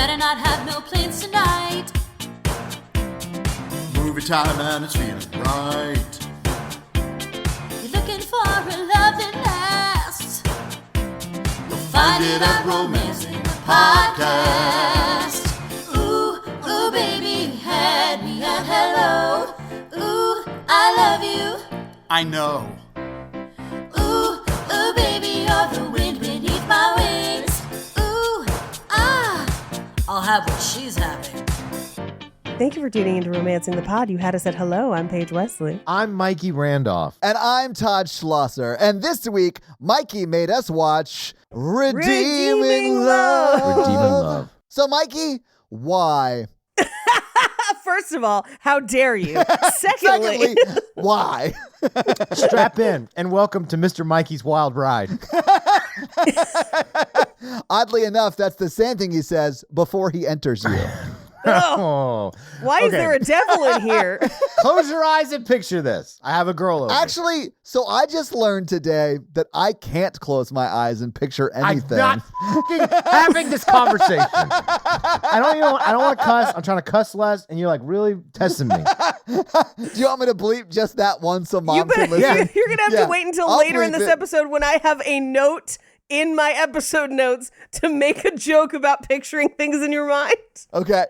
better not have no plans tonight. Movie time and it's feeling right. You're looking for a love that lasts. You'll find it at Romancing the Podcast. Ooh, ooh, baby, you had me at hello. Ooh, I love you. I know. Ooh, ooh, baby, you're the wind beneath my wings. Ooh, I'll have what she's having. Thank you for tuning into Romancing the Pod. You had us at hello. I'm Paige Wesley. I'm Mikey Randolph. And I'm Todd Schlosser. And this week, Mikey made us watch Redeeming Love. Redeeming Love. So, Mikey, why? First of all, how dare you? Secondly, why? Strap in and welcome to Mr. Mikey's Wild Ride. Oddly enough, that's the same thing he says before he enters you. Oh. why is there a devil in here? Close your eyes and picture this. I have a girl over. Actually, so I just learned today that I can't close my eyes and picture anything. I'm not having this conversation. I don't want to cuss. I'm trying to cuss less, and you're like really testing me. Do you want me to bleep just that one so mom can listen? You're going to have Yeah. to wait until I'll later in bleep this it. episode when I have a note in my episode notes to make a joke about picturing things in your mind. Okay.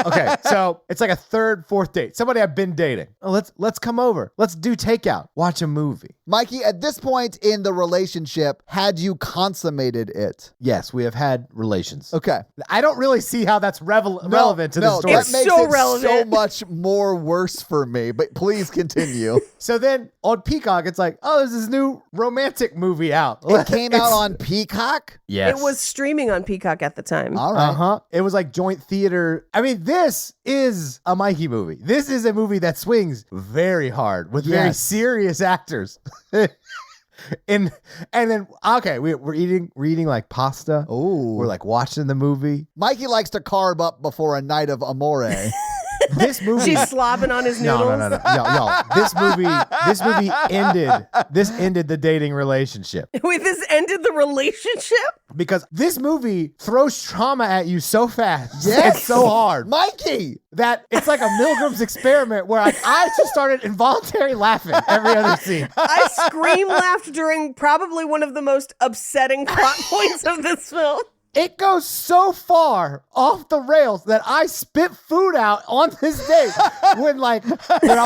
Okay, so it's like a third, fourth date. Somebody I've been dating. Oh, let's come over. Let's do takeout. Watch a movie. Mikey, at this point in the relationship, had you consummated it? Yes, we have had relations. Okay. I don't really see how that's relevant to the story. That makes so it relevant. so much more worse for me, but please continue. So then on Peacock, it's like, oh, there's this new romantic movie out. It came out on Peacock? Yes. It was streaming on Peacock at the time. All right. Uh-huh. It was like joint theater. I mean, this is a Mikey movie. This is a movie that swings very hard with very Yes. serious actors. and then okay, we're eating like pasta. Ooh. We're like watching the movie. Mikey likes to carb up before a night of amore. This movie She's slobbing on his noodles. No. Y'all, this movie ended the dating relationship. Wait, this ended the relationship? Because this movie throws trauma at you so fast Yes. and so hard Mikey! that it's like a Milgram's experiment where I just started involuntarily laughing every other scene. I scream laughed during probably one of the most upsetting plot points of this film. It goes so far off the rails that I spit food out on this date when I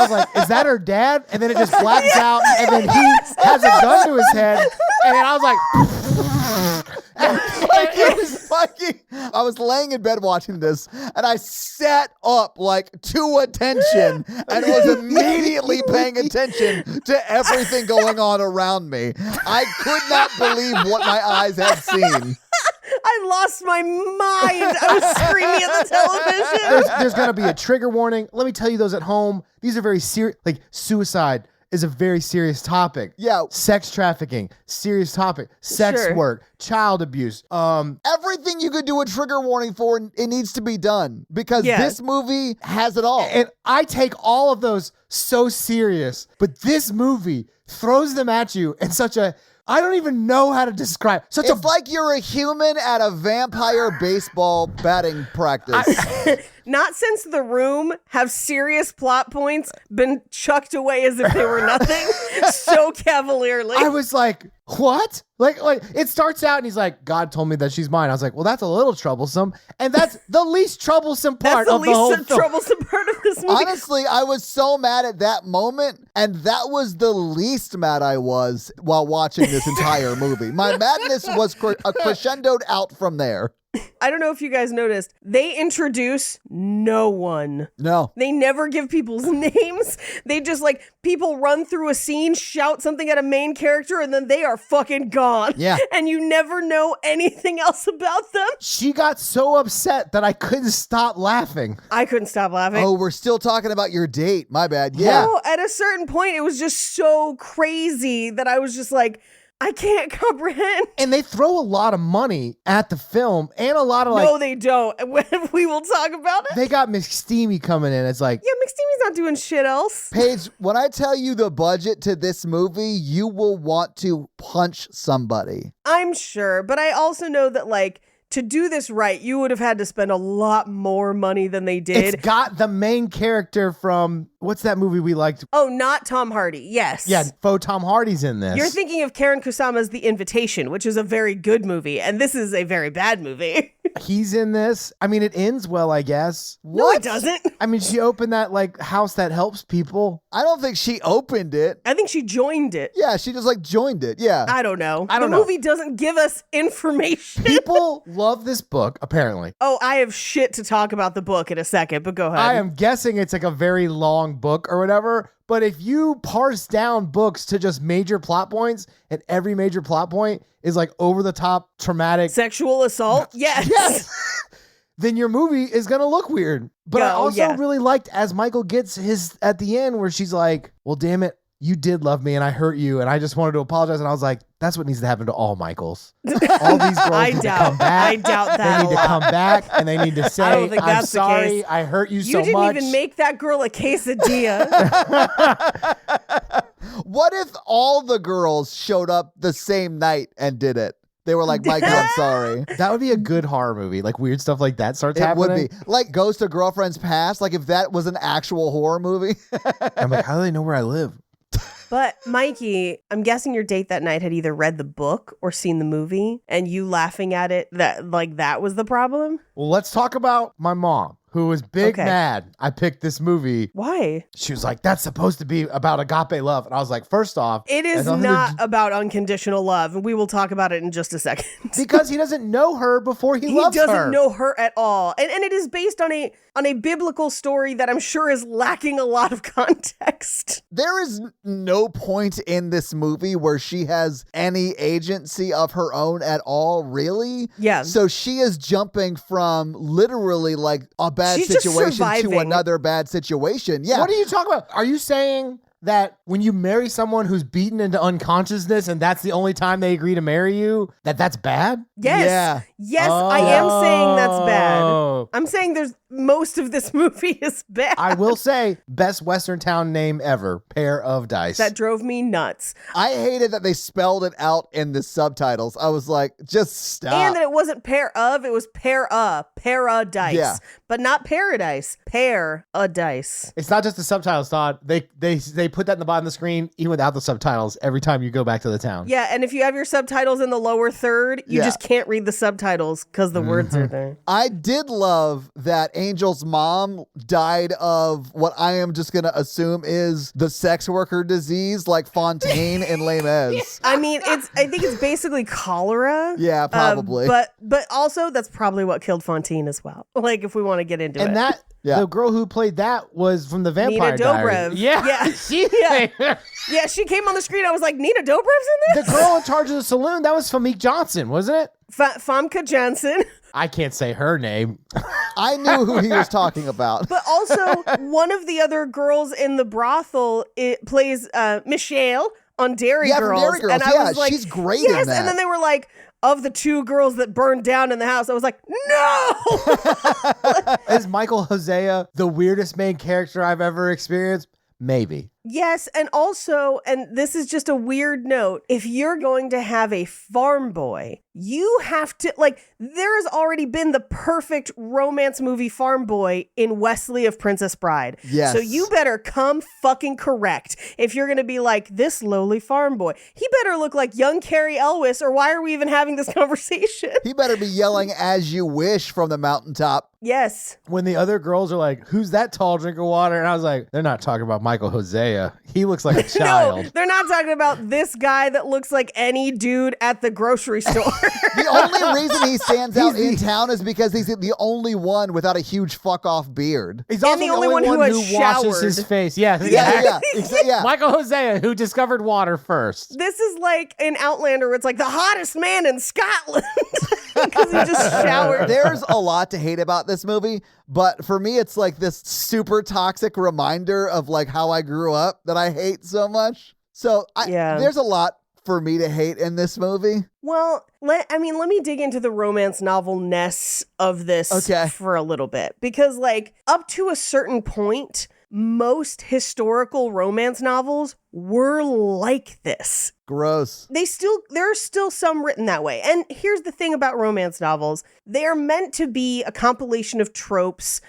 was like, is that her dad? And then it just blacks out and then he has a gun to his head and then I was like Mikey, I was laying in bed watching this and I sat up like to attention and was immediately paying attention to everything going on around me. I could not believe what my eyes had seen. I lost my mind. I was screaming at the television. there's going to be a trigger warning. Let me tell you those at home. These are very serious. Like suicide is a very serious topic. Yeah. Sex trafficking, serious topic. Sex Sure. work, child abuse. Everything you could do a trigger warning for, it needs to be done because Yeah. this movie has it all. And I take all of those so serious, but this movie throws them at you in such a, I don't even know how to describe, such It's like you're a human at a vampire baseball batting practice. Not since The Room have serious plot points been chucked away as if they were nothing so cavalierly. I was like, what? Like it starts out and he's like, God told me that she's mine. I was like, well, that's a little troublesome. And that's the least troublesome part That's the of the whole least film. troublesome part of this movie. Honestly, I was so mad at that moment, and that was the least mad I was while watching this entire movie. My madness was crescendoed out from there. I don't know if you guys noticed, they introduce no one. No. They never give people's names. They just people run through a scene, shout something at a main character, and then they are fucking gone. Yeah. And you never know anything else about them. She got so upset that I couldn't stop laughing. I couldn't stop laughing. Oh, we're still talking about your date. My bad. Yeah. No, at a certain point, it was just so crazy that I was just like, I can't comprehend. And they throw a lot of money at the film and a lot of No, they don't. We will talk about it. they got McSteamy coming in. It's like, Yeah, McSteamy's not doing shit else. Paige, when I tell you the budget to this movie, you will want to punch somebody. I'm sure, but I also know that to do this right, you would have had to spend a lot more money than they did. It's got the main character from what's that movie we liked? Oh, not Tom Hardy. Yes. Yeah, faux Tom Hardy's in this. You're thinking of Karen Kusama's The Invitation, which is a very good movie, and this is a very bad movie. He's in this. I mean, it ends well, I guess. No, it doesn't. I mean, she opened that like house that helps people. I don't think she opened it. I think she joined it. Yeah, she just like joined it. Yeah. I don't know. I don't the know. movie doesn't give us information. People love this book, apparently. Oh, I have shit to talk about the book in a second, but go ahead. I am guessing it's like a very long book or whatever. But if you parse down books to just major plot points, and every major plot point is like over the top traumatic, Sexual assault? Yes. yes, then your movie is going to look weird. But I Oh, also yeah. really liked as Michael gets his at the end where she's like, well, damn it, you did love me and I hurt you. And I just wanted to apologize. And I was like, that's what needs to happen to all Michaels. All these girls I need to doubt- come back. I doubt that They a need to lot. come back and they need to say, I don't think I'm that's the sorry, case. I hurt you You so didn't much. even make that girl a quesadilla. What if all the girls showed up the same night and did it? They were like, Michael, I'm sorry. That would be a good horror movie. Like weird stuff like that starts It happening. would be. Like Ghost of Girlfriend's Past. Like if that was an actual horror movie. I'm like, how do they know where I live? But Mikey, I'm guessing your date that night had either read the book or seen the movie, and you laughing at it, that was the problem? Well, let's talk about my mom, who was big Okay. mad I picked this movie. Why? She was like, that's supposed to be about agape love. And I was like, first off, It is has nothing to not do- about unconditional love, and we will talk about it in just a second. because he doesn't know her before he, He loves doesn't her. know her at all. And it is based on a biblical story that I'm sure is lacking a lot of context. There is no point in this movie where she has any agency of her own at all, really. Yeah. So she is jumping from literally like a bad She's just situation to surviving. another bad situation. Yeah. What are you talking about? Are you saying that when you marry someone who's beaten into unconsciousness and that's the only time they agree to marry you, that's bad? Yes. Yeah. Yes, I am saying that's bad. Oh. I'm saying there's most of this movie is bad. I will say, best Western town name ever, Pair of Dice. That drove me nuts. I hated that they spelled it out in the subtitles. I was like, just stop. And that it wasn't pair of, it was paradise. Yeah. But not paradise. Paradise. It's not just the subtitles, Todd. They put that in the bottom of the screen, even without the subtitles, every time you go back to the town. Yeah, and if you have your subtitles in the lower third, you Yeah. just can't read the subtitles because the words are there. I did love that Angel's mom died of what I am just going to assume is the sex worker disease, like Fontaine in Les Mis. I mean, I think it's basically cholera. Yeah, probably. But also that's probably what killed Fontaine as well. Like if we want to get into it. And that, Yeah. the girl who played that was from the Vampire Nina Diaries. Dobrev. Yeah. Yeah. She, Yeah, she came on the screen. I was like, Nina Dobrev's in the this? girl in charge of the saloon, that was Famke Johnson, wasn't it? Famke Janssen. I can't say her name. I knew who he was talking about. But also, one of the other girls in the brothel plays Michelle on Dairy Yeah, from Girls. Dairy Girls. And I Yeah, was like, she's great in yes. that. And then they were like, of the two girls that burned down in the house, I was like, no. Is Michael Hosea the weirdest main character I've ever experienced? Maybe. Yes, and also, and this is just a weird note, if you're going to have a farm boy, you have to, like, there has already been the perfect romance movie farm boy in Wesley of Princess Bride. Yes. So you better come fucking correct if you're going to be like, this lowly farm boy. He better look like young Carrie Elwes, or why are we even having this conversation? He better be yelling as you wish from the mountaintop. Yes. When the other girls are like, who's that tall drink of water? And I was like, they're not talking about Michael Hosea. He looks like a child. No, they're not talking about this guy that looks like any dude at the grocery store. The only reason he stands out in town is because he's the only one without a huge fuck off beard. He's also the only one who has washes showered. his face. Yeah. Yeah. Yeah. Michael Hosea, who discovered water first. This is like in Outlander where it's like the hottest man in Scotland because he just showered. There's a lot to hate about this movie, but for me, it's like this super toxic reminder of like how I grew up that I hate so much. So there's a lot for me to hate in this movie. Well, let me dig into the romance novel-ness of this Okay. for a little bit. Because, like, up to a certain point, most historical romance novels were like this. Gross. There are still some written that way. And here's the thing about romance novels. They are meant to be a compilation of tropes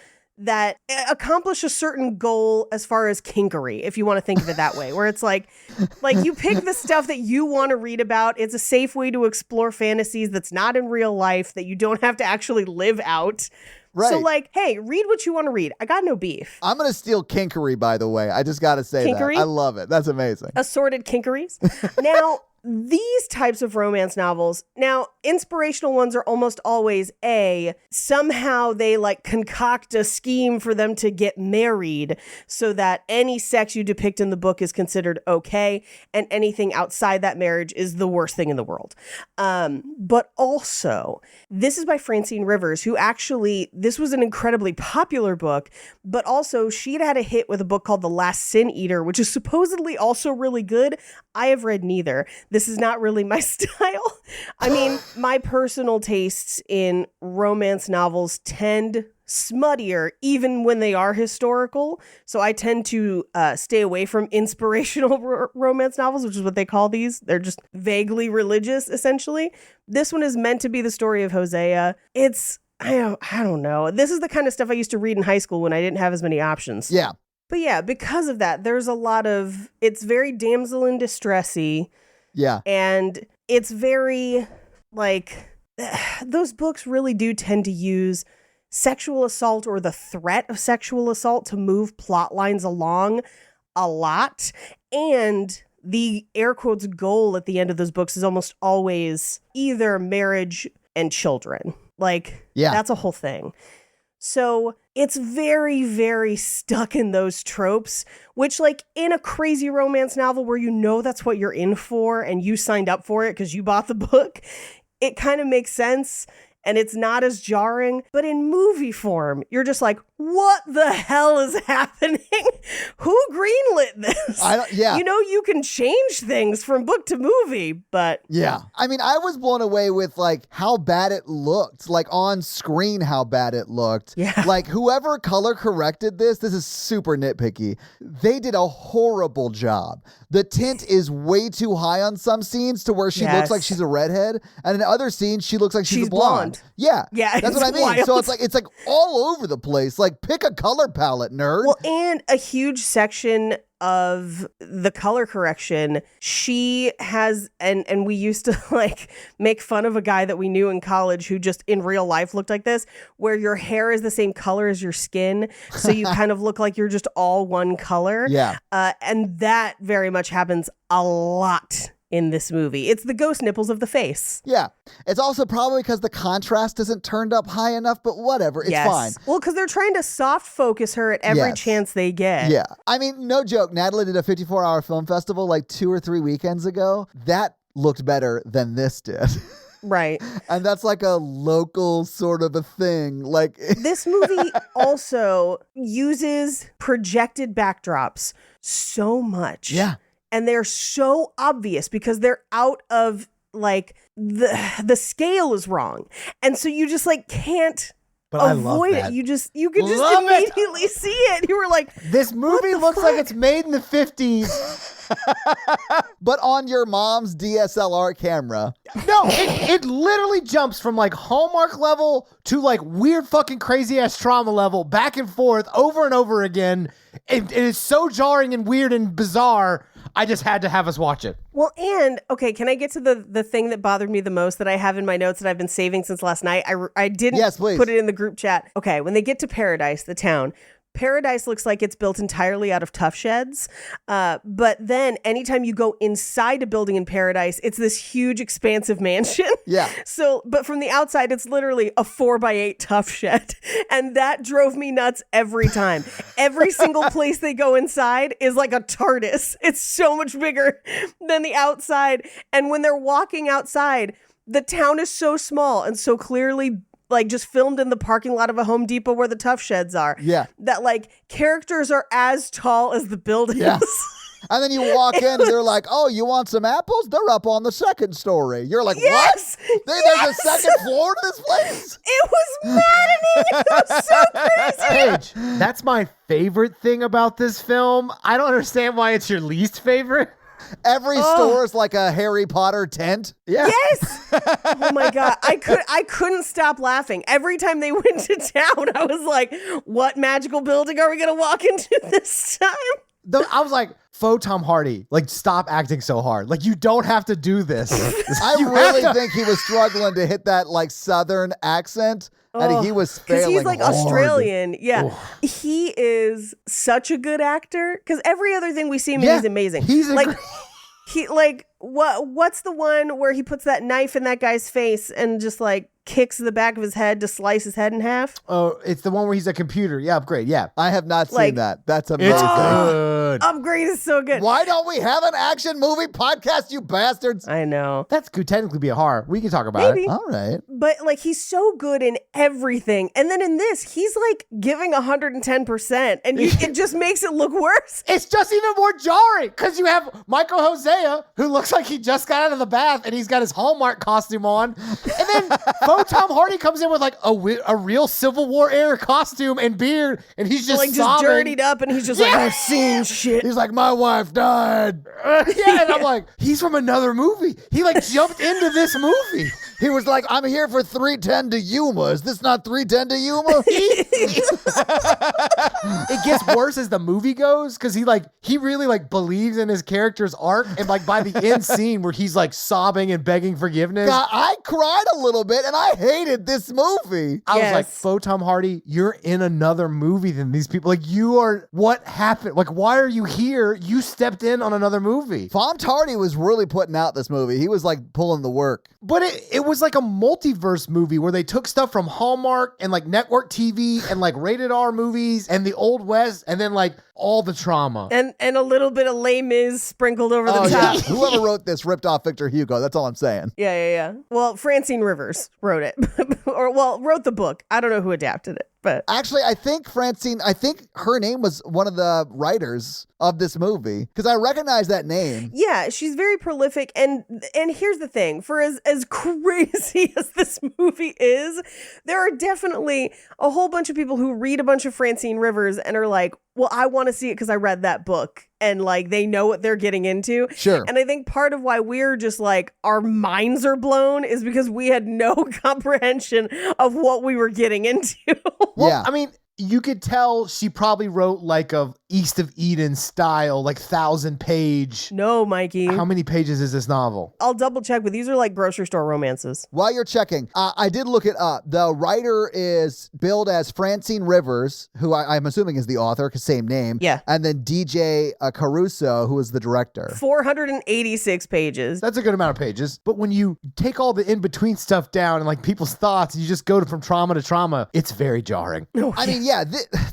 that accomplish a certain goal as far as kinkery, if you want to think of it that way, where it's like you pick the stuff that you want to read about. It's a safe way to explore fantasies that's not in real life, that you don't have to actually live out. Right. So hey, read what you want to read. I got no beef. I'm going to steal kinkery, by the way. I just got to say Kinkery? that. I love it. That's amazing. Assorted kinkeries. Now, these types of romance novels, now, inspirational ones are almost always somehow they concoct a scheme for them to get married so that any sex you depict in the book is considered okay, and anything outside that marriage is the worst thing in the world. But also, this is by Francine Rivers, who actually, this was an incredibly popular book, but also she had a hit with a book called The Last Sin Eater, which is supposedly also really good. I have read neither. This is not really my style. I mean, my personal tastes in romance novels tend smuttier, even when they are historical. So I tend to stay away from inspirational romance novels, which is what they call these. They're just vaguely religious, essentially. This one is meant to be the story of Hosea. I don't know. This is the kind of stuff I used to read in high school when I didn't have as many options. Yeah. But yeah, because of that, there's a lot of, it's very damsel in distress-y. Yeah. And it's very, those books really do tend to use sexual assault or the threat of sexual assault to move plot lines along a lot. And the air quotes goal at the end of those books is almost always either marriage and children. That's a whole thing. So it's very, very stuck in those tropes, which in a crazy romance novel where you know that's what you're in for and you signed up for it because you bought the book, it kind of makes sense and it's not as jarring. But in movie form, you're just like, what the hell is happening? Who greenlit this? You know, you can change things from book to movie, but... Yeah. I mean, I was blown away with how bad it looked, on screen, how bad it looked. Yeah. Whoever color corrected this is super nitpicky. They did a horrible job. The tint is way too high on some scenes to where she looks like she's a redhead. And in other scenes, she looks like she's a blonde. Yeah. Yeah. That's what I mean. Wild. So it's all over the place. Pick a color palette, nerd. Well, and a huge section of the color correction, she has, and we used to make fun of a guy that we knew in college who just in real life looked like this, where your hair is the same color as your skin. So you kind of look like you're just all one color. Yeah. And that very much happens a lot in this movie. It's the ghost nipples of the face. Yeah. It's also probably because the contrast isn't turned up high enough, but whatever. It's fine. Well, because they're trying to soft focus her at every chance they get. Yeah. I mean, no joke. Natalie did a 54-hour film festival 2 or 3 weekends ago. That looked better than this did. Right. And that's a local sort of a thing. This movie also uses projected backdrops so much. Yeah. And they're so obvious because they're out of the scale is wrong. And so you just can't avoid it. You can just immediately see it. You were like, this movie looks like it's made in the 50s. But on your mom's DSLR camera. No, it literally jumps from Hallmark level to weird fucking crazy ass trauma level, back and forth over and over again. It is so jarring and weird and bizarre. I just had to have us watch it. Well, and okay, can I get to the thing that bothered me the most that I have in my notes that I've been saving since last night? I didn't put it in the group chat. Okay, when they get to Paradise, the town, Paradise looks like it's built entirely out of tough sheds. But then anytime you go inside a building in Paradise, it's this huge, expansive mansion. Yeah. So, but from the outside, it's literally a 4x8 tough shed. And that drove me nuts every time. Every single place they go inside is like a TARDIS. It's so much bigger than the outside. And when they're walking outside, the town is so small and so clearly just filmed in the parking lot of a Home Depot where the tough sheds are. Yeah. That characters are as tall as the buildings. Yeah. And then you walk in and they're like, oh, you want some apples? They're up on the second story. You're like, Yes! what? There's a second floor to this place? It was maddening. It was so crazy. Paige, that's my favorite thing about this film. I don't understand why it's your least favorite. Every store is like a Harry Potter tent. Yeah. Yes. Oh my god, I couldn't stop laughing every time they went to town. I was like, "What magical building are we gonna walk into this time?" I was like, faux Tom Hardy, like, stop acting so hard. Like, you don't have to do this. I You really have to- think he was struggling to hit that like Southern accent, and he was Because failing he's like hard. Australian. Yeah, he is such a good actor. Because every other thing we see him in, Yeah, he's amazing. he's a like great- he like what's the one where he puts that knife in that guy's face and just like kicks the back of his head to slice his head in half? Oh, it's the one where he's a computer. Yeah, upgrade. Yeah. I have not seen Like- that. That's amazing. It's good. Upgrade is so good. Why don't we have an action movie podcast, you bastards? I know. That could technically be a horror. We can talk about Maybe. it. All right. But like he's so good in everything, and then in this, he's like giving 110%, and it just makes it look worse. It's just even more jarring because you have Michael Hosea, who looks like he just got out of the bath and he's got his Hallmark costume on. And then faux Tom Hardy comes in with like a real Civil War era costume and beard, and he's just Like just sobbing. dirtied up, and he's just like, I've seen shit. He's like, my wife died. Yeah, and I'm like, he's from another movie. He like jumped into this movie. He was like, I'm here for 310 to Yuma. Is this not 310 to Yuma? It gets worse as the movie goes because he really like believes in his character's arc, and like by the end scene where he's like sobbing and begging forgiveness. God, I cried a little bit and I hated this movie. I was like, Yes. faux Tom Hardy, you're in another movie than these people. Like, you are, what happened? Like, why are you here? You stepped in on another movie. Font Hardy was really putting out this movie. He was like pulling the work. But it was like a multiverse movie where they took stuff from Hallmark and like network TV and like rated R movies and the Old West and then like all the trauma. And a little bit of Les Mis sprinkled over the Oh, yeah. top. Whoever wrote this ripped off Victor Hugo. That's all I'm saying. Yeah. Well, Francine Rivers wrote it, wrote the book. I don't know who adapted it, but Actually, I think her name was one of the writers of this movie because I recognize that name. yeah, she's very prolific. And here's the thing: for as crazy as this movie is, there are definitely a whole bunch of people who read a bunch of Francine Rivers and are like, well, I want to see it because I read that book. And like they know what they're getting into. Sure. And I think part of why we're just like our minds are blown is because we had no comprehension of what we were getting into. Well, Yeah. I mean, you could tell she probably wrote like a East of Eden style, like 1,000-page. No, Mikey. How many pages is this novel? I'll double check, but these are like grocery store romances. While you're checking, I did look it up. The writer is billed as Francine Rivers, who I'm assuming is the author, same name. Yeah. And then DJ Caruso, who is the director. 486 pages. That's a good amount of pages. But when you take all the in-between stuff down and like people's thoughts, and you just go from trauma to trauma, it's very jarring. I mean, yeah,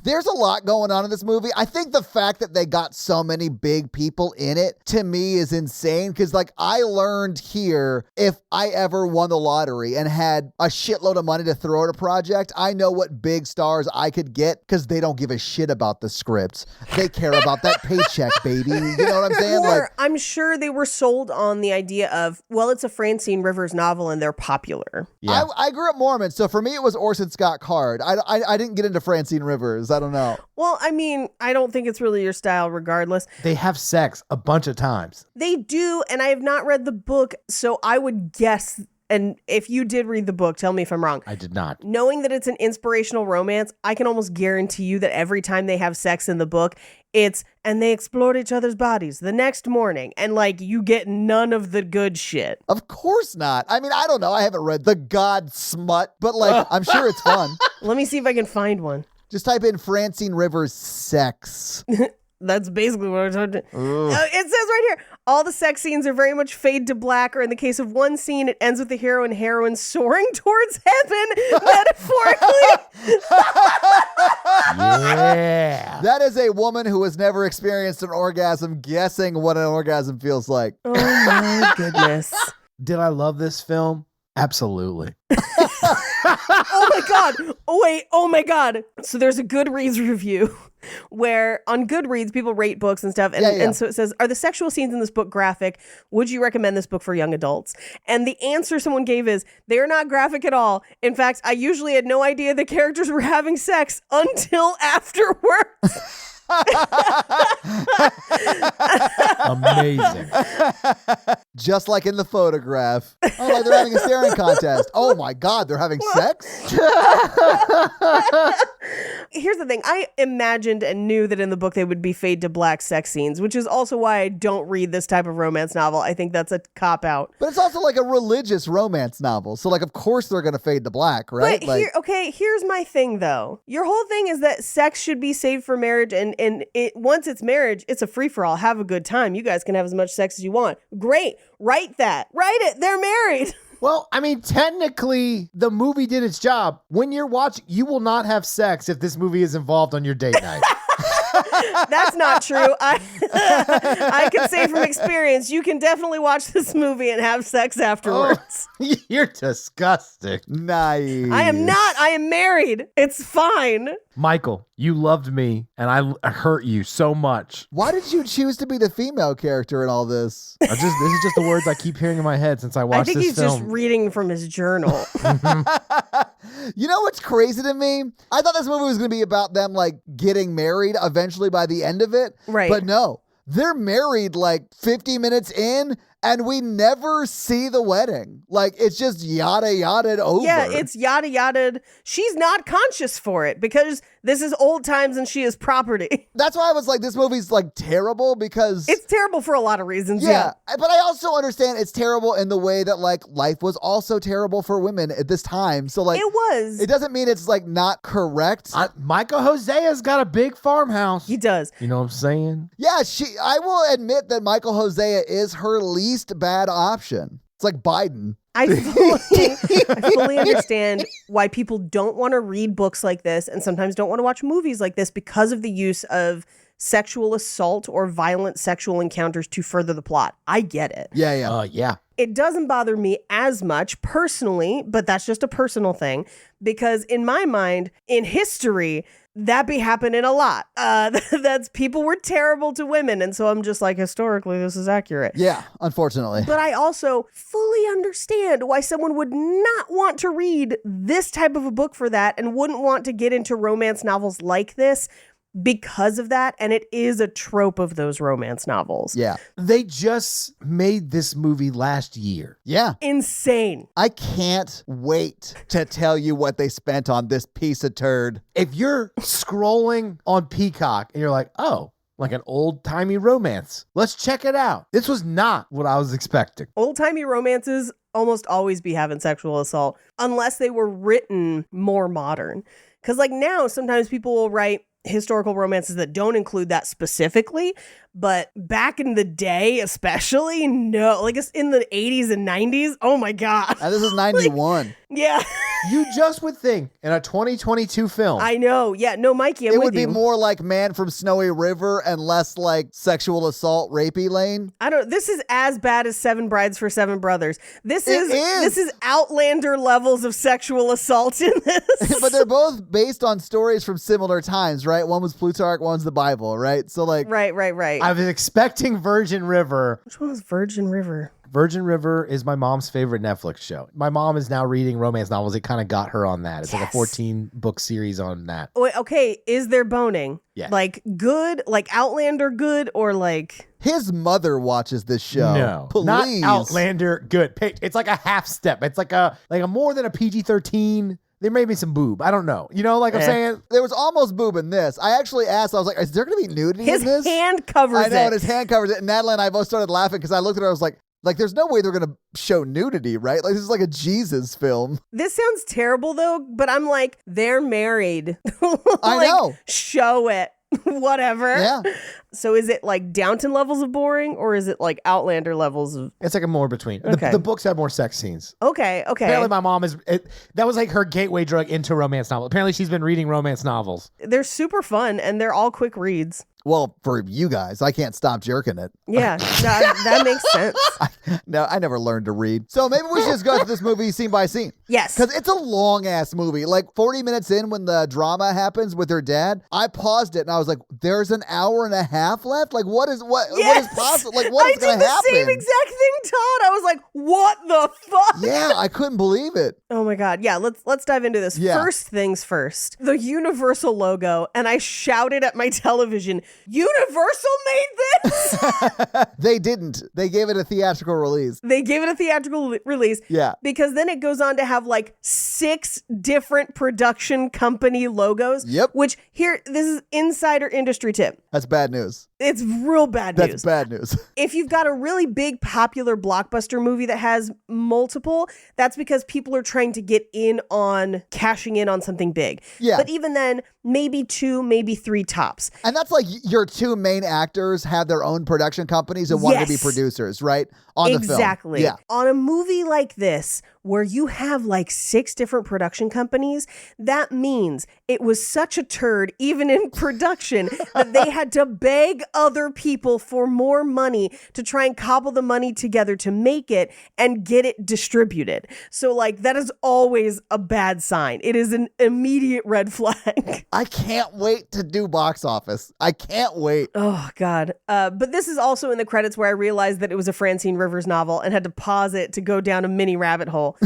there's a lot going on in this movie. I think the fact that they got so many big people in it, to me, is insane. Because, like, I learned here, if I ever won the lottery and had a shitload of money to throw at a project, I know what big stars I could get because they don't give a shit about the scripts. They care about that paycheck, baby. You know what I'm saying? Or Like, I'm sure they were sold on the idea of, well, it's a Francine Rivers novel and they're popular. Yeah. I grew up Mormon, so for me, it was Orson Scott Card. I didn't get into Francine Rivers. I don't know. Well, I mean, I don't think it's really your style regardless. They have sex a bunch of times. They do, and I have not read the book, so I would guess, and if you did read the book, tell me if I'm wrong. I did not. Knowing that it's an inspirational romance, I can almost guarantee you that every time they have sex in the book, and they explored each other's bodies the next morning, and like you get none of the good shit. Of course not. I mean, I don't know. I haven't read The God Smut, but like, I'm sure it's fun. Let me see if I can find one. Just type in Francine Rivers sex. That's basically what I'm talking about. It says right here, all the sex scenes are very much fade to black, or in the case of one scene, it ends with the hero and heroine soaring towards heaven, metaphorically. Yeah. That is a woman who has never experienced an orgasm guessing what an orgasm feels like. Oh my goodness. Did I love this film? Absolutely. Oh my God. Oh, wait. Oh my God. So there's a Goodreads review where on Goodreads, people rate books and stuff. And, Yeah. and so it says, are the sexual scenes in this book graphic? Would you recommend this book for young adults? And the answer someone gave is, they are not graphic at all. In fact, I usually had no idea the characters were having sex until afterwards. Amazing. Just like in the photograph. Oh, like they're having a staring contest. Oh my God, they're having sex? Here's the thing. I imagined and knew that in the book they would be fade to black sex scenes, which is also why I don't read this type of romance novel. I think that's a cop-out. But it's also like a religious romance novel. So, like, of course they're going to fade to black, right? But Like, here's my thing though. Your whole thing is that sex should be saved for marriage, and it once it's marriage, it's a free-for-all. Have a good time. You guys can have as much sex as you want. Great. Write that. Write it. They're married. Well, I mean, technically, the movie did its job. When you're watching, you will not have sex if this movie is involved on your date night. That's not true. I can say from experience, you can definitely watch this movie and have sex afterwards. You're disgusting. nice. I am not. I am married. It's fine. Michael, you loved me, and I hurt you so much. Why did you choose to be the female character in all this? This is just the words I keep hearing in my head since I I watched think this he's film. just reading from his journal. You know what's crazy to me? I thought this movie was going to be about them like getting married eventually by the end of it. Right. But no, they're married like 50 minutes in and we never see the wedding. Like it's just yada yada over. Yeah, it's yada yada. She's not conscious for it because this is old times and she is property. That's why I was like, this movie's like terrible because It's terrible for a lot of reasons. yeah, but I also understand it's terrible in the way that like life was also terrible for women at this time. So like It was. it doesn't mean it's like not correct. Michael Hosea's got a big farmhouse. He does. You know what I'm saying? Yeah, I will admit that Michael Hosea is her least bad option. It's like Biden. I fully understand why people don't want to read books like this and sometimes don't want to watch movies like this because of the use of sexual assault or violent sexual encounters to further the plot. I get it. Yeah. Yeah. It doesn't bother me as much personally, but that's just a personal thing because in my mind, in history, that be happening a lot. That's people were terrible to women. And so I'm just like, historically, this is accurate. Yeah, unfortunately. But I also fully understand why someone would not want to read this type of a book for that and wouldn't want to get into romance novels like this because of that. And it is a trope of those romance novels. Yeah. They just made this movie last year. Yeah. Insane. I can't wait to tell you what they spent on this piece of turd. If you're scrolling on Peacock and you're like, oh, like an old-timey romance, let's check it out. This was not what I was expecting. Old-timey romances almost always be having sexual assault unless they were written more modern. Because like now, sometimes people will write historical romances that don't include that specifically, but back in the day especially, no, like it's in the 80s and 90s, oh my god. And this is 91. Yeah. You just would think in a 2022 film. I know. Yeah, no, Mikey, I'm It with would be you. more like Man from Snowy River and less like sexual assault rapey lane. This is as bad as Seven Brides for Seven Brothers. This It is is. Outlander levels of sexual assault in this. But they're both based on stories from similar times, right? One was Plutarch, one's the Bible, right? So like Right. I was expecting Virgin River. Which one was Virgin River? Virgin River is my mom's favorite Netflix show. My mom is now reading romance novels. It kind of got her on that. It's like a 14-book series on that. Wait, okay, is there boning? Yeah. Like good, like Outlander good, or like his mother watches this show. No, Please. not Outlander good. It's like a half step. It's like a more than a PG-13. There may be some boob. I don't know. You know, like I'm saying. There was almost boob in this. I actually asked, I was like, is there going to be nudity his in this? hand covers I know, it. and his hand covers it. And Natalie and I both started laughing because I looked at her, I was like, there's no way they're going to show nudity, right? Like, this is like a Jesus film. This sounds terrible though, but I'm like, they're married. I Like, know. Show it. Whatever. Yeah. So is it like Downton levels of boring, or is it like Outlander levels of? It's like a more between. Okay. The books have more sex scenes. Okay. Apparently, my mom that was like her gateway drug into romance novels. Apparently, she's been reading romance novels. They're super fun and they're all quick reads. Well, for you guys, I can't stop jerking it. Yeah, that makes sense. No, I never learned to read. So maybe we should just go through this movie scene by scene. Yes. Because it's a long-ass movie. Like 40 minutes in when the drama happens with her dad, I paused it and I was like, there's an hour and a half left? Like, what is possible? Like, what is going to happen? I did the same exact thing, Todd. I was like, what the fuck? Yeah, I couldn't believe it. Oh my God. Yeah, let's dive into this. Yeah. First things first. The Universal logo, and I shouted at my television, Universal made this? They didn't. They gave it a theatrical release. They gave it a theatrical release. Yeah. Because then it goes on to have like 6 different production company logos. Yep. Which this is insider industry tip. That's bad news. It's real bad news. That's bad news. If you've got a really big popular blockbuster movie that has multiple, that's because people are trying to get in on cashing in on something big. Yeah. But even then, maybe 2, maybe 3 tops. And that's like your 2 main actors have their own production companies and wanted to be Yes. producers, right? On the film. Exactly. Yeah. On a movie like this, where you have like 6 different production companies, that means it was such a turd, even in production, that they had to beg other people for more money to try and cobble the money together to make it and get it distributed. So like that is always a bad sign. It is an immediate red flag. I can't wait to do box office. I can't wait. Oh, God. But this is also in the credits where I realized that it was a Francine Rivers novel and had to pause it to go down a mini rabbit hole.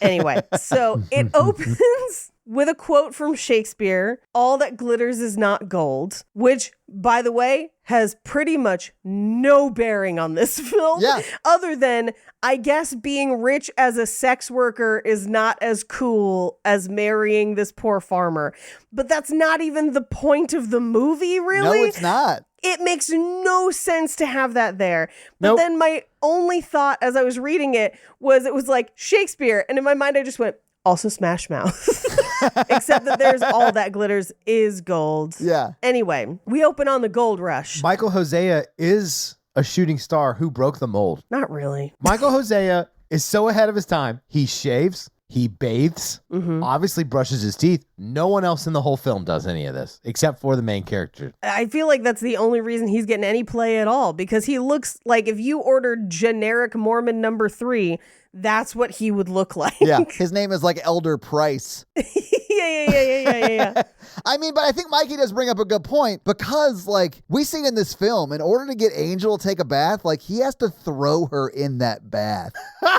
Anyway, so it opens with a quote from Shakespeare, "All that glitters is not gold," which, by the way, has pretty much no bearing on this film. Yeah. Other than, I guess, being rich as a sex worker is not as cool as marrying this poor farmer. But that's not even the point of the movie, really. No, it's not. It makes no sense to have that there. But Nope. then my only thought as I was reading it was like Shakespeare. And in my mind, I just went, also Smash Mouth. Except that there's all that glitters is gold. Yeah. Anyway, we open on the gold rush. Michael Hosea is a shooting star who broke the mold. Not really. Michael Hosea is so ahead of his time. He shaves, he bathes, obviously brushes his teeth. No one else in the whole film does any of this except for the main character. I feel like that's the only reason he's getting any play at all, because he looks like if you ordered generic Mormon number 3, that's what he would look like. Yeah. His name is like Elder Price. yeah. I mean, but I think Mikey does bring up a good point because, like, we see in this film, in order to get Angel to take a bath, like, he has to throw her in that bath.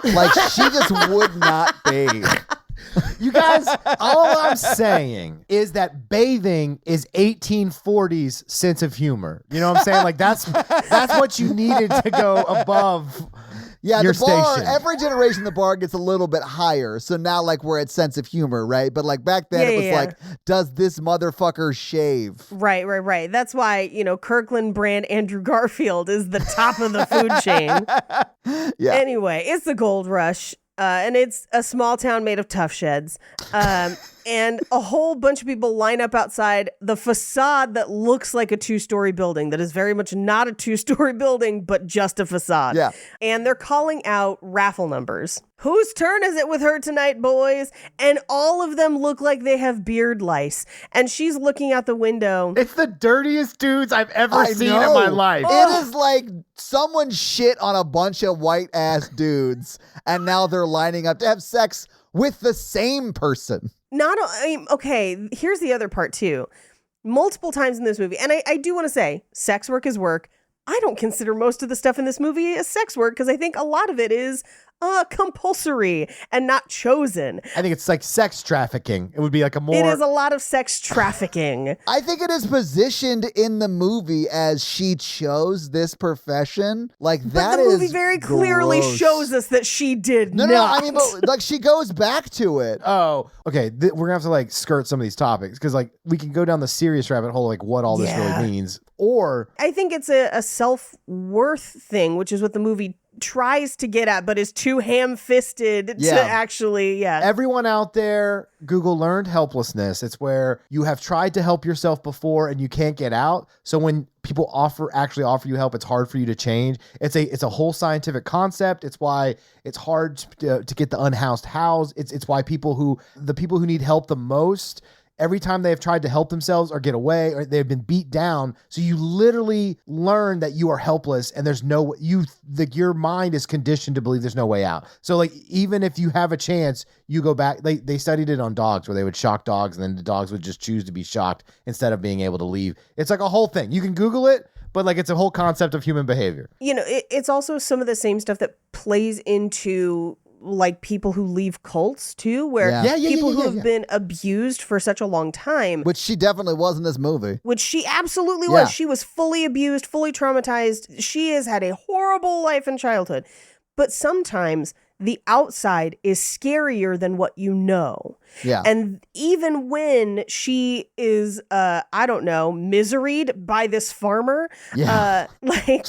Like, she just would not bathe. You guys, all I'm saying is that bathing is 1840s sense of humor. You know what I'm saying? Like that's what you needed to go above. Yeah, your the bar, station. every generation, the bar gets a little bit higher. So now, like, we're at sense of humor, right? But, like, back then, it was like, does this motherfucker shave? Right. That's why, Kirkland brand Andrew Garfield is the top of the food chain. Yeah. Anyway, it's the gold rush. And it's a small town made of tough sheds. And a whole bunch of people line up outside the facade that looks like a 2-story building that is very much not a 2-story building, but just a facade. Yeah. And they're calling out raffle numbers. Whose turn is it with her tonight, boys? And all of them look like they have beard lice. And she's looking out the window. It's the dirtiest dudes I've ever seen in know. my life. It is like someone shit on a bunch of white ass dudes, and now they're lining up to have sex with the same person. Okay, here's the other part too. Multiple times in this movie, and I do want to say, sex work is work. I don't consider most of the stuff in this movie as sex work because I think a lot of it is compulsory and not chosen. I think it's like sex trafficking. It would be like a more. It is a lot of sex trafficking. I think it is positioned in the movie as she chose this profession. Like But that the movie is very clearly gross. shows us that she did No, not. I mean, but like she goes back to it. Oh, okay. We're gonna have to like skirt some of these topics because like we can go down the serious rabbit hole, like what all this Yeah. really means, or I think it's a self-worth thing, which is what the movie tries to get at, but is too ham-fisted Yeah. to actually, everyone out there, Google learned helplessness. It's where you have tried to help yourself before and you can't get out. So when people actually offer you help, it's hard for you to change. It's a whole scientific concept. It's why it's hard to get the unhoused housed. It's why the people who need help the most, every time they've tried to help themselves or get away or they've been beat down. So you literally learn that you are helpless and there's no, your mind is conditioned to believe there's no way out. So like, even if you have a chance, you go back, they studied it on dogs where they would shock dogs and then the dogs would just choose to be shocked instead of being able to leave. It's like a whole thing. You can Google it, but like it's a whole concept of human behavior. You know, it's also some of the same stuff that plays into like people who leave cults too, where people who have been abused for such a long time. Which she definitely was in this movie. Which she absolutely Yeah. was. She was fully abused, fully traumatized. She has had a horrible life in childhood. But sometimes the outside is scarier than what you know. Yeah. And even when she is, I don't know, miseried by this farmer, like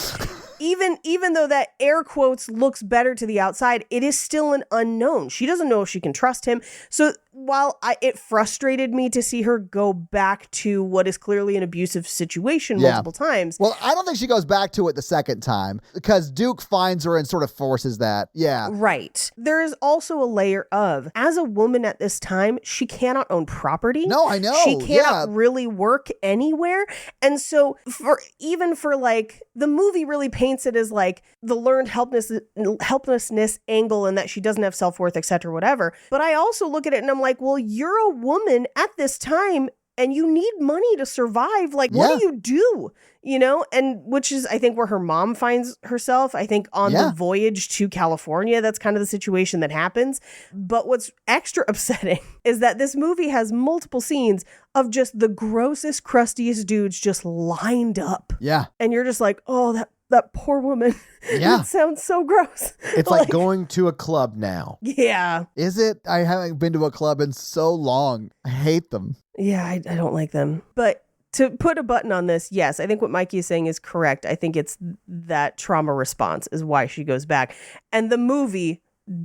even though that air quotes looks better to the outside, it is still an unknown. She doesn't know if she can trust him. So while it frustrated me to see her go back to what is clearly an abusive situation multiple times. Well, I don't think she goes back to it the second time because Duke finds her and sort of forces that. Yeah. Right. There is also a layer of, as a woman at this time, she cannot own property. No, I know. She cannot really work anywhere. And so for like, the movie really paints it as like the learned helplessness angle and that she doesn't have self-worth, etc., whatever. But I also look at it and I'm like, well, you're a woman at this time and you need money to survive. Like, what do you do? You know, and which is, I think, where her mom finds herself. I think on the voyage to California, that's kind of the situation that happens. But what's extra upsetting is that this movie has multiple scenes of just the grossest, crustiest dudes just lined up. Yeah. And you're just like, oh, that poor woman. Yeah. That sounds so gross. It's like going to a club now. Yeah. Is it? I haven't been to a club in so long. I hate them. Yeah, I don't like them. But to put a button on this, yes, I think what Mikey is saying is correct. I think it's that trauma response is why she goes back. And the movie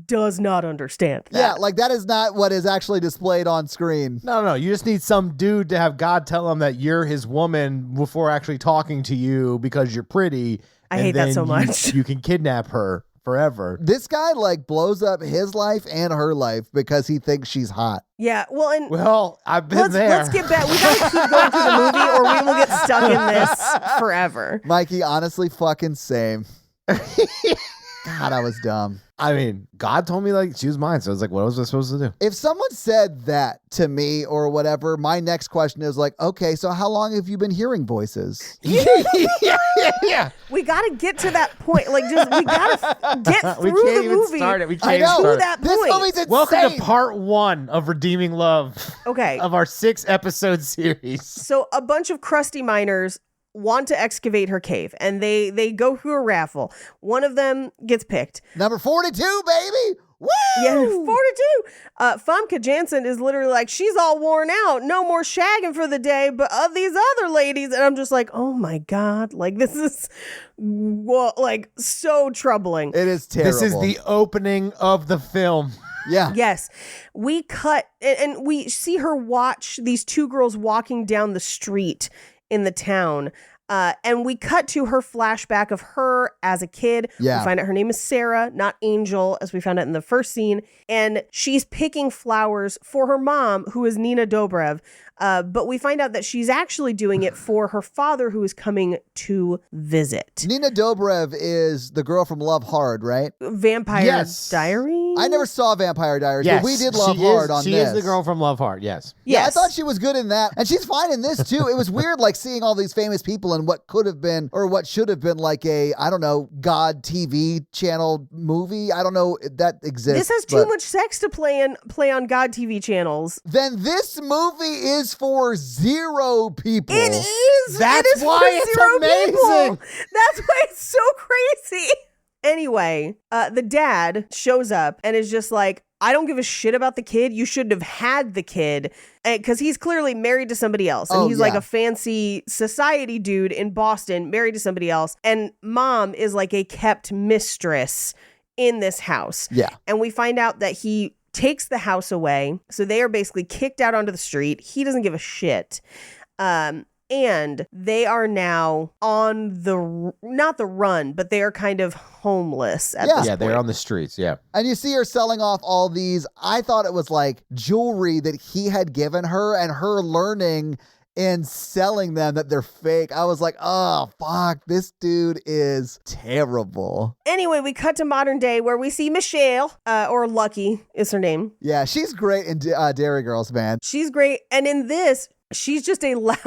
does not understand that. Yeah, like that is not what is actually displayed on screen. No. You just need some dude to have God tell him that you're his woman before actually talking to you because you're pretty. I hate that so much. You can kidnap her forever. This guy like blows up his life and her life because he thinks she's hot. Yeah, well, and Well, I've been there. let's get back. We gotta keep going through the movie, or we will get stuck in this forever. Mikey, honestly, fucking same. God, I was dumb. I mean, God told me like she was mine, so I was like, what was I supposed to do? If someone said that to me or whatever, my next question is like, okay, so how long have you been hearing voices? yeah. We gotta get to that point. Like, just we gotta get through We can't the even movie. start it. We I can't even know. start To it. that This point. movie's insane. Welcome to part 1 of Redeeming Love. Okay. Of our 6-episode series. So a bunch of crusty miners want to excavate her cave, and they go through a raffle. One of them gets picked. Number 42, baby. Woo! Yeah, 42. Famke Janssen is literally like, she's all worn out. No more shagging for the day, but of these other ladies. And I'm just like, oh my God. Like, this is like so troubling. It is terrible. This is the opening of the film. Yeah. Yes. We cut and we see her watch these two girls walking down the street in the town. And we cut to her flashback of her as a kid. Yeah. We find out her name is Sarah, not Angel, as we found out in the first scene. And she's picking flowers for her mom, who is Nina Dobrev. But we find out that she's actually doing it for her father, who is coming to visit. Nina Dobrev is the girl from Love Hard, right? Vampire Yes. Diaries? I never saw Vampire Diaries, Yes, but we did Love she Hard is, on she this. is the girl from Love Hard, yes. Yeah, I Yes. thought she was good in that. And she's fine in this too. It was weird like seeing all these famous people in what could have been or what should have been like a, I don't know, God TV channel movie. I don't know if that exists. This has too but much sex to play on God TV channels. Then this movie is for 0 people. It is. That's it is why for it's 0 amazing. people. That's why it's so crazy. Anyway, the dad shows up and is just like, I don't give a shit about the kid. You shouldn't have had the kid. Because he's clearly married to somebody else. And Oh, he's like yeah. a fancy society dude in Boston, married to somebody else. And mom is like a kept mistress in this house. Yeah. And we find out that he takes the house away. So they are basically kicked out onto the street. He doesn't give a shit. and they are now on not the run, but they are kind of homeless at this Yeah, point. they're on the streets. Yeah. And you see her selling off all these, I thought it was like jewelry that he had given her, and her learning and selling them that they're fake. I was like, oh, fuck, this dude is terrible. Anyway, we cut to modern day where we see Michelle, or Lucky is her name. Yeah, she's great in Dairy Girls, man. She's great. And in this, she's just a loud,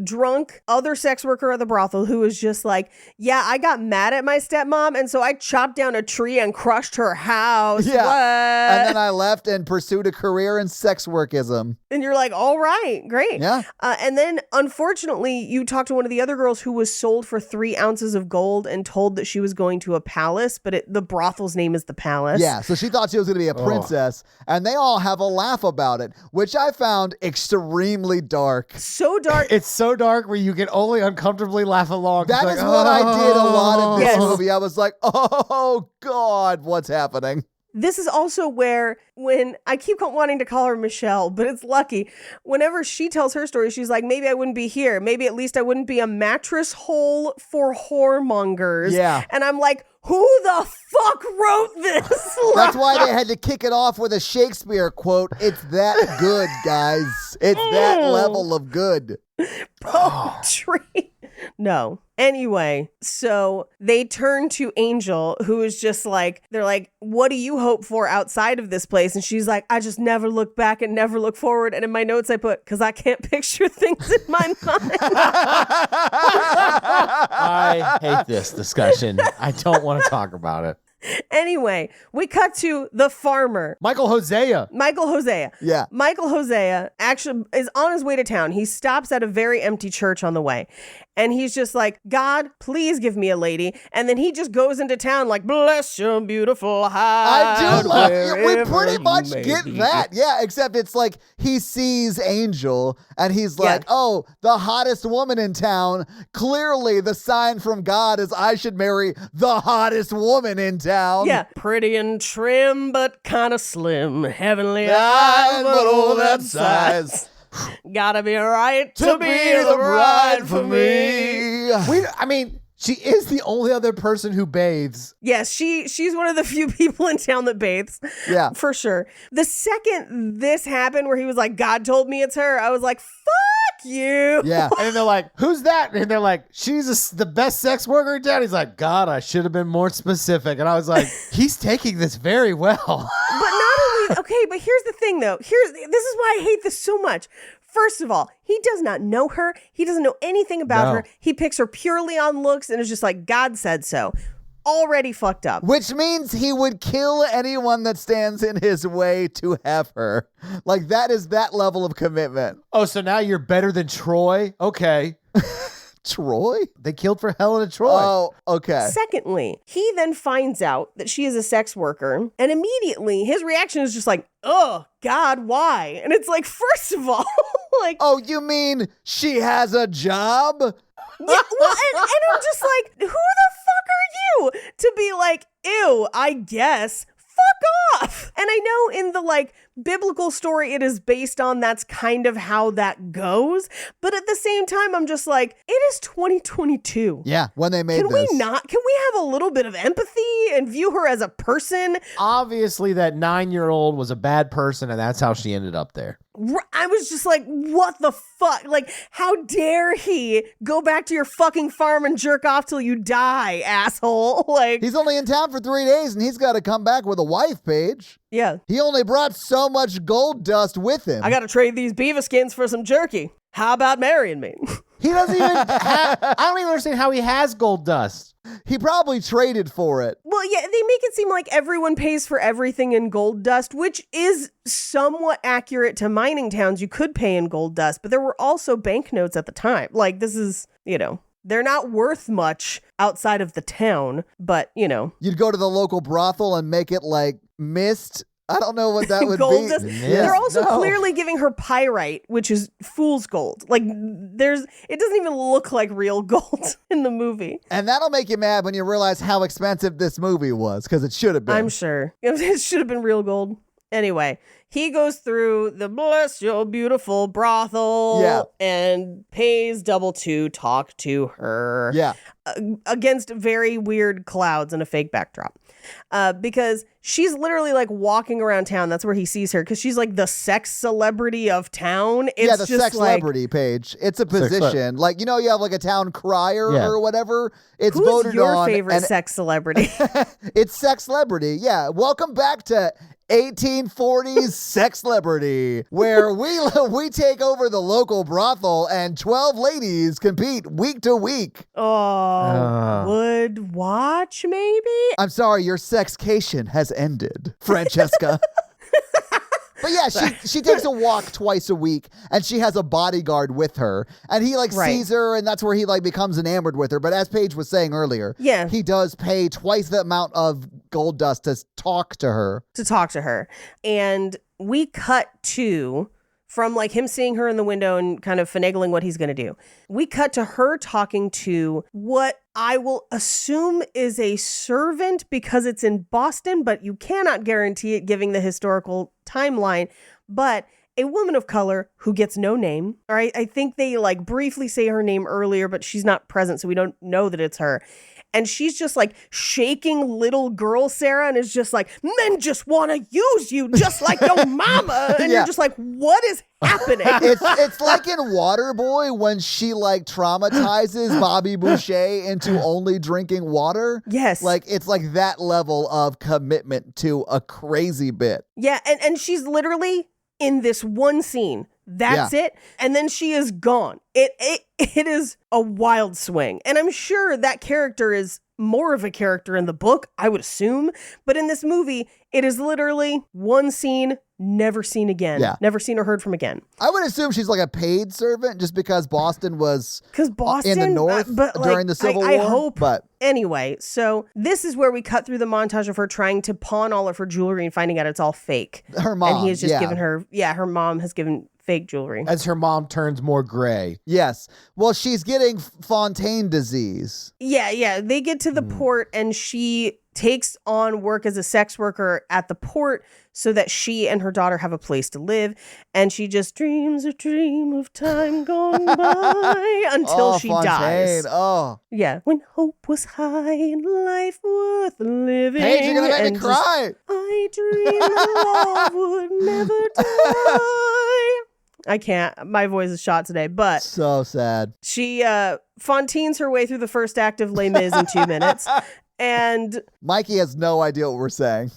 drunk other sex worker at the brothel who is just like, yeah, I got mad at my stepmom, and so I chopped down a tree and crushed her house. Yeah. What? And then I left and pursued a career in sex workism. And you're like, all right, great. Yeah. And then, unfortunately, you talked to one of the other girls who was sold for 3 ounces of gold and told that she was going to a palace, but the brothel's name is the palace. Yeah, so she thought she was going to be a princess, and they all have a laugh about it, which I found extremely dark. So dark. It's so dark where you can only uncomfortably laugh along. That It's is like, what I did a lot in this Yes. movie. I was like, oh, God, what's happening? This is also where, when I keep wanting to call her Michelle, but it's Lucky. Whenever she tells her story, she's like, maybe I wouldn't be here. Maybe at least I wouldn't be a mattress hole for whoremongers. Yeah. And I'm like, who the fuck wrote this? That's why they had to kick it off with a Shakespeare quote. It's that good, guys. It's that level of good. Poetry. No. Anyway, so they turn to Angel, who is just like, they're like, what do you hope for outside of this place? And she's like, I just never look back and never look forward. And in my notes, I put, because I can't picture things in my mind. I hate this discussion. I don't want to talk about it. Anyway, we cut to the farmer. Michael Hosea. Michael Hosea. Yeah. Michael Hosea actually is on his way to town. He stops at a very empty church on the way. And he's just like, God, please give me a lady. And then he just goes into town like, bless your beautiful heart. I do love it. We wherever pretty you much may get be." that. Yeah, except it's like he sees Angel and he's Yeah. like, oh, the hottest woman in town. Clearly the sign from God is I should marry the hottest woman in town. Yeah. Pretty and trim, but kind of slim. Heavenly Ah, eyes, but oh, that size. Gotta be right to be the bride for me. She is the only other person who bathes. Yes, she's one of the few people in town that bathes. Yeah. For sure. The second this happened where he was like, God told me it's her, I was like, fuck you. Yeah. And then they're like, who's that? And they're like, she's the best sex worker in town. He's like, God, I should have been more specific. And I was like, he's taking this very well. But not only, okay, but here's the thing though. This is why I hate this so much. First of all, he does not know her. He doesn't know anything about No. her. He picks her purely on looks and is just like, God said so. Already fucked up. Which means he would kill anyone that stands in his way to have her. Like that is that level of commitment. Oh, so now you're better than Troy? Okay. Troy? They killed for Helen of Troy. Oh, okay. Secondly, he then finds out that she is a sex worker, and immediately his reaction is just like, oh, God, why? And it's like, first of all, like, Oh, you mean she has a job? yeah, well, and I'm just like, who the fuck are you to be like, ew, I guess. Fuck off. And I know in the like biblical story it is based on that's kind of how that goes. But at the same time, I'm just like, it is 2022. Yeah, when they made Can we this. can we have a little bit of empathy and view her as a person? Obviously, that 9-year-old was a bad person, and that's how she ended up there. I was just like, what the fuck? Like, how dare he go back to your fucking farm and jerk off till you die, asshole? Like, He's only in town for 3 days and he's got to come back with a wife, Paige. yeah, He only brought so much gold dust with him. I gotta trade these beaver skins for some jerky. How about marrying me? He doesn't even I don't even understand how he has gold dust. He probably traded for it. Well, yeah, they make it seem like everyone pays for everything in gold dust, which is somewhat accurate to mining towns. You could pay in gold dust, but there were also banknotes at the time. Like, this is, they're not worth much outside of the town, but, You'd go to the local brothel and make it like mist. I don't know what that would gold be. dust. Yeah. They're also No. clearly giving her pyrite, which is fool's gold. Like, it doesn't even look like real gold in the movie. And that'll make you mad when you realize how expensive this movie was, because it should have been. I'm sure. It should have been real gold. Anyway, he goes through the bless your beautiful brothel Yeah. and pays double to talk to her Yeah. against very weird clouds and a fake backdrop. Because she's literally like walking around town. That's where he sees her because she's like the sex celebrity of town. It's the just sex like, celebrity page. It's a position. Like, you have like a town crier Yeah. or whatever. It's who's voted your on. favorite and sex celebrity? it's sex celebrity. Yeah. Welcome back to 1840s sex celebrity, where we take over the local brothel and 12 ladies compete week to week. Would watch maybe? I'm sorry, your sexcation has ended, Francesca. But yeah, she takes a walk twice a week, and she has a bodyguard with her, and he like Right. sees her, and that's where he like becomes enamored with her. But as Paige was saying earlier, Yeah. he does pay twice the amount of gold dust to talk to her. To talk to her. And we cut to from like him seeing her in the window and kind of finagling what he's going to do. We cut to her talking to what I will assume is a servant because it's in Boston, but you cannot guarantee it giving the historical timeline. But a woman of color who gets no name. All right. I think they like briefly say her name earlier, but she's not present. So we don't know that it's her. And she's just like shaking little girl Sarah and is just like, men just want to use you just like your mama. And Yeah. you're just like, what is happening? It's like in Waterboy when she like traumatizes Bobby Boucher into only drinking water. Yes. Like it's like that level of commitment to a crazy bit. Yeah. And she's literally in this one scene. That's it. And then she is gone. It is a wild swing. And I'm sure that character is more of a character in the book, I would assume. But in this movie, it is literally one scene, never seen again. Yeah. Never seen or heard from again. I would assume she's like a paid servant just because Boston was Because Boston, in the North but like, during the Civil I War. hope. But Anyway, so this is where we cut through the montage of her trying to pawn all of her jewelry and finding out it's all fake. her mom, And he has just yeah. given her, her mom has given fake jewelry. As her mom turns more gray. Yes. Well, she's getting Fontaine disease. Yeah. They get to the port and she takes on work as a sex worker at the port so that she and her daughter have a place to live. And she just dreams a dream of time gone by until she Fontaine. dies. Oh. Yeah. When hope was high and life worth living. Paige, you're going to make and me just, cry. I dreamed love would never die. I can't. My voice is shot today, but So sad. she Fontaine's her way through the first act of Les Mis in 2 minutes. And Mikey has no idea what we're saying.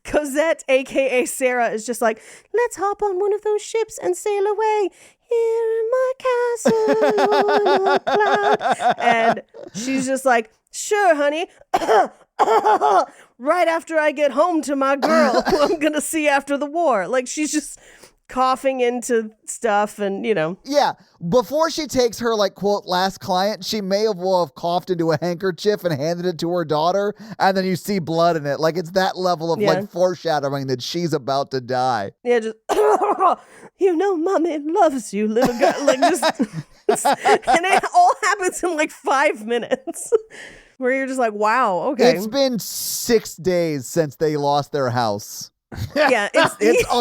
Cosette, aka Sarah, is just like, let's hop on one of those ships and sail away. Here in my castle on a cloud. And she's just like, sure, honey. Right after I get home to my girl, who I'm gonna see after the war. Like she's just coughing into stuff and, Yeah. Before she takes her, like, quote, last client, she may have coughed into a handkerchief and handed it to her daughter, and then you see blood in it. Like, it's that level of, Yeah. like, foreshadowing that she's about to die. Yeah, just mommy loves you, little girl. Like just, and it all happens in like 5 minutes, where you're just like, wow, okay, It's been 6 days since they lost their house. yeah, It's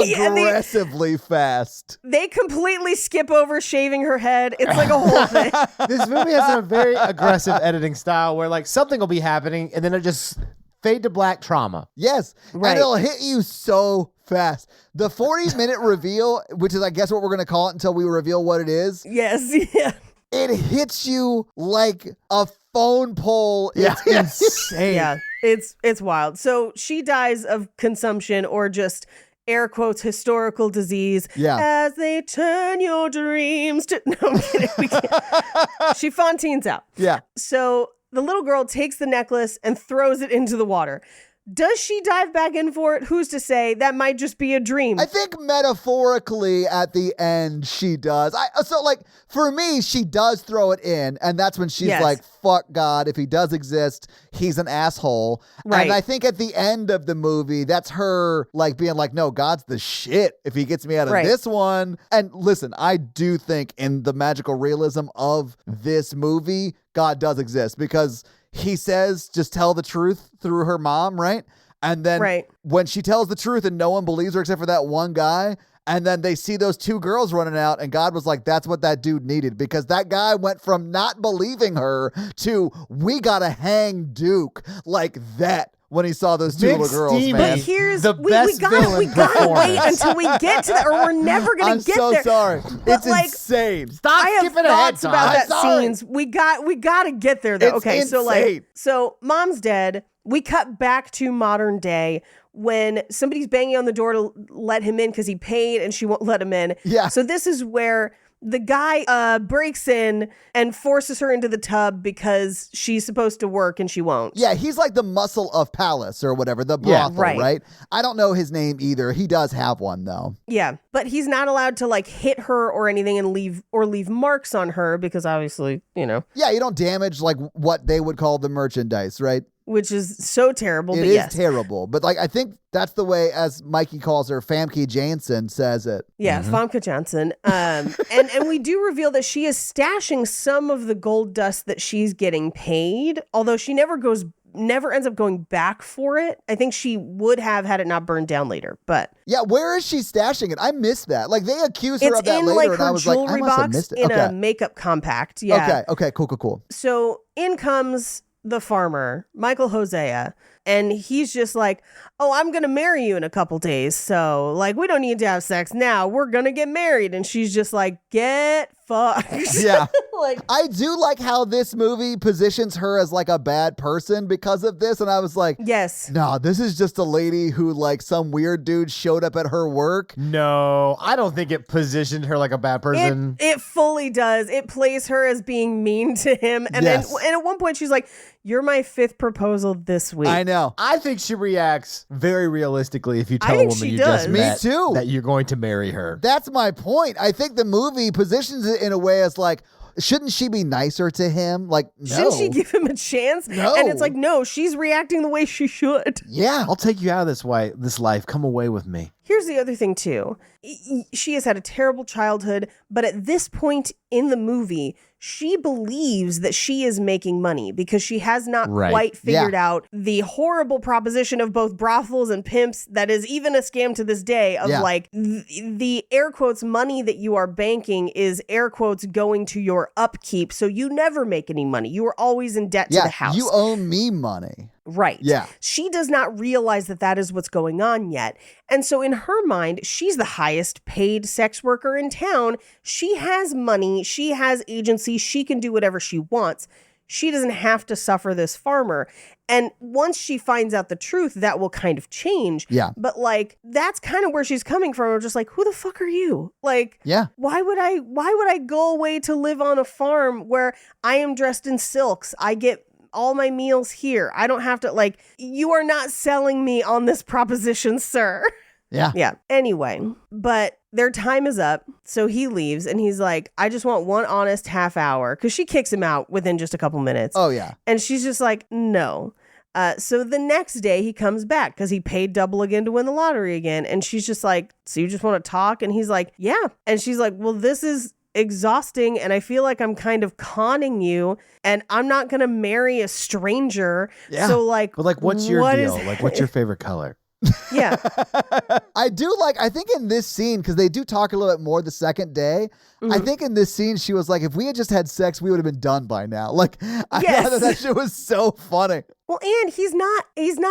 yeah, aggressively fast. they completely skip over shaving her head. It's like a whole thing. This movie has a very aggressive editing style where like something will be happening and then it just fade to black trauma. Yes. Right. And it'll hit you so fast. The 40-minute reveal, which is, I guess, what we're going to call it until we reveal what it is, Yes, yeah. it hits you like a phone pole. It's insane. Yeah, it's wild. So she dies of consumption or just air quotes historical disease. Yeah. As they turn your dreams to no, I'm kidding. We can't. She Fontaines out. Yeah. So the little girl takes the necklace and throws it into the water. Does she dive back in for it? Who's to say? That might just be a dream. I think metaphorically at the end she does. So like for me, she does throw it in, and that's when she's Yes. like, "Fuck God! If he does exist, he's an asshole." Right. And I think at the end of the movie, that's her like being like, "No, God's the shit. If he gets me out of Right. this one." And listen, I do think in the magical realism of this movie, God does exist because he says, "Just tell the truth through her mom," right? And then Right. when she tells the truth and no one believes her except for that one guy, and then they see those two girls running out, and God was like, that's what that dude needed, because that guy went from not believing her to, we gotta hang Duke like that when he saw those two Big little girls, steamy. man. But here's The we best gotta villain wait performance. until we get to that, or we're never gonna I'm get so there. sorry. But, It's like, insane. Stop I have skipping ahead, thoughts Tom. about I'm that sorry. scenes. We gotta get there though. It's Okay, insane. so mom's dead. We cut back to modern day when somebody's banging on the door to let him in because he paid and she won't let him in. Yeah. So this is where the guy breaks in and forces her into the tub because she's supposed to work and she won't. Yeah, he's like the muscle of Palace or whatever, the Yeah, brothel, right. right? I don't know his name either. He does have one though. Yeah, but he's not allowed to like hit her or anything and leave marks on her because obviously, Yeah, you don't damage like what they would call the merchandise, right? which is so terrible. It but is yes. terrible. But like I think that's the way, as Mikey calls her, Famke Janssen says it. Yeah, Famke Johnson. And we do reveal that she is stashing some of the gold dust that she's getting paid, although she never ends up going back for it. I think she would have had it not burned down later, but Yeah, where is she stashing it? I missed that. Like they accuse her it's of that in later, like and I her was like, I jewelry must have box missed it. in Okay. a makeup compact. Yeah. Okay, cool. So in comes the farmer, Michael Hosea, and he's just like, oh, I'm going to marry you in a couple days. So like, we don't need to have sex now. We're going to get married. And she's just like, get fucked. Yeah. Like, I do like how this movie positions her as like a bad person because of this. And I was like, yes. no, this is just a lady who like some weird dude showed up at her work. No, I don't think it positioned her like a bad person. It fully does. It plays her as being mean to him. And Yes. then and at one point she's like, you're my 5th proposal this week. I know. I think she reacts very realistically if you I tell a think woman she you does. just Me met too. that you're going to marry her. That's my point. I think the movie positions it in a way as like, shouldn't she be nicer to him? Like, no. Shouldn't she give him a chance? No. And it's like, no, she's reacting the way she should. Yeah. I'll take you out of this life. Come away with me. Here's the other thing, too. She has had a terrible childhood, but at this point in the movie, she believes that she is making money because she has not Right. quite figured out the horrible proposition of both brothels and pimps that is even a scam to this day of Yeah. like the air quotes money that you are banking is air quotes going to your upkeep. So you never make any money. You are always in debt to Yeah. the house. You owe me money. Right. Yeah. She does not realize that that is what's going on yet. And so in her mind, she's the highest paid sex worker in town. She has money. She has agency. She can do whatever she wants. She doesn't have to suffer this farmer. And once she finds out the truth, that will kind of change. Yeah. But like, that's kind of where she's coming from. I'm just like, who the fuck are you? Like, Yeah. why would I go away to live on a farm where I am dressed in silks? I get all my meals here. I don't have to, like, you are not selling me on this proposition, sir. Yeah. Yeah. Anyway, but their time is up. So he leaves and he's like, I just want one honest half hour. Cause she kicks him out within just a couple minutes. Oh, yeah. And she's just like, no. So the next day he comes back because he paid double again to win the lottery again. And she's just like, so you just want to talk? And he's like, yeah. And she's like, well, this is exhausting and I feel like I'm kind of conning you and I'm not going to marry a stranger. Yeah. So like, But like, what's your what deal? is- Like, what's your favorite color? Yeah. I think in this scene, because they do talk a little bit more the second day, Mm-hmm. I think in this scene, she was like, if we had just had sex, we would have been done by now. Like, I Yes. thought that shit was so funny. Well, and he's not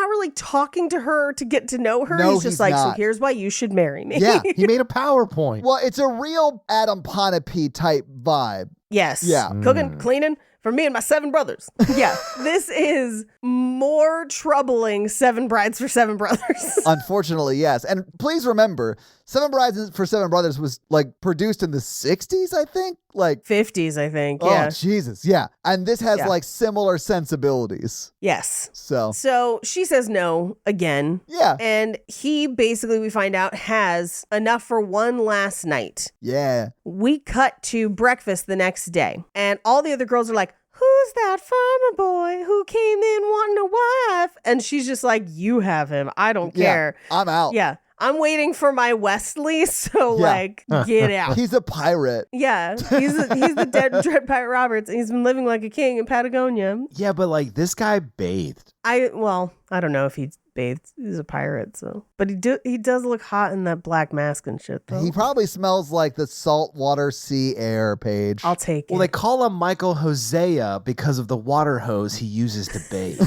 really talking to her to get to know her. No, he's just he's like, so not. here's why you should marry me. Yeah. He made a PowerPoint. Well, it's a real Adam Ponape type vibe. Yes. Yeah. Cooking, cleaning for me and my 7 brothers. Yeah. This is more troubling 7 Brides for 7 Brothers. Unfortunately, yes. And please remember, 7 Brides for 7 Brothers was like produced in the 60s, I think. Like, 50s, I think. oh, Yeah. Jesus. Yeah. And this has Yeah. like similar sensibilities. Yes. So, So she says no again. yeah. And he basically, we find out, has enough for one last night. Yeah. We cut to breakfast the next day. And all the other girls are like, who's that farmer boy who came in wanting a wife? And she's just like, you have him. I don't care. Yeah. I'm out. Yeah. I'm waiting for my Wesley. So Yeah. like, get out. He's a pirate. Yeah. He's the dead Dread Pirate Roberts. And he's been living like a king in Patagonia. Yeah, but like this guy bathed. I don't know if he bathed. He's a pirate, so. But he does look hot in that black mask and shit, though. He probably smells like the saltwater sea air, Paige. I'll take Well, it. they call him Michael Hosea because of the water hose he uses to bathe.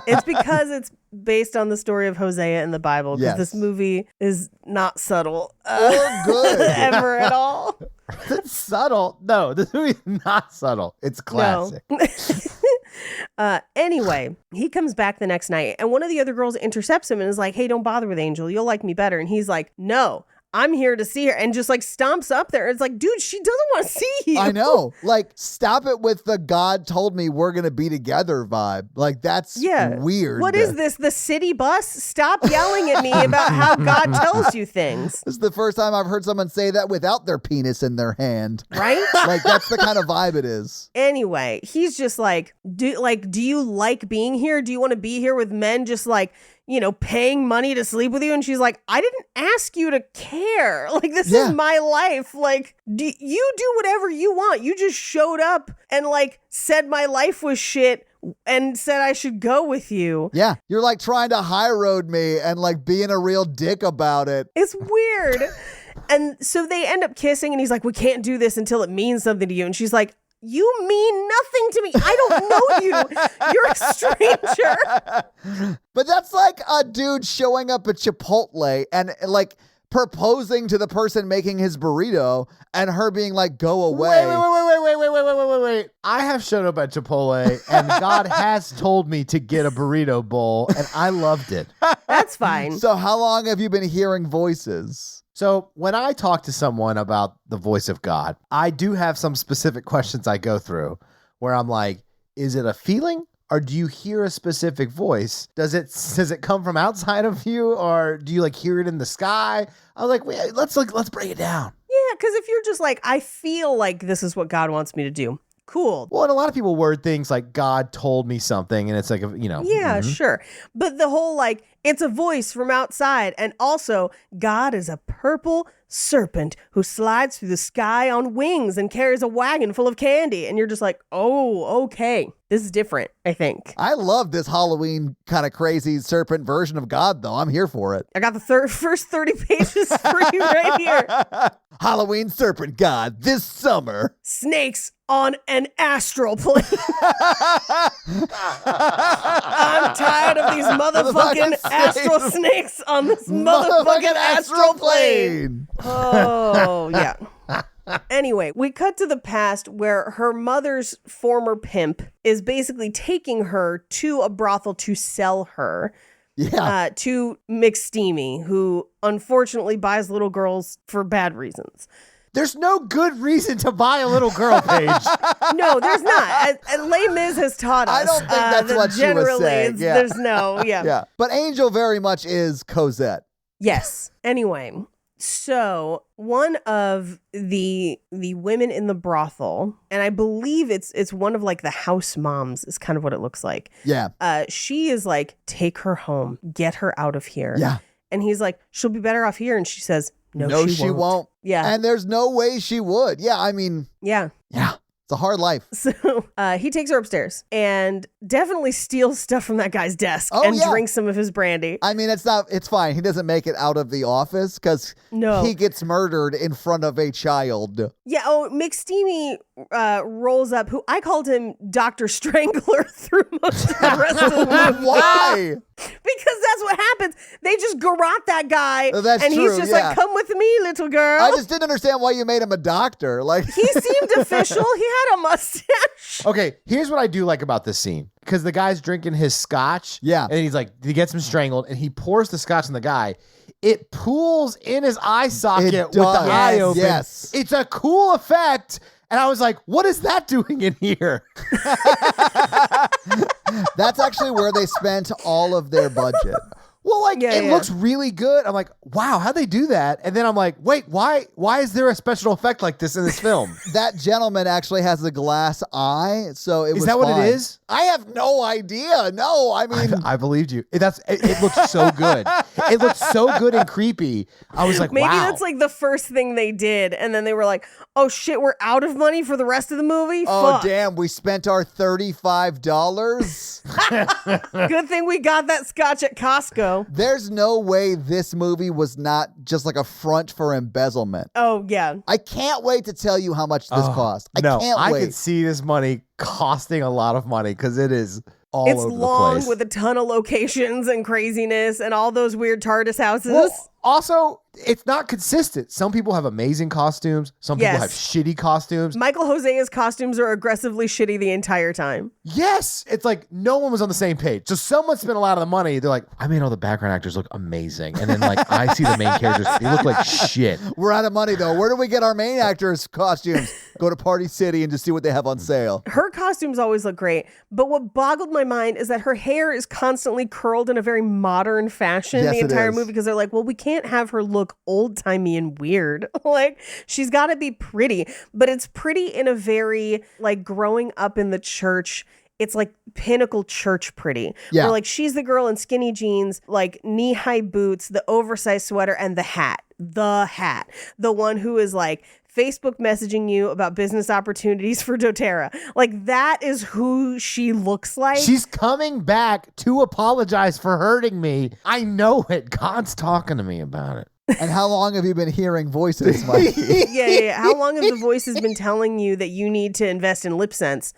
It's because it's based on the story of Hosea in the Bible. Because Yes. this movie is not subtle Oh, good. ever at all. It's subtle. No, this movie is not subtle. It's classic. Anyway, he comes back the next night, and one of the other girls intercepts him and is like, "Hey, don't bother with Angel. You'll like me better." And he's like, "No, I'm here to see her," and just like stomps up there. It's like, dude, she doesn't want to see you. I know. Like, stop it with the God told me we're going to be together vibe. Like, that's weird. What is this? The city bus? Stop yelling at me about how God tells you things. This is the first time I've heard someone say that without their penis in their hand. Right? Like, that's the kind of vibe it is. Anyway, he's just like, do you like being here? Do you want to be here with men just like, you know, paying money to sleep with you? And she's like, I didn't ask you to care. Like, this Yeah. is my life. Like, you do whatever you want. You just showed up and like said my life was shit and said I should go with you. Yeah. You're like trying to high road me and like being a real dick about it. It's weird. And so they end up kissing and he's like, we can't do this until it means something to you. And she's like, you mean nothing to me. I don't know you. You're a stranger. But that's like a dude showing up at Chipotle and like proposing to the person making his burrito and her being like, go away. Wait. I have showed up at Chipotle and God has told me to get a burrito bowl and I loved it. That's fine. So how long have you been hearing voices? So when I talk to someone about the voice of God, I do have some specific questions I go through where I'm like, is it a feeling or do you hear a specific voice? Does it come from outside of you or do you like hear it in the sky? I was like, wait, let's break it down. Yeah, because if you're just like, I feel like this is what God wants me to do. Cool. Well, and a lot of people word things like God told me something and it's like, you know. Yeah, sure. But the whole like, it's a voice from outside. And also, God is a purple serpent who slides through the sky on wings and carries a wagon full of candy. And you're just like, oh, okay. This is different, I think. I love this Halloween kind of crazy serpent version of God, though. I'm here for it. I got the first 30 pages for you right here. Halloween serpent God this summer. Snakes on an astral plane. I'm tired of these motherfucking astral snakes on this motherfucking astral plane. Oh, yeah. Anyway, we cut to the past where her mother's former pimp is basically taking her to a brothel to sell her Yeah. to McSteamy, who unfortunately buys little girls for bad reasons. There's no good reason to buy a little girl, Paige. No, there's not. Les Mis has taught us. I don't think that's that what she was generally saying. Yeah. There's no, Yeah. But Angel very much is Cosette. Yes. Anyway, so one of the women in the brothel, and I believe it's one of like the house moms is kind of what it looks like. Yeah. She is like, take her home, get her out of here. Yeah. And he's like, she'll be better off here. And she says, no, No, she won't. Yeah. And there's no way she would. Yeah. I mean, Yeah. yeah. It's a hard life. So he takes her upstairs and definitely steals stuff from that guy's desk Oh, and yeah. drinks some of his brandy. I mean, it's fine. He doesn't make it out of the office because No. he gets murdered in front of a child. Yeah, oh, McSteamy rolls up, who I called him Dr. Strangler through most of the rest of the movie. Why? Because that's what happens. They just garrote that guy, Oh, that's and true, he's just yeah. like, come with me, little girl. I just didn't understand why you made him a doctor. Like, He seemed official. He had a mustache. Okay, here's what I do like about this scene. Because the guy's drinking his scotch. Yeah. And he's like, he gets him strangled and he pours the scotch on the guy. It pools in his eye socket It with the does. eye Yes. open. Yes. It's a cool effect. And I was like, what is that doing in here? that's actually where they spent all of their budget. Well, like Yeah, it yeah. looks really good. I'm like, wow, how'd they do that? And then I'm like, wait, why is there a special effect like this in this film? That gentleman actually has a glass eye, so it was Is that what fine. it is? I have no idea. No, I mean, I believed you. It looks so good. It looks so good and creepy. I was like, Maybe wow. that's like the first thing they did, and then they were like, "Oh shit, we're out of money for the rest of the movie." oh Fuck. damn, we spent our $35. Good thing we got that scotch at Costco. There's no way this movie was not just like a front for embezzlement. Oh yeah, I can't wait to tell you how much this cost. I no, can't I wait. could see this money costing a lot of money because it is all it's over the long place. with a ton of locations and craziness and all those weird TARDIS houses. Well, also, it's not consistent. Some people have amazing costumes. Some people Yes. have shitty costumes. Michael Hosea's costumes are aggressively shitty the entire time. Yes, it's like no one was on the same page. So someone spent a lot of the money. They're like, I made all the background actors look amazing, and then like I see the main characters, they look like shit. We're out of money though. Where do we get our main actors' costumes? Go to Party City and just see what they have on sale. Her costumes always look great, but what boggled my mind is that her hair is constantly curled in a very modern fashion Yes, the it entire is. movie because they're like, well, we can't have her look old-timey and weird. Like, she's got to be pretty, but it's pretty in a very, like, growing up in the church, it's like pinnacle church pretty. Yeah. Where, like, she's the girl in skinny jeans, like knee-high boots, the oversized sweater, and the hat. The hat. The one who is like Facebook messaging you about business opportunities for doTERRA. Like, that is who she looks like. She's coming back to apologize for hurting me. I know it. God's talking to me about it. And how long have you been hearing voices, Mikey? yeah. How long have the voices been telling you that you need to invest in lip sense?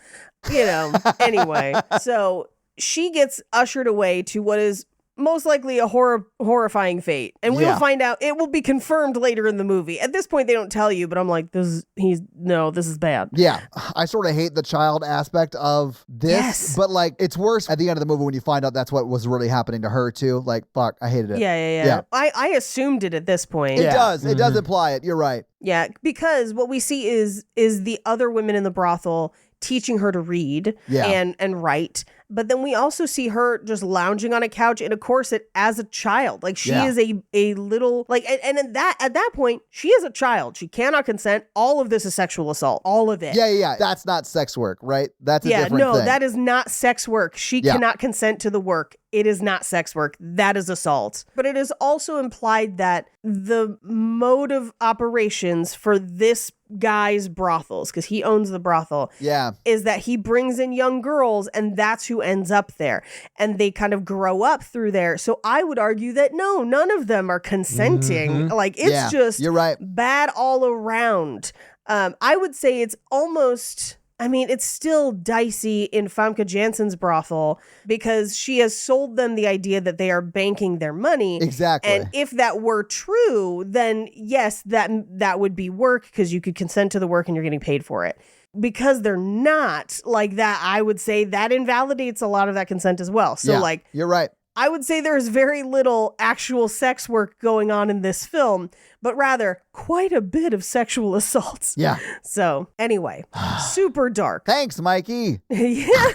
You know, anyway. So she gets ushered away to what is most likely a horrifying fate. And we'll Yeah. find out. It will be confirmed later in the movie. At this point, they don't tell you, but I'm like, this is bad. Yeah, I sort of hate the child aspect of this, Yes. but like it's worse at the end of the movie when you find out that's what was really happening to her too. Like, fuck, I hated it. Yeah. Yeah. I assumed it at this point. It Yeah. does. It does imply it. You're right. Yeah, because what we see is the other women in the brothel teaching her to read Yeah. and write. But then we also see her just lounging on a couch in a corset as a child. Like, she Yeah. is a little, like, and at that point, she is a child. She cannot consent. All of this is sexual assault. All of it. Yeah. That's not sex work, right? That's a Yeah, different no, thing. that is not sex work. She Yeah. cannot consent to the work. It is not sex work. That is assault. But it is also implied that the mode of operations for this guy's brothels, because he owns the brothel, Yeah. is that he brings in young girls and that's who ends up there. And they kind of grow up through there. So I would argue that no, none of them are consenting. Like, it's Yeah, just you're right. bad all around. I would say it's almost, I mean, it's still dicey in Famke Janssen's brothel because she has sold them the idea that they are banking their money. Exactly. And if that were true, then yes, that would be work because you could consent to the work and you're getting paid for it. Because they're not like that, I would say that invalidates a lot of that consent as well. So Yeah, like, you're right. I would say there's very little actual sex work going on in this film, but rather quite a bit of sexual assault. Yeah. So anyway, super dark. Thanks, Mikey. Yeah.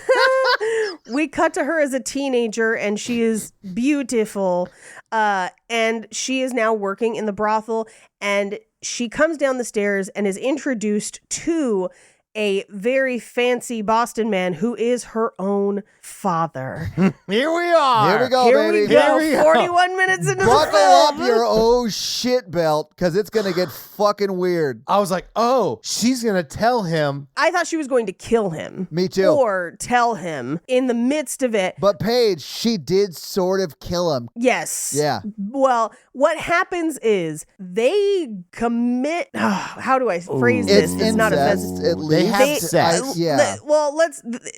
We cut to her as a teenager and she is beautiful. And she is now working in the brothel and she comes down the stairs and is introduced to a very fancy Boston man who is her own father. Here we are. Here we go, Here baby. we go. Here we go. 41 minutes into the Buckle film. up your oh shit belt because it's going to get fucking weird. I was like, oh, she's going to tell him. I thought she was going to kill him. Me too. Or tell him in the midst of it. But Paige, she did sort of kill him. Yes. Yeah. Well, what happens is they commit. How do I phrase It's this? It's not incest, offensive. at least. They have sex. Yeah.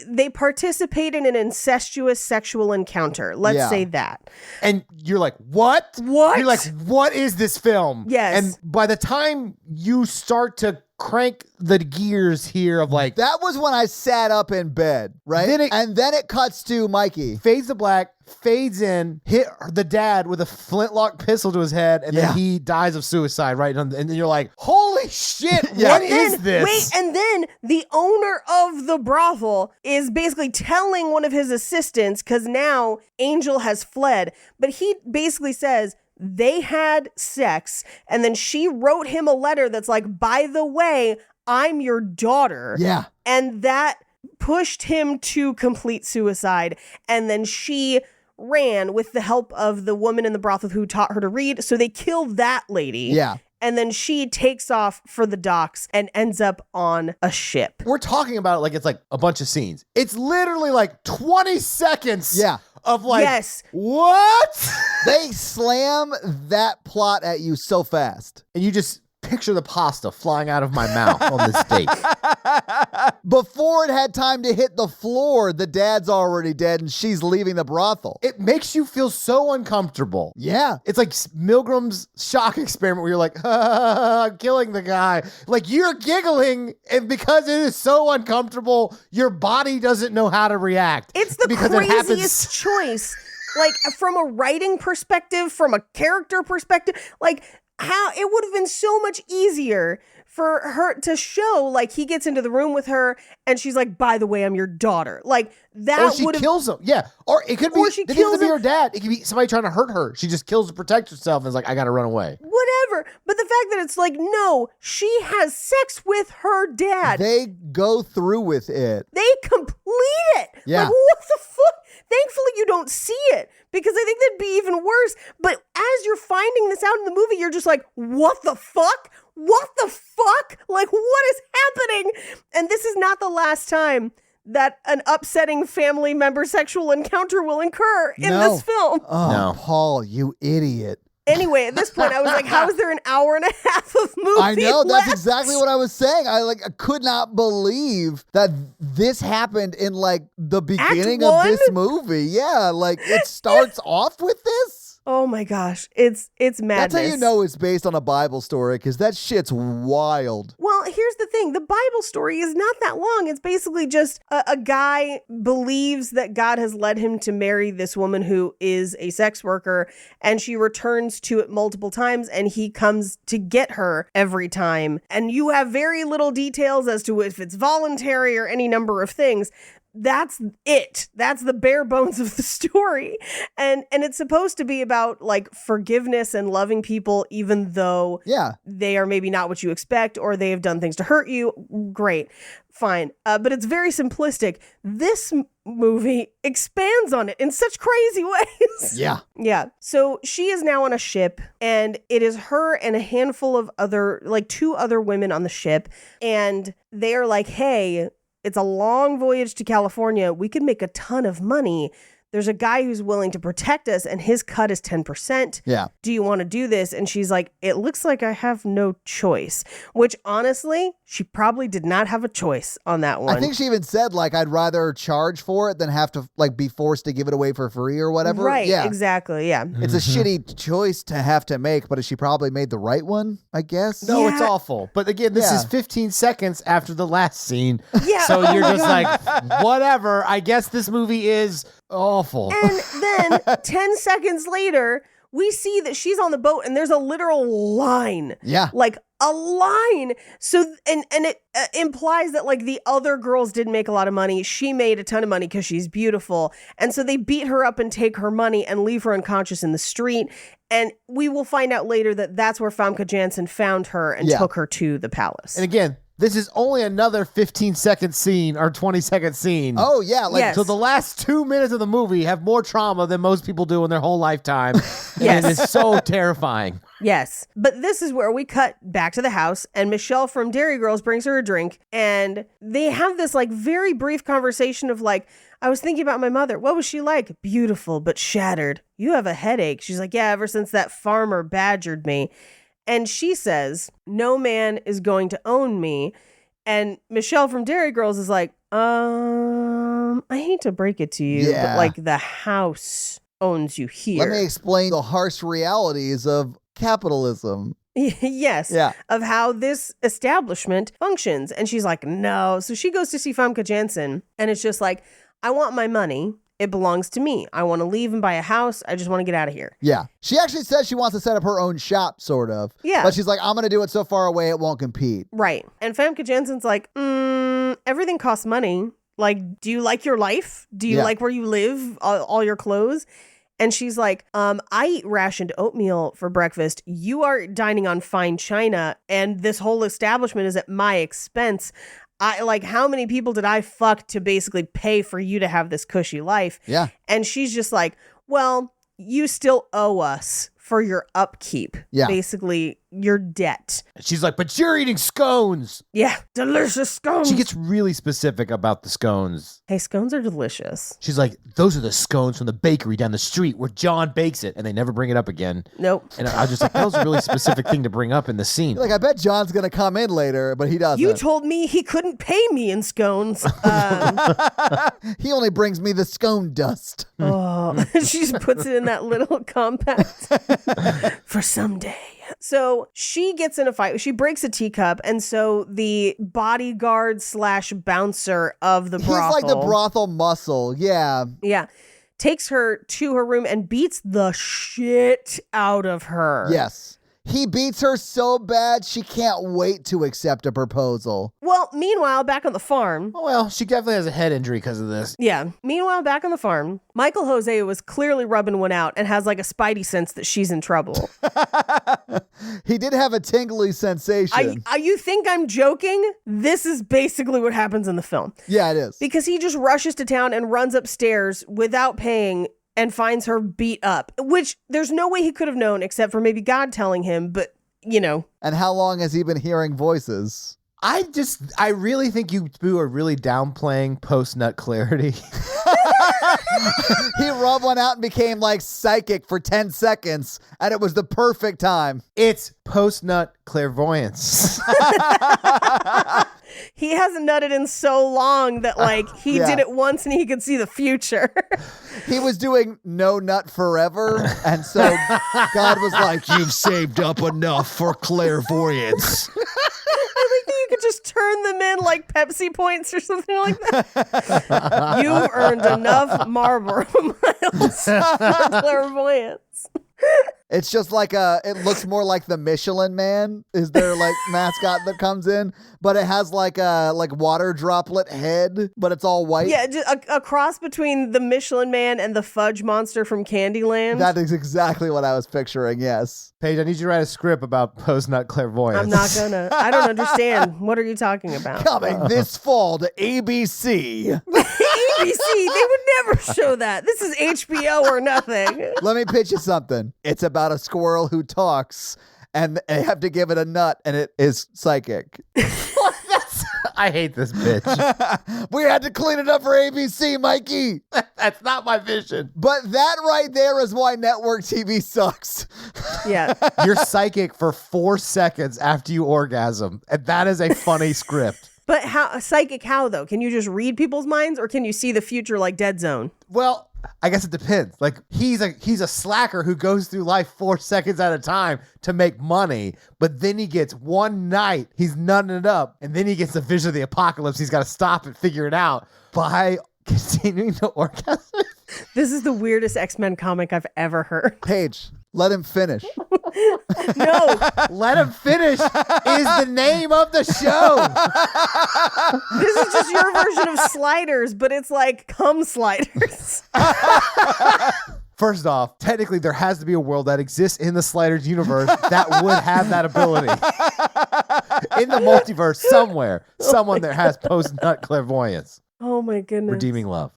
They participate in an incestuous sexual encounter. Let's Yeah. say that. And you're like, what? What? You're like, what is this film? Yes. And by the time you start to crank the gears here of like That was when I sat up in bed, right? And then it cuts to Mikey. fades to black, fades in, hit the dad with a flintlock pistol to his head, and Yeah. then he dies of suicide, right? And then you're like, holy shit, Yeah. what And is then, this? Wait, and then the owner of the brothel is basically telling one of his assistants, because now Angel has fled, but he basically says they had sex, and then she wrote him a letter that's like, by the way, I'm your daughter. Yeah. And that pushed him to complete suicide. And then she ran with the help of the woman in the brothel who taught her to read. So they killed that lady. Yeah. And then she takes off for the docks and ends up on a ship. We're talking about it like it's like a bunch of scenes. It's literally like 20 seconds Yeah. of like, Yes. what? They slam that plot at you so fast. And you just picture the pasta flying out of my mouth on this date. Before it had time to hit the floor, the dad's already dead and she's leaving the brothel. It makes you feel so uncomfortable. Yeah. It's like Milgram's shock experiment where you're like, I'm killing the guy. Like you're giggling, and because it is so uncomfortable, your body doesn't know how to react. It's the because it happens. craziest choice. Like from a writing perspective, from a character perspective, like how it would have been so much easier for her to show, like he gets into the room with her and she's like, by the way, I'm your daughter. Like that Or she would have kills him. Yeah. Or it could be, Or she it doesn't kills have to be him. her dad. It could be somebody trying to hurt her. She just kills to protect herself and is like, I got to run away. whatever. But the fact that it's like, no, she has sex with her dad. They go through with it. They complete it. Yeah. Like, what the fuck? Thankfully, you don't see it because I think that'd be even worse. But as you're finding this out in the movie, you're just like, what the fuck? What the fuck? Like, what is happening? And this is not the last time that an upsetting family member sexual encounter will occur in No. this film. Oh, No. Paul, you idiot. Anyway, at this point, I was like, how is there an hour and a half of movie I know, that's left? exactly what I was saying. I could not believe that this happened in like the beginning of one? this movie. Yeah, like it starts off with this. Oh my gosh, it's madness. That's how you know it's based on a Bible story, because that shit's wild. Well, here's the thing. The Bible story is not that long. It's basically just a guy believes that God has led him to marry this woman who is a sex worker, and she returns to it multiple times, and he comes to get her every time. And you have very little details as to if it's voluntary or any number of things. That's it. That's the bare bones of the story. And it's supposed to be about like forgiveness and loving people, even though Yeah. they are maybe not what you expect or they have done things to hurt you. Great. Fine. But it's very simplistic. This movie expands on it in such crazy ways. Yeah. Yeah. So she is now on a ship, and it is her and a handful of other, like 2 other women on the ship. And they are like, hey, it's a long voyage to California. We could make a ton of money. There's a guy who's willing to protect us, and his cut is 10%. Yeah. Do you want to do this? And she's like, it looks like I have no choice, which honestly, she probably did not have a choice on that one. I think she even said like I'd rather charge for it than have to like be forced to give it away for free or whatever. Right, Yeah. exactly. Yeah. It's a shitty choice to have to make, but she probably made the right one, I guess. No, it's Yeah. awful. But again, this Yeah. is 15 seconds after the last scene. Yeah. So you're just like, whatever. I guess this movie is awful. And then 10 seconds later, we see that she's on the boat and there's a literal line. Yeah. Like a line. So, and it implies that like the other girls didn't make a lot of money. She made a ton of money because she's beautiful. And so they beat her up and take her money and leave her unconscious in the street. And we will find out later that that's where Famke Janssen found her and Yeah. took her to the palace. And again, this is only another 15-second scene or 20-second scene. Oh yeah, like Yes. So the last 2 minutes of the movie have more trauma than most people do in their whole lifetime. Yes. And it's so terrifying. Yes. But this is where we cut back to the house, and Michelle from Dairy Girls brings her a drink, and they have this like very brief conversation of like, I was thinking about my mother. What was she like? Beautiful, but shattered. You have a headache. She's like, yeah, ever since that farmer badgered me. And she says, no man is going to own me. And Michelle from Dairy Girls is like, I hate to break it to you, Yeah. but like the house owns you here. let me explain the harsh realities of capitalism. Yes. Yeah. Of how this establishment functions. And she's like, no. So she goes to see Famke Janssen and it's just like, I want my money. It belongs to me. I want to leave and buy a house. I just want to get out of here. Yeah. She actually says she wants to set up her own shop, sort of. Yeah. But she's like, I'm going to do it so far away it won't compete. Right. And Famke Janssen's like, everything costs money. Like, do you like your life? Do you Yeah. like where you live? All your clothes? And she's like, I eat rationed oatmeal for breakfast. You are dining on fine china, and this whole establishment is at my expense. How many people did I fuck to basically pay for you to have this cushy life? Yeah. And she's just like, well, you still owe us for your upkeep. Yeah. Basically, your debt. She's like, but you're eating scones. Yeah. Delicious scones. She gets really specific about the scones. Hey, scones are delicious. She's like, those are the scones from the bakery down the street where John bakes it. And they never bring it up again. Nope. And I was just like, that was a really specific thing to bring up in the scene. Like, I bet John's going to come in later, but he doesn't. You told me he couldn't pay me in scones. He only brings me the scone dust. Oh, she just puts it in that little compact for someday. So she gets in a fight. She breaks a teacup. And so the bodyguard / bouncer of the brothel. He's like the brothel muscle. Yeah. Yeah. Takes her to her room and beats the shit out of her. Yes. He beats her so bad she can't wait to accept a proposal. Well, meanwhile, back on the farm. Oh, well, she definitely has a head injury because of this. Yeah. Meanwhile, back on the farm, Michael Jose was clearly rubbing one out and has like a spidey sense that she's in trouble. He did have a tingly sensation. You think I'm joking? This is basically what happens in the film. Yeah, it is. Because he just rushes to town and runs upstairs without paying and finds her beat up, which there's no way he could have known except for maybe God telling him, but you know. And how long has he been hearing voices? I really think you two are really downplaying post-nut clarity. He rubbed one out and became like psychic for 10 seconds, and it was the perfect time. It's post-nut clairvoyance. He hasn't nutted in so long that like he Yeah. did it once and he could see the future. He was doing no nut forever, and so God was like, "You've saved up enough for clairvoyance." I think that you could just turn them in like Pepsi points or something like that. You've earned enough Marlboro miles for clairvoyance. It's just like it looks more like the Michelin Man is their like mascot that comes in, but it has like a water droplet head, but it's all white. Yeah, just a cross between the Michelin Man and the fudge monster from Candyland. That is exactly what I was picturing, yes. Paige, I need you to write a script about post-nut clairvoyance. I'm not gonna. I don't understand. What are you talking about? Coming this fall to ABC. ABC, they would never show that. This is HBO or nothing. Let me pitch you something. It's about a squirrel who talks, and they have to give it a nut, and it is psychic. I hate this bitch. We had to clean it up for ABC, Mikey. That's not my vision. But that right there is why network TV sucks. Yeah. You're psychic for 4 seconds after you orgasm, and that is a funny script. But how psychic how though? Can you just read people's minds or can you see the future like Dead Zone? Well, I guess it depends. Like he's a slacker who goes through life 4 seconds at a time to make money, but then he gets one night, he's nutting it up, and then he gets the vision of the apocalypse. He's got to stop and figure it out by continuing to orgasm. This is the weirdest X-Men comic I've ever heard. Paige, let him finish. No, Let him finish is the name of the show. this is just your version of Sliders, but it's like cum sliders. First off, technically there has to be a world that exists in the Sliders universe that would have that ability. In the multiverse somewhere, someone that has post-nut clairvoyance. Oh my goodness. Redeeming love.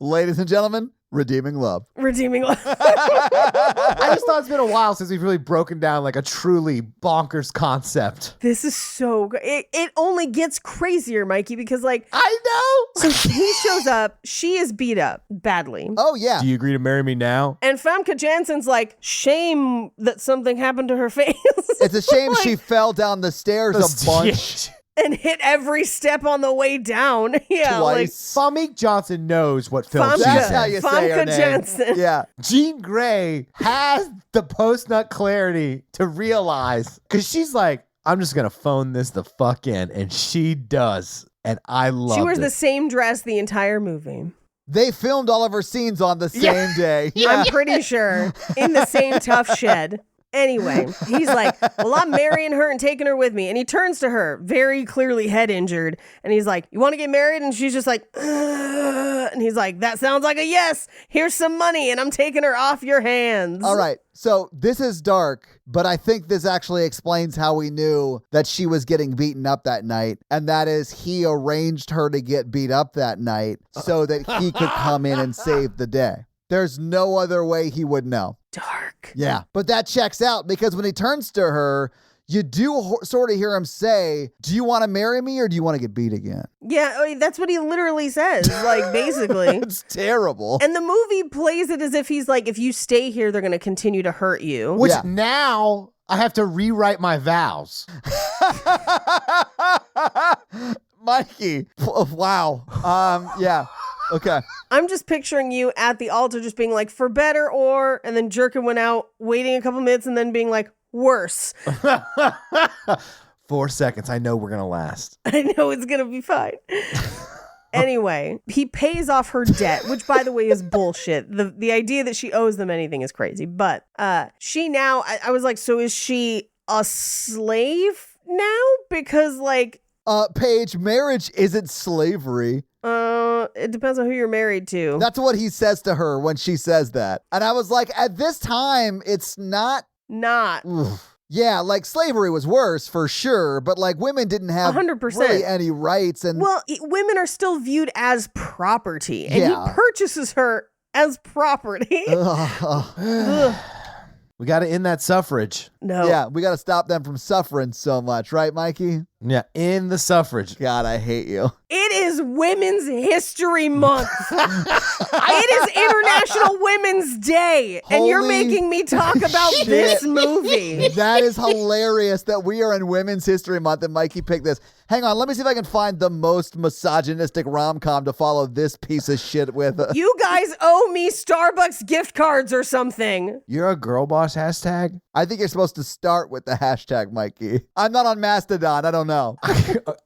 Ladies and gentlemen, redeeming love. Redeeming love. I just thought it's been a while since we've really broken down like a truly bonkers concept. This is so good. It only gets crazier, Mikey, because like, I know. so he shows up, she is beat up badly. Oh, yeah. Do you agree to marry me now? And Famke Janssen's like, shame that something happened to her face. It's a shame she fell down the stairs a bunch. and hit every step on the way down. Yeah, Twice. Famke Johnson knows what film Famke- she's That's in. how you say her Famke name. Janssen. Yeah. Jean Grey has the post-nut clarity to realize, because she's like, I'm just going to phone this the fuck in. And she does. And I love it. She wears the same dress the entire movie. They filmed all of her scenes on the same day. I'm pretty sure in the same tough shed. Anyway, he's like, well, I'm marrying her and taking her with me. And he turns to her, very clearly head injured. And he's like, you want to get married? And she's just like, ugh. And he's like, that sounds like a yes. Here's some money and I'm taking her off your hands. All right. So this is dark, but I think this actually explains how we knew that she was getting beaten up that night. And that is he arranged her to get beat up that night so that he could come in and save the day. There's no other way he would know. Dark. Yeah. But that checks out because when he turns to her, you do sort of hear him say, do you want to marry me or do you want to get beat again? Yeah, that's what he literally says, like, basically. It's terrible. And the movie plays it as if he's like, if you stay here, they're going to continue to hurt you. Which Yeah. now I have to rewrite my vows. Mikey. Wow. Yeah. Okay. I'm just picturing you at the altar just being like, for better or, and then jerking one out, waiting a couple minutes, and then being like, worse. 4 seconds. I know we're going to last. I know it's going to be fine. Anyway, he pays off her debt, which, by the way, is bullshit. The idea that she owes them anything is crazy. But she now, I was like, so is she a slave now? Because, like... Paige, marriage isn't slavery. It depends on who you're married to. That's what he says to her when she says that. And I was like, at this time, it's not... Not. Yeah, like slavery was worse for sure, but like women didn't have 100%. really any rights. And Well, women are still viewed as property, and Yeah. he purchases her as property. Ugh. We got to end that suffrage. No. yeah, we got to stop them from suffering so much, right, Mikey? Yeah, in the suffrage. God, I hate you. It is Women's History Month. It is International Women's Day. And you're Holy making me talk about shit. this movie. That is hilarious that we are in Women's History Month and Mikey picked this. Hang on, let me see if I can find the most misogynistic rom-com to follow this piece of shit with. You guys owe me Starbucks gift cards or something. You're a girl boss hashtag? I think you're supposed to start with the hashtag, Mikey. I'm not on Mastodon. I don't know. I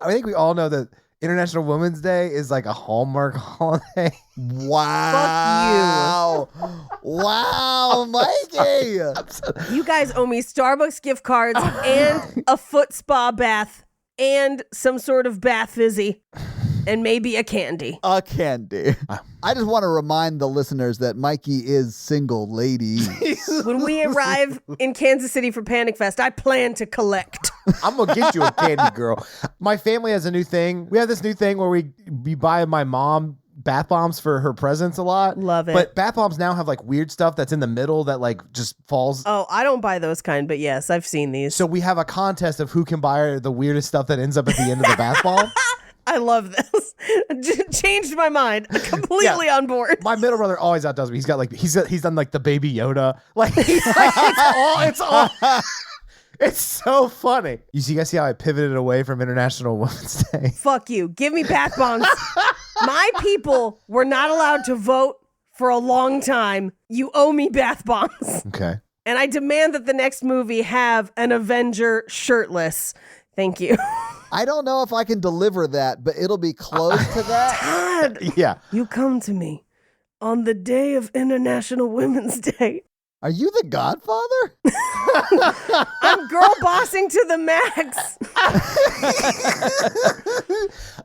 think we all know that International Women's Day is like a Hallmark holiday. Wow. Wow, Mikey. You guys owe me Starbucks gift cards and a foot spa bath and some sort of bath fizzy and maybe a candy. A candy. I just want to remind the listeners that Mikey is single, ladies. When we arrive in Kansas City for Panic Fest, I plan to collect. I'm going to get you a candy girl. My family has a new thing. We have this new thing where we buy my mom bath bombs for her presents a lot. Love it. But bath bombs now have like weird stuff that's in the middle that like just falls. Oh, I don't buy those kind, but yes, I've seen these. So we have a contest of who can buy her the weirdest stuff that ends up at the end of the bath bomb. I love this. Changed my mind. Completely on board. My middle brother always outdoes me. He's got like he's done like the Baby Yoda. Like he's like it's all it's so funny. You guys see how I pivoted away from International Women's Day? Fuck you. Give me bath bombs. My people were not allowed to vote for a long time. You owe me bath bombs. Okay. And I demand that the next movie have an Avenger shirtless. Thank you. I don't know if I can deliver that, but it'll be close to that. God, Yeah. you come to me on the day of International Women's Day. Are you the Godfather? I'm girl bossing to the max.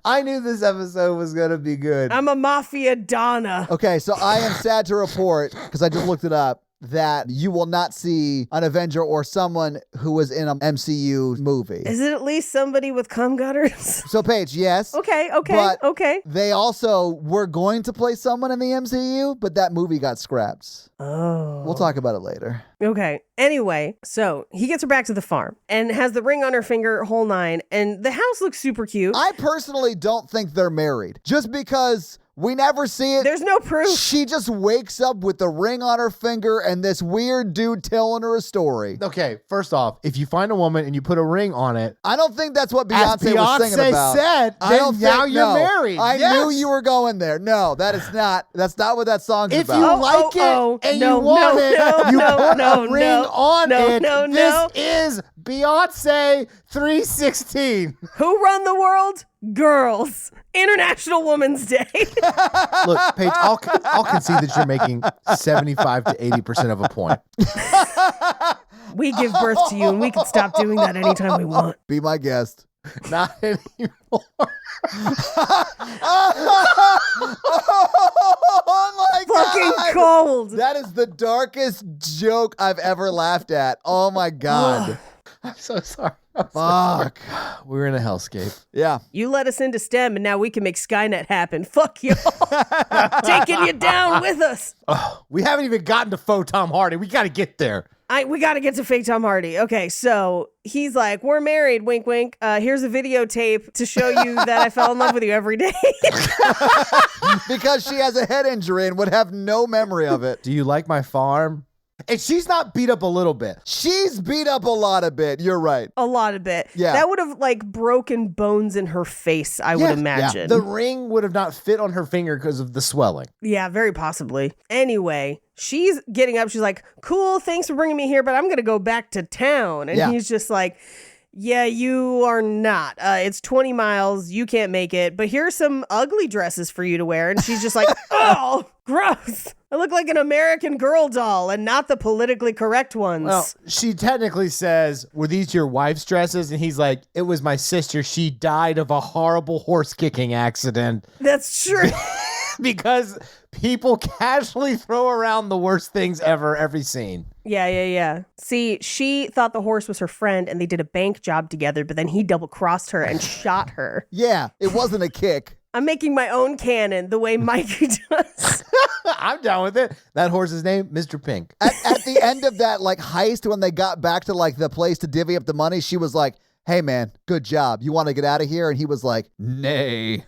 I knew this episode was going to be good. I'm a mafia donna. Okay, so I am sad to report, because I just looked it up, that you will not see an Avenger or someone who was in an MCU movie. Is it at least somebody with cum gutters? So, Paige, yes. Okay. But- Okay. They also were going to play someone in the MCU, but that movie got scrapped. Oh. We'll talk about it later. Okay. Anyway, so he gets her back to the farm and has the ring on her finger, whole nine, and the house looks super cute. I personally don't think they're married. Just because We never see it. There's no proof. She just wakes up with the ring on her finger and this weird dude telling her a story. Okay, first off, if you find a woman and you put a ring on it, I don't think that's what as Beyonce was singing Beyonce about. said, I then don't now think, you're no. married. I Yes. knew you were going there. No, that's not what that song's If about. you Oh, like oh, it and no, you want no, it, no, you no, put no, a ring no, on no, it. no, This no. is Beyonce 316. Who run the world? Girls. International Women's Day. Look, Paige, I'll concede that you're making 75 to 80% of a point. We give birth to you, and we can stop doing that anytime we want. Be my guest. Not anymore. Oh my Fucking God. cold. That is the darkest joke I've ever laughed at. Oh my God. I'm so sorry. Fuck. We're in a hellscape. Yeah. You let us into STEM, and now we can make Skynet happen. Fuck y'all. Taking you down with us. We haven't even gotten to faux Tom Hardy. We got to get there. We got to get to fake Tom Hardy. Okay, so he's like, we're married, wink, wink. Here's a videotape to show you that I fell in love with you every day. Because she has a head injury and would have no memory of it. Do you like my farm? And she's not beat up a little bit. She's beat up a lot of bit. You're right. A lot of it. Yeah. That would have like broken bones in her face, I would imagine. The ring would have not fit on her finger because of the swelling. Yeah, very possibly. Anyway, she's getting up. She's like, cool, thanks for bringing me here, but I'm going to go back to town. And Yeah. he's just like, yeah, you are not. It's 20 miles. You can't make it. But here's some ugly dresses for you to wear. And she's just like, oh, gross. I look like an American Girl doll and not the politically correct ones. Well, she technically says, were these your wife's dresses? And he's like, it was my sister. She died of a horrible horse kicking accident. That's true. Because people casually throw around the worst things ever, every scene. Yeah. See, she thought the horse was her friend and they did a bank job together, but then he double crossed her and shot her. Yeah, it wasn't a kick. I'm making my own canon the way Mikey does. I'm down with it. That horse's name, Mr. Pink. At the end of that like heist, when they got back to like the place to divvy up the money, she was like, hey man, good job. You want to get out of here? And he was like, nay.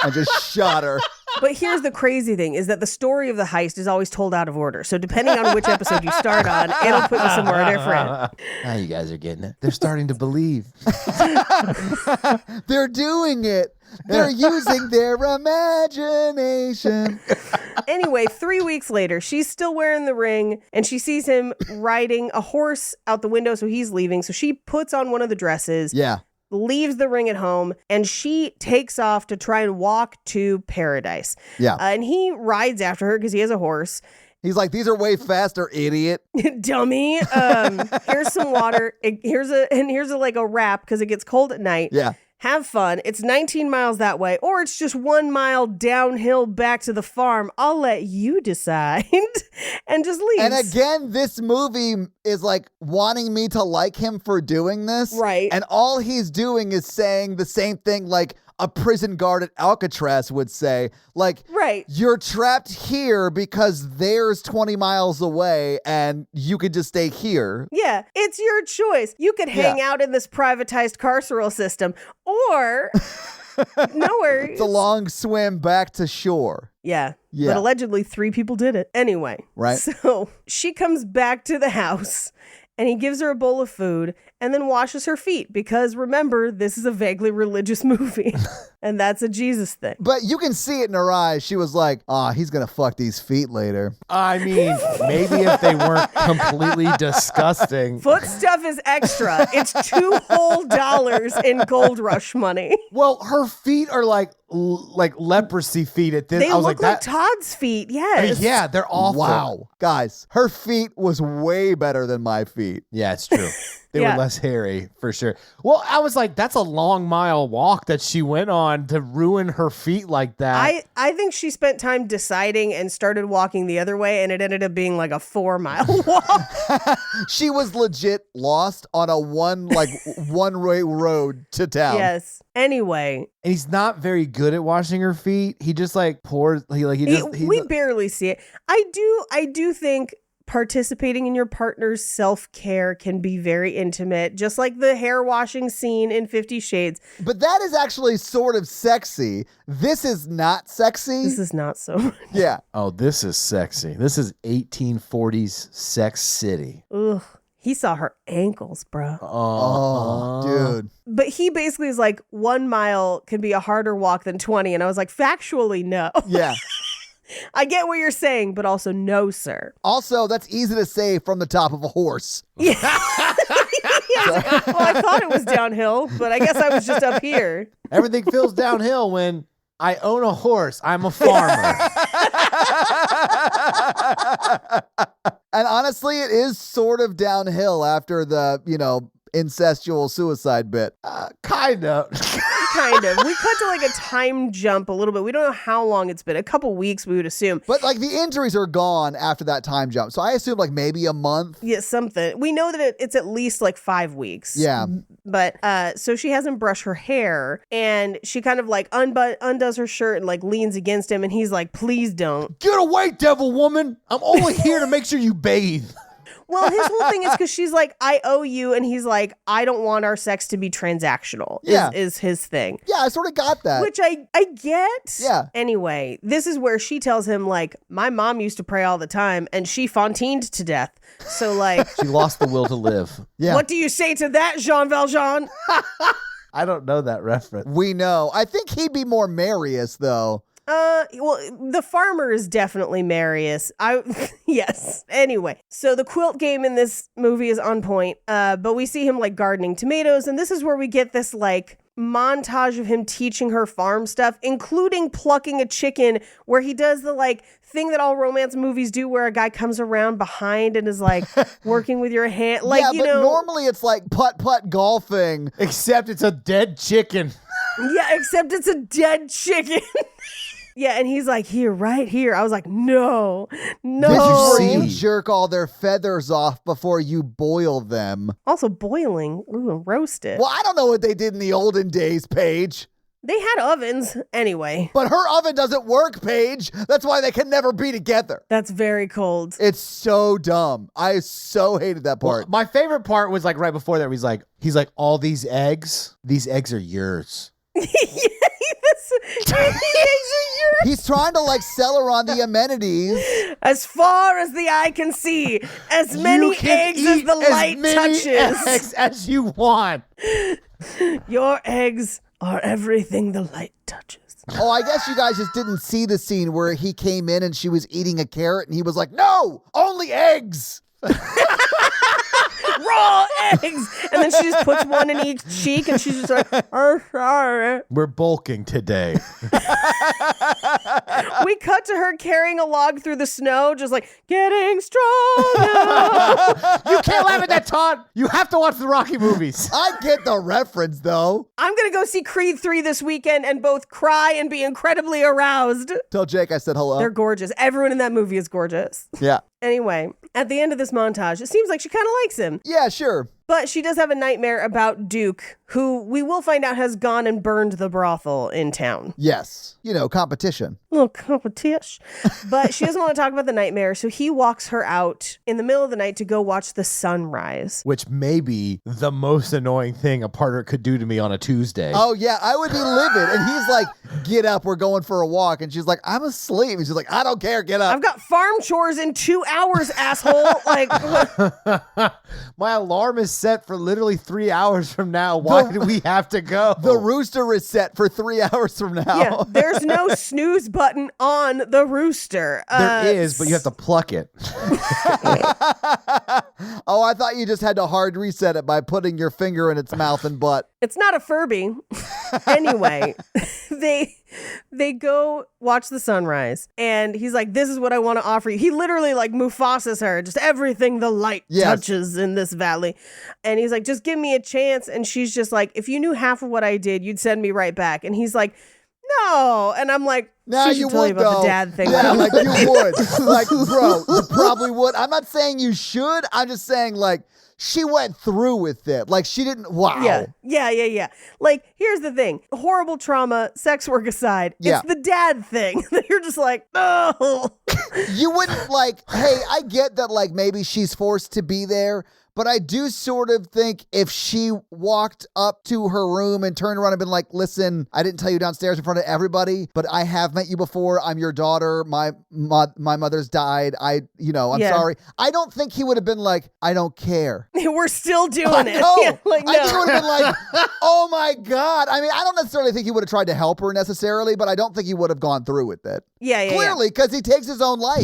And just shot her. But here's the crazy thing is that the story of the heist is always told out of order. So depending on which episode you start on, it'll put you somewhere different. Now you guys are getting it. They're starting to believe. They're doing it. They're using their imagination. Anyway, 3 weeks later, she's still wearing the ring and she sees him riding a horse out the window. So he's leaving. So she puts on one of the dresses. Yeah. Leaves the ring at home, and she takes off to try and walk to paradise. Yeah. And he rides after her because he has a horse. He's like, these are way faster, idiot. Dummy. Here's some water. Here's a like a wrap because it gets cold at night. Yeah. Have fun. It's 19 miles that way, or it's just 1 mile downhill back to the farm. I'll let you decide. And just leaves. And again, this movie is like wanting me to like him for doing this. Right. And all he's doing is saying the same thing like a prison guard at Alcatraz would say. Like, Right. you're trapped here because there's 20 miles away and you could just stay here. Yeah, it's your choice. You could hang out in this privatized carceral system, or no worries. It's a long swim back to shore. Yeah. Yeah. But allegedly 3 people did it. Anyway. Right. So she comes back to the house and he gives her a bowl of food and then washes her feet because remember, this is a vaguely religious movie and that's a Jesus thing. But you can see it in her eyes. She was like, he's going to fuck these feet later. I mean, maybe if they weren't completely disgusting. Foot stuff is extra. It's $2 whole in Gold Rush money. Well, her feet are like leprosy feet at this. They I was look like, like Todd's feet. Yes. yeah, they're awful. Wow. Guys, her feet was way better than my feet. Yeah, it's true. They Yeah. were less hairy for sure. Well, I was like, that's a long mile walk that she went on to ruin her feet like that. I think she spent time deciding and started walking the other way, and it ended up being like a 4-mile walk. She was legit lost on a one-way road to town. Yes. Anyway, And he's not very good at washing her feet. He just like pours. He we barely see it. I do think participating in your partner's self-care can be very intimate, just like the hair washing scene in 50 Shades. But that is actually sort of sexy. This is not sexy. This is not so. Yeah. Oh, this is sexy. This is 1840s Sex City. Ugh. He saw her ankles, bro. Oh, dude. But he basically is like, 1 mile can be a harder walk than 20. And I was like, factually, no. Yeah. I get what you're saying, but also no, sir. Also, that's easy to say from the top of a horse. Yeah. Well, I thought it was downhill, but I guess I was just up here. Everything feels downhill when I own a horse. I'm a farmer. And honestly, it is sort of downhill after the, incestual suicide bit. Kind of. Kind of. We cut to like a time jump a little bit. We don't know how long it's been. A couple weeks, we would assume. But like the injuries are gone after that time jump. So I assume like maybe a month. Yeah, something. We know that it's at least like 5 weeks. Yeah. But so she hasn't brushed her hair, and she kind of like undoes her shirt and like leans against him, and he's like, please don't. Get away, devil woman. I'm only here to make sure you bathe. Well, his whole thing is because she's like, I owe you. And he's like, I don't want our sex to be transactional. Yeah. Is his thing. Yeah, I sort of got that. Which I get. Yeah. Anyway, this is where she tells him, like, my mom used to pray all the time and she fontained to death. So, like, She lost the will to live. Yeah. what do you say to that, Jean Valjean? I don't know that reference. We know. I think he'd be more Marius, though. Well, the farmer is definitely Marius. Yes. Anyway, so the quilt game in this movie is on point. But we see him like gardening tomatoes, and this is where we get this like montage of him teaching her farm stuff, including plucking a chicken, where he does the like thing that all romance movies do, where a guy comes around behind and is like working with your hand, like yeah, but normally it's like putt-putt golfing. Except it's a dead chicken. Yeah, except it's a dead chicken. Yeah, and he's like, here, right here. I was like, no. This is where you see? jerk all their feathers off before you boil them. Also boiling. Ooh, roast it. Well, I don't know what they did in the olden days, Paige. They had ovens. Anyway, But her oven doesn't work, Paige. That's why they can never be together. that's very cold. It's so dumb. I so hated that part. My favorite part was like right before that. Where he's like, all these eggs are yours. He's trying to like sell her on the amenities. As far as the eye can see, as many You can eggs as eat the light many touches. eggs as you want. Your eggs are everything the light touches. Oh, I guess you guys just didn't see the scene where he came in and she was eating a carrot and he was like, no, only eggs. Raw eggs! And then she just puts one in each cheek and she's just like, oh, sorry. We're bulking today. We cut to her carrying a log through the snow, just like, getting stronger. You can't laugh at that, Todd. You have to watch the Rocky movies. I get the reference though. I'm going to go see Creed 3 this weekend and both cry and be incredibly aroused. Tell Jake I said hello. They're gorgeous. Everyone in that movie is gorgeous. Yeah. Anyway, at the end of this montage, it seems like she kind of likes him. Yeah, sure. But she does have a nightmare about Duke, who we will find out has gone and burned the brothel in town. Yes. Competition. A little competition. But she doesn't want to talk about the nightmare, so he walks her out in the middle of the night to go watch the sunrise. Which may be the most annoying thing a partner could do to me on a Tuesday. Oh, yeah, I would be livid. And he's like, get up, we're going for a walk. And she's like, I'm asleep. And she's like, I don't care, get up. I've got farm chores in 2 hours, asshole. Like, My alarm is set for literally 3 hours from now. Why do we have to go? The rooster is set for 3 hours from now. yeah, there's no snooze button on the rooster. There is, but you have to pluck it. Oh, I thought you just had to hard reset it by putting your finger in its mouth and butt. It's not a Furby. Anyway, they go watch the sunrise, and he's like, this is what I want to offer you. He literally like Mufasa's her, just everything the light Yes. touches in this valley. And he's like, just give me a chance. And she's just like, if you knew half of what I did, you'd send me right back. And he's like, no. And I'm like, Now she should you tell you would about though. the dad thing. Yeah, like you would. Like, bro, you probably would. I'm not saying you should. I'm just saying like she went through with it. Like she didn't. Wow. Yeah. Like, here's the thing. Horrible trauma, sex work aside, Yeah. it's the dad thing that you're just like, oh. you wouldn't like, hey, I get that like maybe she's forced to be there, but I do sort of think if she walked up to her room and turned around and been like, listen, I didn't tell you downstairs in front of everybody, but I have met you before. I'm your daughter. My mother's died. I'm Yeah. sorry. I don't think he would have been like, I don't care. We're still doing it. No, Yeah, like, I think he no. would have been like, oh my God. I mean, I don't necessarily think he would have tried to help her necessarily, but I don't think he would have gone through with it. Yeah, yeah, Clearly, because he takes his own life.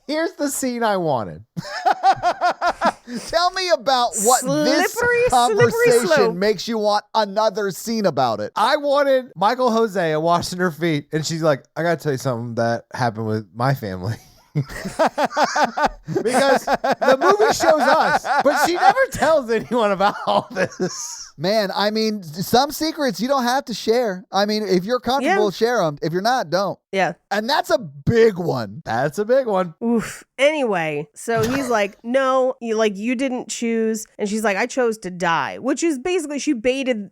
Here's the scene I wanted. Tell me about what this Slippery conversation slope. makes you want another scene about it. I wanted Michael Hosea washing her feet, and she's like, I gotta tell you something that happened with my family. Because the movie shows us, but she never tells anyone about all this. Man, I mean, some secrets you don't have to share. I mean, if you're comfortable, Yeah. share them. If you're not, don't. Yeah. And that's a big one. That's a big one. Oof. Anyway, so he's like, no, you didn't choose. And she's like, I chose to die, which is basically she baited,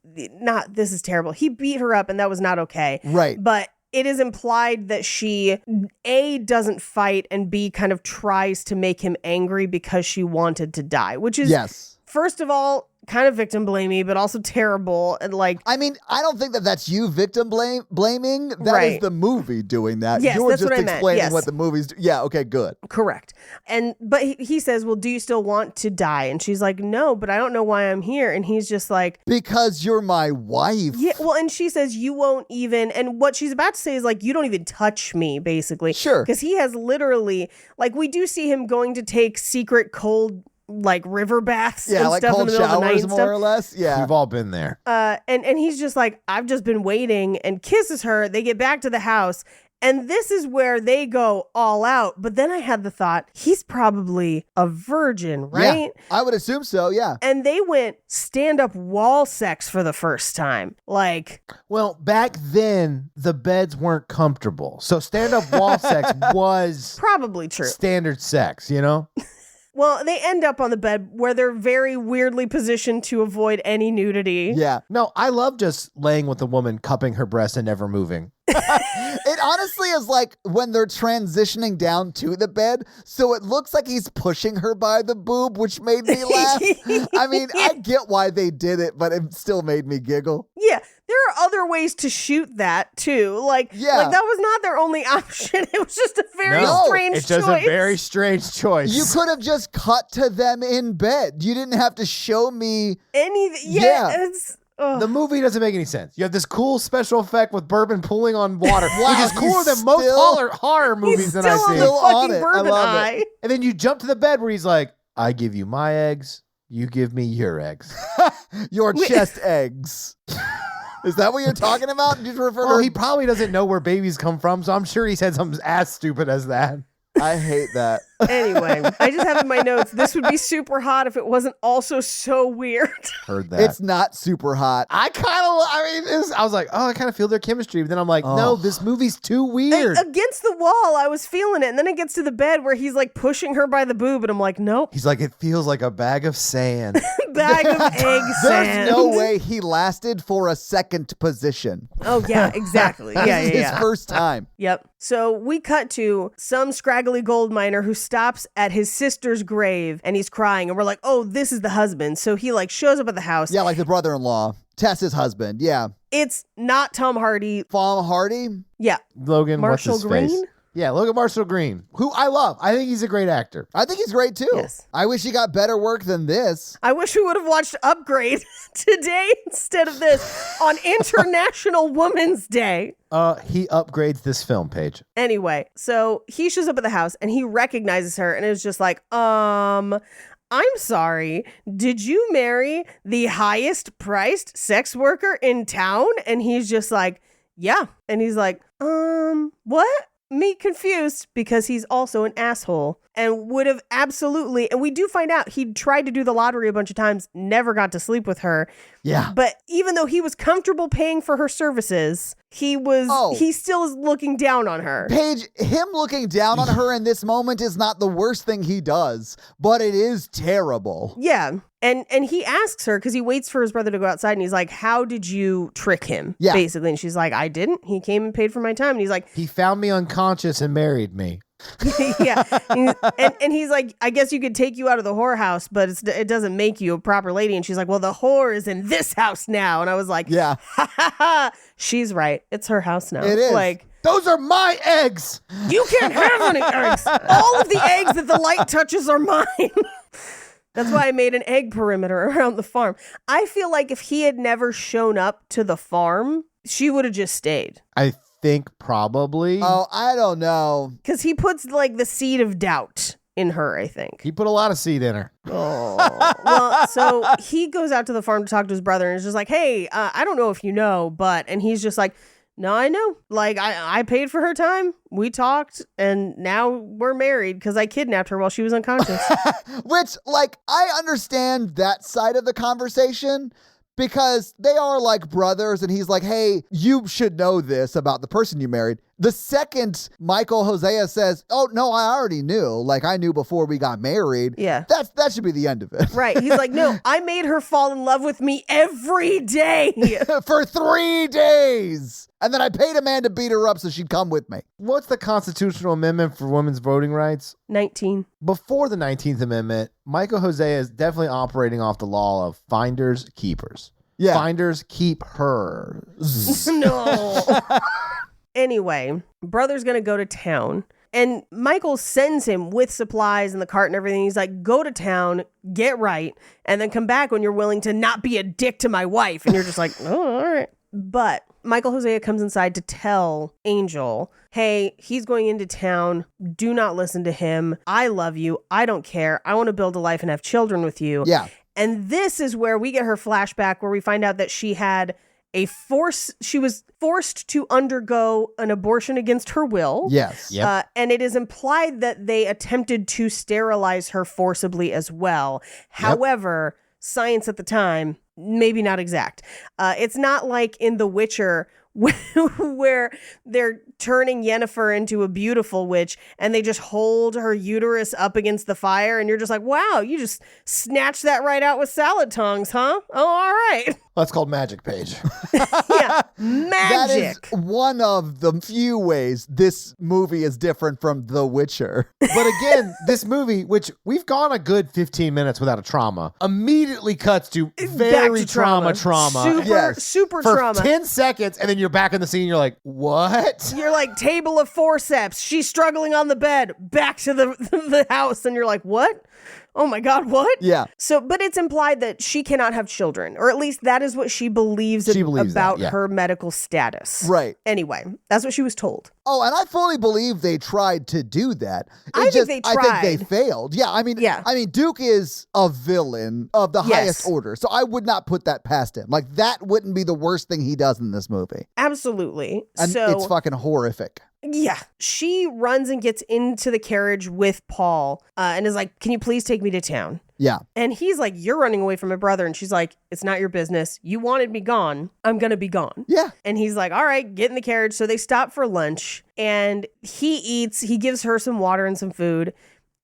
this is terrible. He beat her up and that was not okay. Right. But it is implied that she, A, doesn't fight, and B, kind of tries to make him angry because she wanted to die, which is, Yes. first of all, kind of victim blamey, but also terrible. And like, I mean, I don't think that that's you victim blaming. That is Right. the movie doing that. Yes, you were that's just what I meant. explaining Yes. what the movie's do. Yeah, okay, good. correct. But he says, well, do you still want to die? And she's like, no, but I don't know why I'm here. And he's just like, Because you're my wife. yeah, well, and she says, you won't even, and what she's about to say is like, you don't even touch me, basically. Sure. Because he has literally, like, we do see him going to take secret cold, like, river baths Yeah, and like stuff cold in the middle of the night showers, and more stuff. or less. Yeah. We've all been there. And he's just like, I've just been waiting, and kisses her. They get back to the house. And this is where they go all out. But then I had the thought, he's probably a virgin, right? Yeah, I would assume so, yeah. And they went stand-up wall sex for the first time. Like, Well, back then, the beds weren't comfortable. So stand-up wall sex was probably true. standard sex, you know? Well, they end up on the bed where they're very weirdly positioned to avoid any nudity. Yeah. No, I love just laying with a woman, cupping her breast and never moving. It honestly is like when they're transitioning down to the bed, so it looks like he's pushing her by the boob, which made me laugh. I mean, I get why they did it, but it still made me giggle. Yeah, there are other ways to shoot that too. Like, Yeah. like that was not their only option. It was just a very No, strange It's just choice. a very strange choice. You could have just cut to them in bed. You didn't have to show me. Yeah. It's The movie doesn't make any sense. You have this cool special effect with bourbon pooling on water, which is cooler he's than most still- horror movies he's that still I've on seen. the Still on fucking it. I bourbon love it. eye. And then you jump to the bed where he's like, I give you my eggs, you give me your eggs. Your chest eggs. Is that what you're talking about? Did you refer Well, to he probably doesn't know where babies come from, so I'm sure he said something as stupid as that. I hate that. Anyway, I just have in my notes, this would be super hot if it wasn't also so weird. Heard that. It's not super hot. I was like, oh, I kind of feel their chemistry. But then I'm like, no, Oh. this movie's too weird. Against the wall, I was feeling it. And then it gets to the bed where he's like pushing her by the boob. And I'm like, nope. He's like, it feels like a bag of sand. Bag of egg sand. There's no way he lasted for a second position. Oh, yeah, exactly. Yeah, This is yeah. his first time. Yep. So we cut to some scraggly gold miner who stops at his sister's grave and he's crying. And we're like, oh, this is the husband. So he like shows up at the house. Yeah, like the brother-in-law. Tess's husband. Yeah. It's not Tom Hardy. Tom Hardy. Yeah. Logan, Marshall what's his face? Green? Yeah, Logan Marshall Green, who I love. I think he's a great actor. I think he's great too. Yes. I wish he got better work than this. I wish we would have watched Upgrade today instead of this on International Women's Day. He upgrades this film page. Anyway, so he shows up at the house and he recognizes her and is just like, I'm sorry, did you marry the highest priced sex worker in town? And he's just like, yeah. And he's like, what? Me confused because he's also an asshole and would have absolutely, and we do find out he tried to do the lottery a bunch of times, never got to sleep with her. Yeah. But even though he was comfortable paying for her services, he still is looking down on her. Paige, him looking down on her in this moment is not the worst thing he does, but it is terrible. Yeah. And he asks her because he waits for his brother to go outside and he's like, how did you trick him? Yeah. Basically. And she's like, I didn't. He came and paid for my time. And he's like, He found me unconscious and married me. Yeah. And he's like, I guess you could take you out of the whorehouse, but it doesn't make you a proper lady. And she's like, well, the whore is in this house now. And I was like, Yeah. ha ha ha. She's right. It's her house now. It is. Like, Those are my eggs. you can't have any eggs. All of the eggs that the light touches are mine. That's why I made an egg perimeter around the farm. I feel like if he had never shown up to the farm, she would have just stayed. I think probably. Oh, I don't know. Because he puts like the seed of doubt in her, I think. He put a lot of seed in her. Oh. Well, so he goes out to the farm to talk to his brother and is just like, hey, I don't know if you know, but, and he's just like, no, I know. Like, I paid for her time. We talked, and now we're married because I kidnapped her while she was unconscious. Which, like, I understand that side of the conversation because they are like brothers, and he's like, hey, you should know this about the person you married. The second Michael Hosea says, oh, no, I already knew. Like, I knew before we got married. Yeah. That should be the end of it. Right. He's like, no, I made her fall in love with me every day. For 3 days. And then I paid a man to beat her up so she'd come with me. What's the constitutional amendment for women's voting rights? 19. Before the 19th Amendment, Michael Hosea is definitely operating off the law of finders, keepers. Yeah. Finders keep her. No. Anyway, brother's going to go to town. And Michael sends him with supplies and the cart and everything. He's like, go to town, get right, and then come back when you're willing to not be a dick to my wife. And you're just like, oh, all right. But Michael Hosea comes inside to tell Angel, hey, he's going into town. Do not listen to him. I love you. I don't care. I want to build a life and have children with you. Yeah. And this is where we get her flashback where we find out that she was forced to undergo an abortion against her will. Yes. Yep. And it is implied that they attempted to sterilize her forcibly as well. However, science at the time, maybe not exact. It's not like in The Witcher where they're turning Yennefer into a beautiful witch and they just hold her uterus up against the fire and you're just like, wow, you just snatched that right out with salad tongs, huh? Oh, all right. That's called Magic Page. Yeah, That magic. is one of the few ways this movie is different from The Witcher. But again, this movie, which we've gone a good 15 minutes without a trauma, immediately cuts to very Back to trauma. Super, Yes. super for trauma. 10 seconds, and then you're back in the scene. You're like, what? You're like, table of forceps. She's struggling on the bed. Back to the house. And you're like, what? Oh my God, what? Yeah. So, but it's implied that she cannot have children, or at least that is what she believes, She believes about that, yeah. her medical status. Right. Anyway, that's what she was told. Oh, and I fully believe they tried to do that. I think they I tried. think they failed. Yeah, I mean, Yeah. Duke is a villain of the Yes. highest order, so I would not put that past him. Like, that wouldn't be the worst thing he does in this movie. Absolutely. And so, it's fucking horrific. yeah, she runs and gets into the carriage with Paul and is like, can you please take me to town? Yeah. And he's like, you're running away from my brother. And she's like, it's not your business. You wanted me gone. I'm going to be gone. Yeah. And he's like, all right, get in the carriage. So they stop for lunch and he eats. He gives her some water and some food.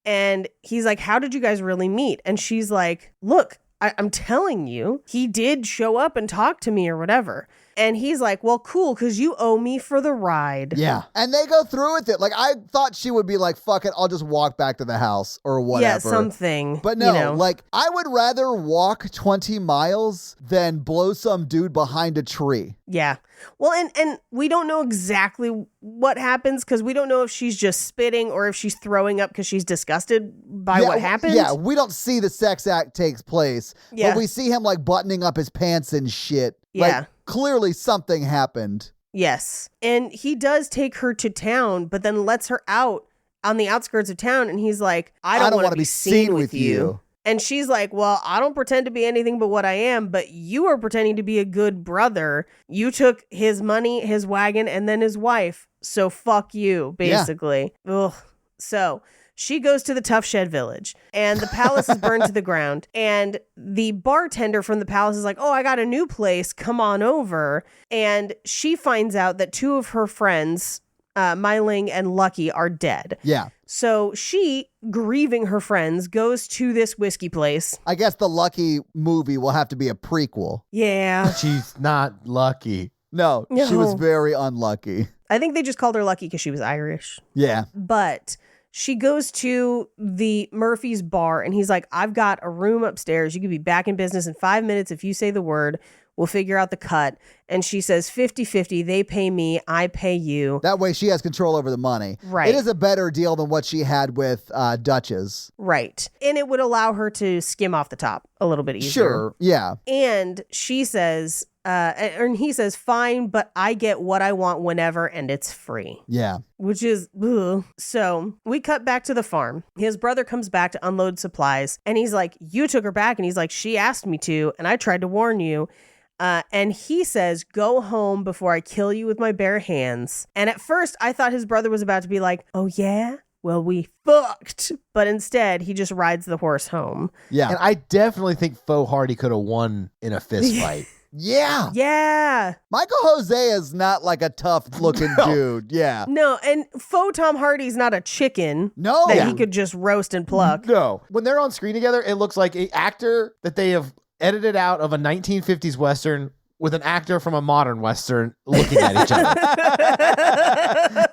And he's like, how did you guys really meet? And she's like, look, I'm telling you, he did show up and talk to me or whatever. And he's like, well, cool, because you owe me for the ride. Yeah. And they go through with it. Like, I thought she would be like, fuck it, I'll just walk back to the house or whatever. Yeah, something. But no, you know. like, I would rather walk 20 miles than blow some dude behind a tree. Yeah. Well, and we don't know exactly what happens because we don't know if she's just spitting or if she's throwing up because she's disgusted by what happened. Yeah, we don't see the sex act takes place. Yeah. But we see him like buttoning up his pants and shit. Yeah. Like, clearly something happened. Yes. And he does take her to town, but then lets her out on the outskirts of town. And he's like, I don't want wanna to be seen with you. And she's like, well, I don't pretend to be anything but what I am, but you are pretending to be a good brother. You took his money, his wagon, and then his wife. So fuck you, basically. Ugh. So she goes to the Tough Shed Village and the palace is burned to the ground. And the bartender from the palace is like, oh, I got a new place. Come on over. And she finds out that two of her friends, Mai Ling and Lucky, are dead. Yeah. So she, grieving her friends, goes to this whiskey place. I guess the Lucky movie will have to be a prequel. Yeah. She's not lucky. No, she was No. very unlucky. I think they just called her Lucky because she was Irish. Yeah. But she goes to the Murphy's bar and he's like, I've got a room upstairs. You could be back in business in 5 minutes if you say the word. We'll figure out the cut. And she says 50-50. They pay me. I pay you. That way she has control over the money. Right. It is a better deal than what she had with Duchess. Right. And it would allow her to skim off the top a little bit easier. Sure. Yeah. And she says, and he says, fine, but I get what I want whenever and it's free. Yeah. Which is, ugh. So we cut back to the farm. His brother comes back to unload supplies and he's like, you took her back. And he's like, she asked me to, and I tried to warn you. And he says, go home before I kill you with my bare hands. And at first I thought his brother was about to be like, oh yeah? Well, we fucked. But instead he just rides the horse home. Yeah. And I definitely think Faux Hardy could have won in a fist fight. Yeah. Yeah. Michael Hosea is not like a tough looking dude. Yeah. No, and faux Tom Hardy's not a chicken No. that he could just roast and pluck. No. When they're on screen together, it looks like an actor that they have edited out of a 1950s Western with an actor from a modern Western looking at each other.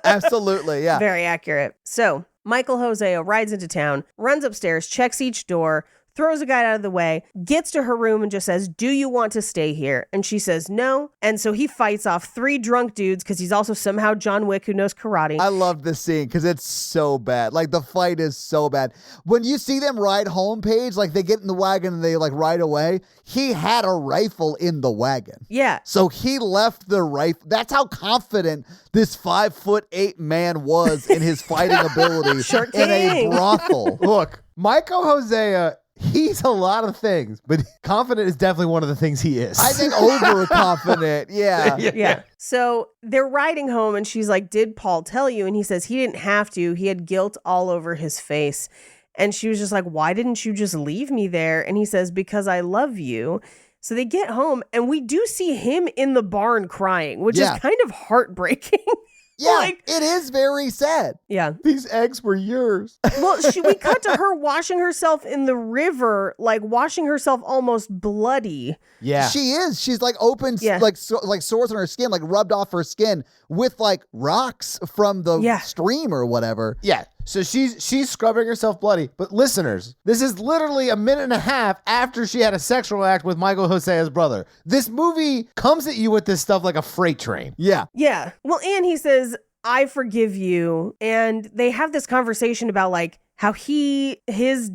Absolutely. Yeah. Very accurate. So Michael Hosea rides into town, runs upstairs, checks each door, throws a guy out of the way, gets to her room and just says, do you want to stay here? And she says no. And so he fights off 3 drunk dudes because he's also somehow John Wick who knows karate. I love this scene because it's so bad. Like the fight is so bad. When you see them ride home, Paige, like they get in the wagon and they like ride away, he had a rifle in the wagon. Yeah. So he left the rifle. That's how confident this 5'8" man was in his fighting ability Sure in a king. brothel. Look, Michael Hosea, he's a lot of things, but confident is definitely one of the things he is. I think overconfident. Yeah. Yeah. So they're riding home and she's like, did Paul tell you? And he says he didn't have to. He had guilt all over his face. And she was just like, why didn't you just leave me there? And he says, because I love you. So they get home and we do see him in the barn crying, which Yeah. is kind of heartbreaking. Yeah. Like- it is very sad. Yeah. These eggs were yours. Well, we cut to her washing herself in the river, like washing herself almost bloody. Yeah. She is. She's like open, Yeah. like sores on her skin, like rubbed off her skin with like rocks from the Yeah. stream or whatever. Yeah. So she's scrubbing herself bloody. But listeners, this is literally a minute and a half after she had a sexual act with Michael Hosea's brother. This movie comes at you with this stuff like a freight train. Yeah. Yeah. Well, and he says, I forgive you. And they have this conversation about like how his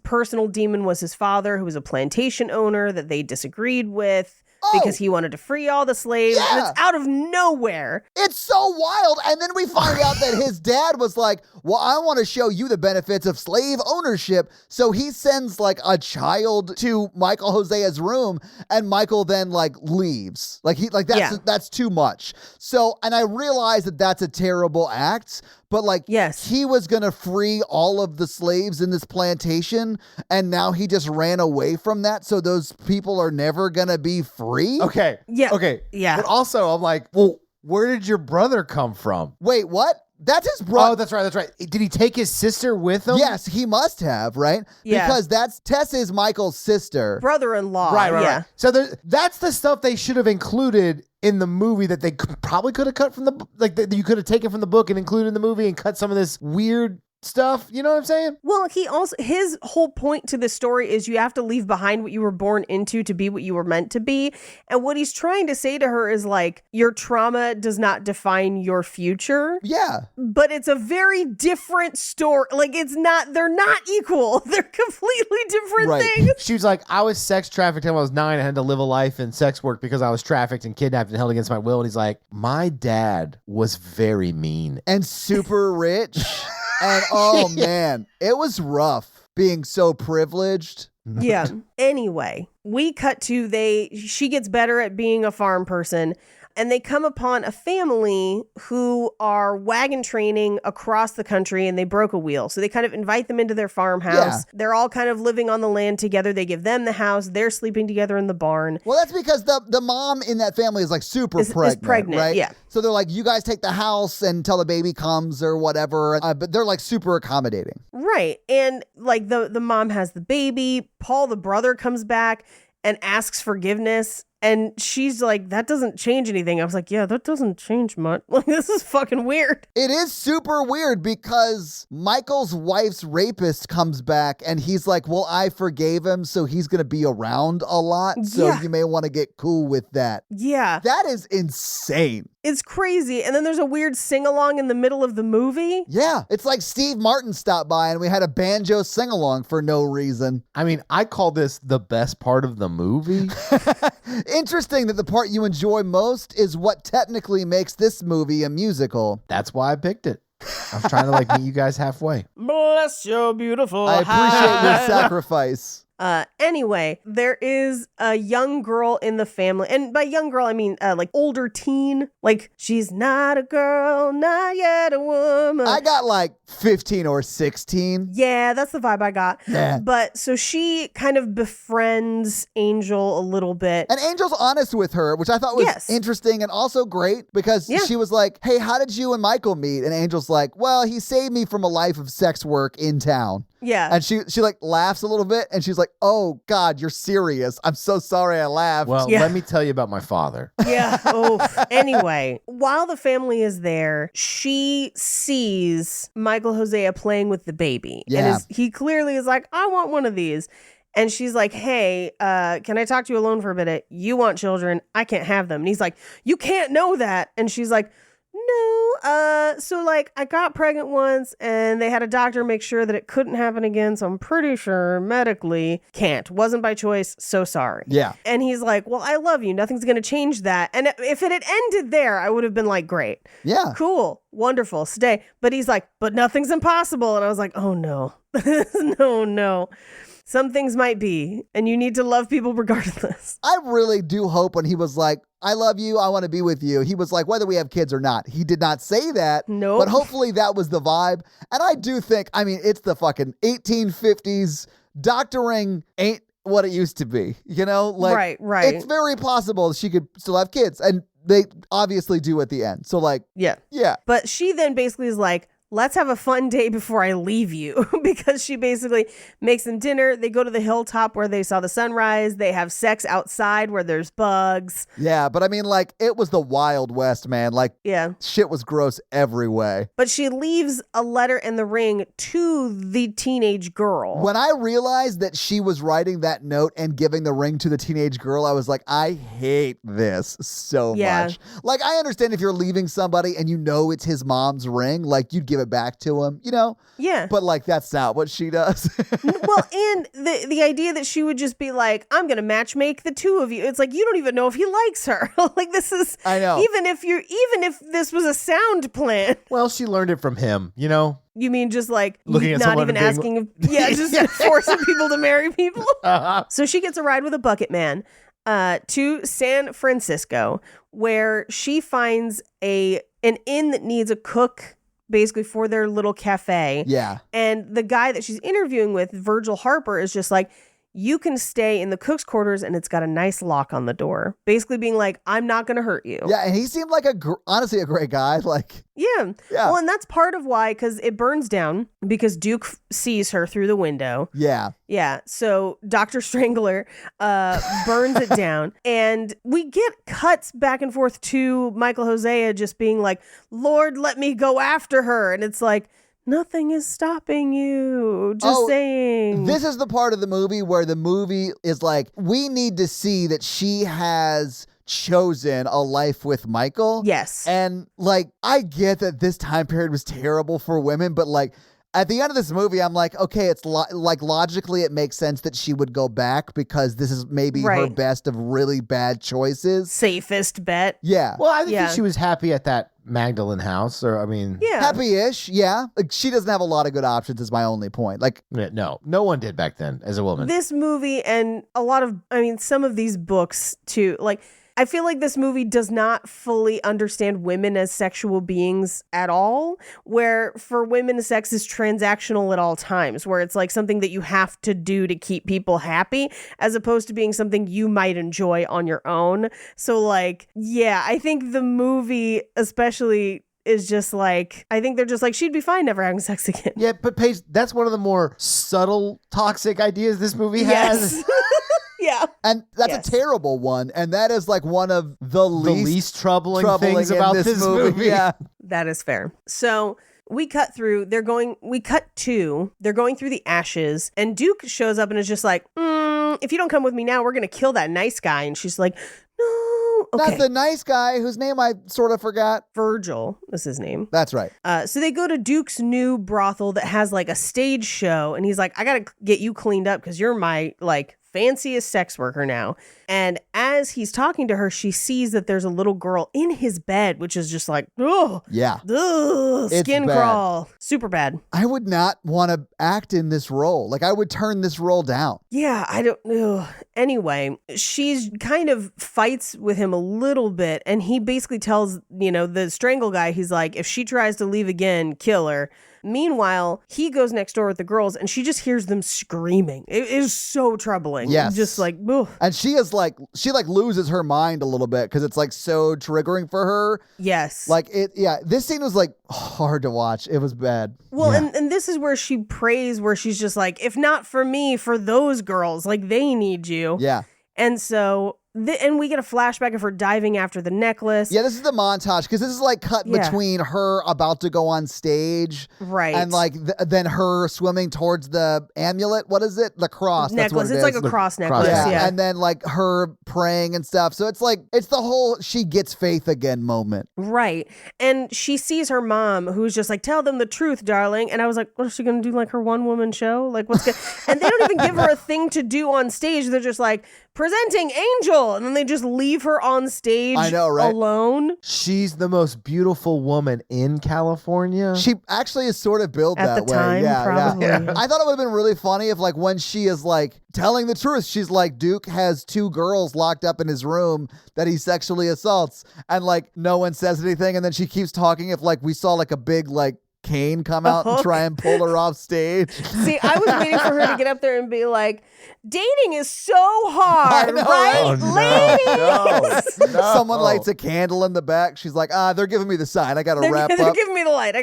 personal demon was his father, who was a plantation owner that they disagreed with because he wanted to free all the slaves. And Yeah. it's out of nowhere. It's so wild. And then we find out that his dad was like, well, I want to show you the benefits of slave ownership. So he sends like a child to Michael Hosea's room and Michael then like leaves. Like that's too much. So, and I realize that that's a terrible act, but like, Yes. he was going to free all of the slaves in this plantation. And now he just ran away from that. So those people are never going to be free. Okay. Yeah. Okay. Yeah. But also, I'm like, well, where did your brother come from? Wait, what? That's his Oh, brother. that's right. That's right. Did he take his sister with him? Yes, he must have, right? Yeah. Because Tess is Michael's sister. Brother-in-law. Right. Yeah. So that's the stuff they should have included in the movie that they probably could have cut from the that you could have taken from the book and included in the movie and cut some of this weird stuff. You know what I'm saying? Well, his whole point to this story is you have to leave behind what you were born into to be what you were meant to be. And what he's trying to say to her is like, your trauma does not define your future. Yeah. But it's a very different story. Like they're not equal. They're completely different Right. things. She was like, I was sex trafficked when I was 9. I had to live a life in sex work because I was trafficked and kidnapped and held against my will. And he's like, my dad was very mean. And super rich. And oh man, it was rough being so privileged. Yeah. Anyway, we cut to she gets better at being a farm person. And they come upon a family who are wagon training across the country and they broke a wheel. So they kind of invite them into their farmhouse. Yeah. They're all kind of living on the land together. They give them the house. They're sleeping together in the barn. Well, that's because the mom in that family is like super Is pregnant, right? yeah. So they're like, you guys take the house until the baby comes or whatever. But they're like super accommodating. Right. And like the mom has the baby. Paul, the brother, comes back and asks forgiveness. And she's like, that doesn't change anything. I was like, yeah, that doesn't change much. Like, this is fucking weird. It is super weird because Michael's wife's rapist comes back and he's like, well, I forgave him, so he's going to be around a lot. So Yeah. you may want to get cool with that. Yeah, That is insane. it's crazy. And then there's a weird sing-along in the middle of the movie. Yeah. It's like Steve Martin stopped by and we had a banjo sing along for no reason. I mean, I call this the best part of the movie. Interesting that the part you enjoy most is what technically makes this movie a musical. That's why I picked it. I was trying to like meet you guys halfway. Bless your beautiful I appreciate your heart. sacrifice. Anyway, there is a young girl in the family. And by young girl, I mean like older teen. Like, she's not a girl, not yet a woman. I got like 15 or 16. Yeah, that's the vibe I got. Yeah. But so she kind of befriends Angel a little bit. And Angel's honest with her, which I thought was Yes. interesting and also great because Yeah. she was like, hey, how did you and Michael meet? And Angel's like, well, he saved me from a life of sex work in town. Yeah. And she like laughs a little bit and she's like, oh God, you're serious. I'm so sorry I laughed. Well, Yeah. let me tell you about my father. Yeah. Oh. Anyway, while the family is there, she sees Michael Hosea playing with the baby. Yeah. And he clearly is like, I want one of these. And she's like, hey, can I talk to you alone for a minute? You want children. I can't have them. And he's like, you can't know that. And she's like, no. So like I got pregnant once and they had a doctor make sure that it couldn't happen again. So I'm pretty sure medically can't. Wasn't by choice. So sorry. Yeah. And he's like, well, I love you. Nothing's going to change that. And if it had ended there, I would have been like, great, Yeah. cool, wonderful, stay. But he's like, but nothing's impossible. And I was like, oh no, no. Some things might be, and you need to love people regardless. I really do hope when he was like, I love you, I want to be with you. He was like, whether we have kids or not. He did not say that. Nope. But hopefully that was the vibe. And I do think, I mean, it's the fucking 1850s. Doctoring ain't what it used to be. You know? Like, Right. It's very possible she could still have kids. And they obviously do at the end. So, like, Yeah. yeah. But she then basically is like, let's have a fun day before I leave you. Because she basically makes them dinner. They go to the hilltop where they saw the sunrise. They have sex outside where there's bugs. Yeah. But I mean, like, it was the Wild West, man. Like, Yeah. shit was gross every way. But she leaves a letter and the ring to the teenage girl. When I realized that she was writing that note and giving the ring to the teenage girl, I was like, I hate this so Yeah. much. Like, I understand if you're leaving somebody and you know it's his mom's ring, like, you'd give it back to him, you know? Yeah. But, like, that's not what she does. Well, and the idea that she would just be like, I'm going to match make the two of you. It's like, you don't even know if he likes her. Like, this is, I know. even if this was a sound plan, Well, she learned it from him, you know? you mean just like Looking at not someone even and asking, just forcing people to marry people. Uh-huh. So she gets a ride with a bucket man to San Francisco, where she finds an inn that needs a cook basically for their little cafe. Yeah. And the guy that she's interviewing with, Virgil Harper, is just like, you can stay in the cook's quarters and it's got a nice lock on the door. Basically being like, I'm not going to hurt you. Yeah, and he seemed like honestly a great guy. Like, Yeah. Yeah. Well, and that's part of why, because it burns down because Duke sees her through the window. yeah. Yeah. So Dr. Strangler burns it down. And we get cuts back and forth to Michael Hosea just being like, Lord, let me go after her. And it's like, nothing is stopping you. Just saying. This is the part of the movie where the movie is like, we need to see that she has chosen a life with Michael. Yes. And like, I get that this time period was terrible for women, but like, at the end of this movie, I'm like, okay, it's like logically it makes sense that she would go back because this is maybe her Right. best of really bad choices. Safest bet. Yeah. Well, I Yeah. think she was happy at that Magdalene house, or I mean, Yeah. Happy-ish, yeah. Like, she doesn't have a lot of good options is my only point. Like, no one did back then as a woman. This movie and a lot of, some of these books too, like, I feel like this movie does not fully understand women as sexual beings at all, where for women, sex is transactional at all times, where it's like something that you have to do to keep people happy, as opposed to being something you might enjoy on your own. So like, yeah, I think the movie especially is just like, I think they're just like, she'd be fine never having sex again. Yeah, but Paige, that's one of the more subtle toxic ideas this movie has. Yes. Yeah. And that's Yes. a terrible one. And that is like one of the The least, least troubling things in about this movie. Yeah. That is fair. So we cut through, they're going through the ashes, and Duke shows up and is just like, if you don't come with me now, we're going to kill that nice guy. And she's like, no. Okay. Not the nice guy whose name I sort of forgot. Virgil is his name. That's right. So they go to Duke's new brothel that has like a stage show. And he's like, I got to get you cleaned up because you're my like fanciest sex worker now. And as he's talking to her, she sees that there's a little girl in his bed, which is just like, oh, Yeah. skin It's bad. crawl. Super bad. I would not want to act in this role. Like I would turn this role down. Yeah, I don't know. Anyway, she's kind of fights with him a little bit, and he basically tells, the strangle guy, he's like, if she tries to leave again, kill her. Meanwhile, he goes next door with the girls, and she just hears them screaming. It is so troubling. Yes. Just like, ugh. And she loses her mind a little bit because it's like so triggering for her. Yes. Like this scene was like hard to watch. It was bad. Well, and this is where she prays, where she's just like, if not for me, for those girls, like they need you. Yeah. And so, and we get a flashback of her diving after the necklace. Yeah, this is the montage because this is like cut Yeah. between her about to go on stage. Right. And like then her swimming towards the amulet. What is it? The cross. That's what necklace. it It's like is. a cross necklace. Yeah. Yeah. And then like her praying and stuff. So it's like, it's the whole she gets faith again moment. Right. And she sees her mom, who's just like, tell them the truth, darling. And I was like, what is she going to do? Like her one woman show? Like what's good? And they don't even give her a thing to do on stage. They're just like, presenting Angel. And then they just leave her on stage I know, right? alone. She's the most beautiful woman in California. She actually is sort of billed At that the way. time, yeah, probably. Yeah. I thought it would have been really funny if like when she is like telling the truth, she's like, Duke has 2 girls locked up in his room that he sexually assaults. And like no one says anything. And then she keeps talking if like we saw like a big like cane come out and try and pull her off stage. See, I was waiting for her to get up there and be like, dating is so hard, I know, right? right? Ladies. Someone lights a candle in the back. She's like, they're giving me the sign. I got to wrap They're up. giving me the light.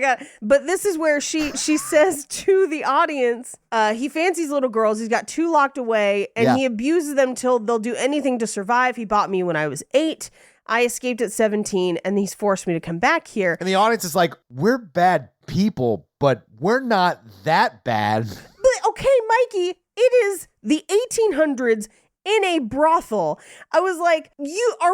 But this is where she says to the audience, he fancies little girls. He's got 2 locked away, and Yeah. he abuses them till they'll do anything to survive. He bought me when I was 8. I escaped at 17, and he's forced me to come back here. And the audience is like, we're bad people, but we're not that bad. But okay, Mikey, it is the 1800s in a brothel. I was like, are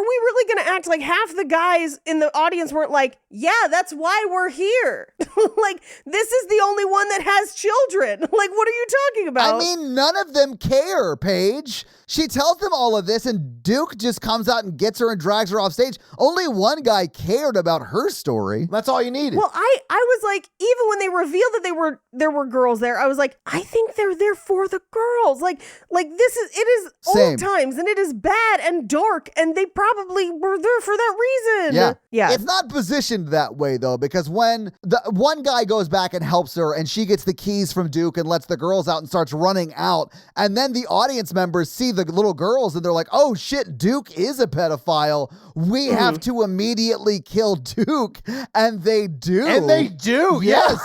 we really going to act like half the guys in the audience weren't like, yeah, that's why we're here. Like, this is the only one that has children. Like, what are you talking about? I mean, none of them care, Paige. She tells them all of this, and Duke just comes out and gets her and drags her off stage. Only one guy cared about her story. That's all you needed. well, I was like, even when they revealed that there were girls there, I was like, I think they're there for the girls. Like it is Same. old times, and it is bad and dark, and they probably were there for that reason. Yeah. Yeah. It's not positioned that way, though, because when the one guy goes back and helps her and she gets the keys from Duke and lets the girls out and starts running out, and then the audience members see the little girls and they're like, oh shit, Duke is a pedophile. We have to immediately kill Duke. And they do. and they do. Yes.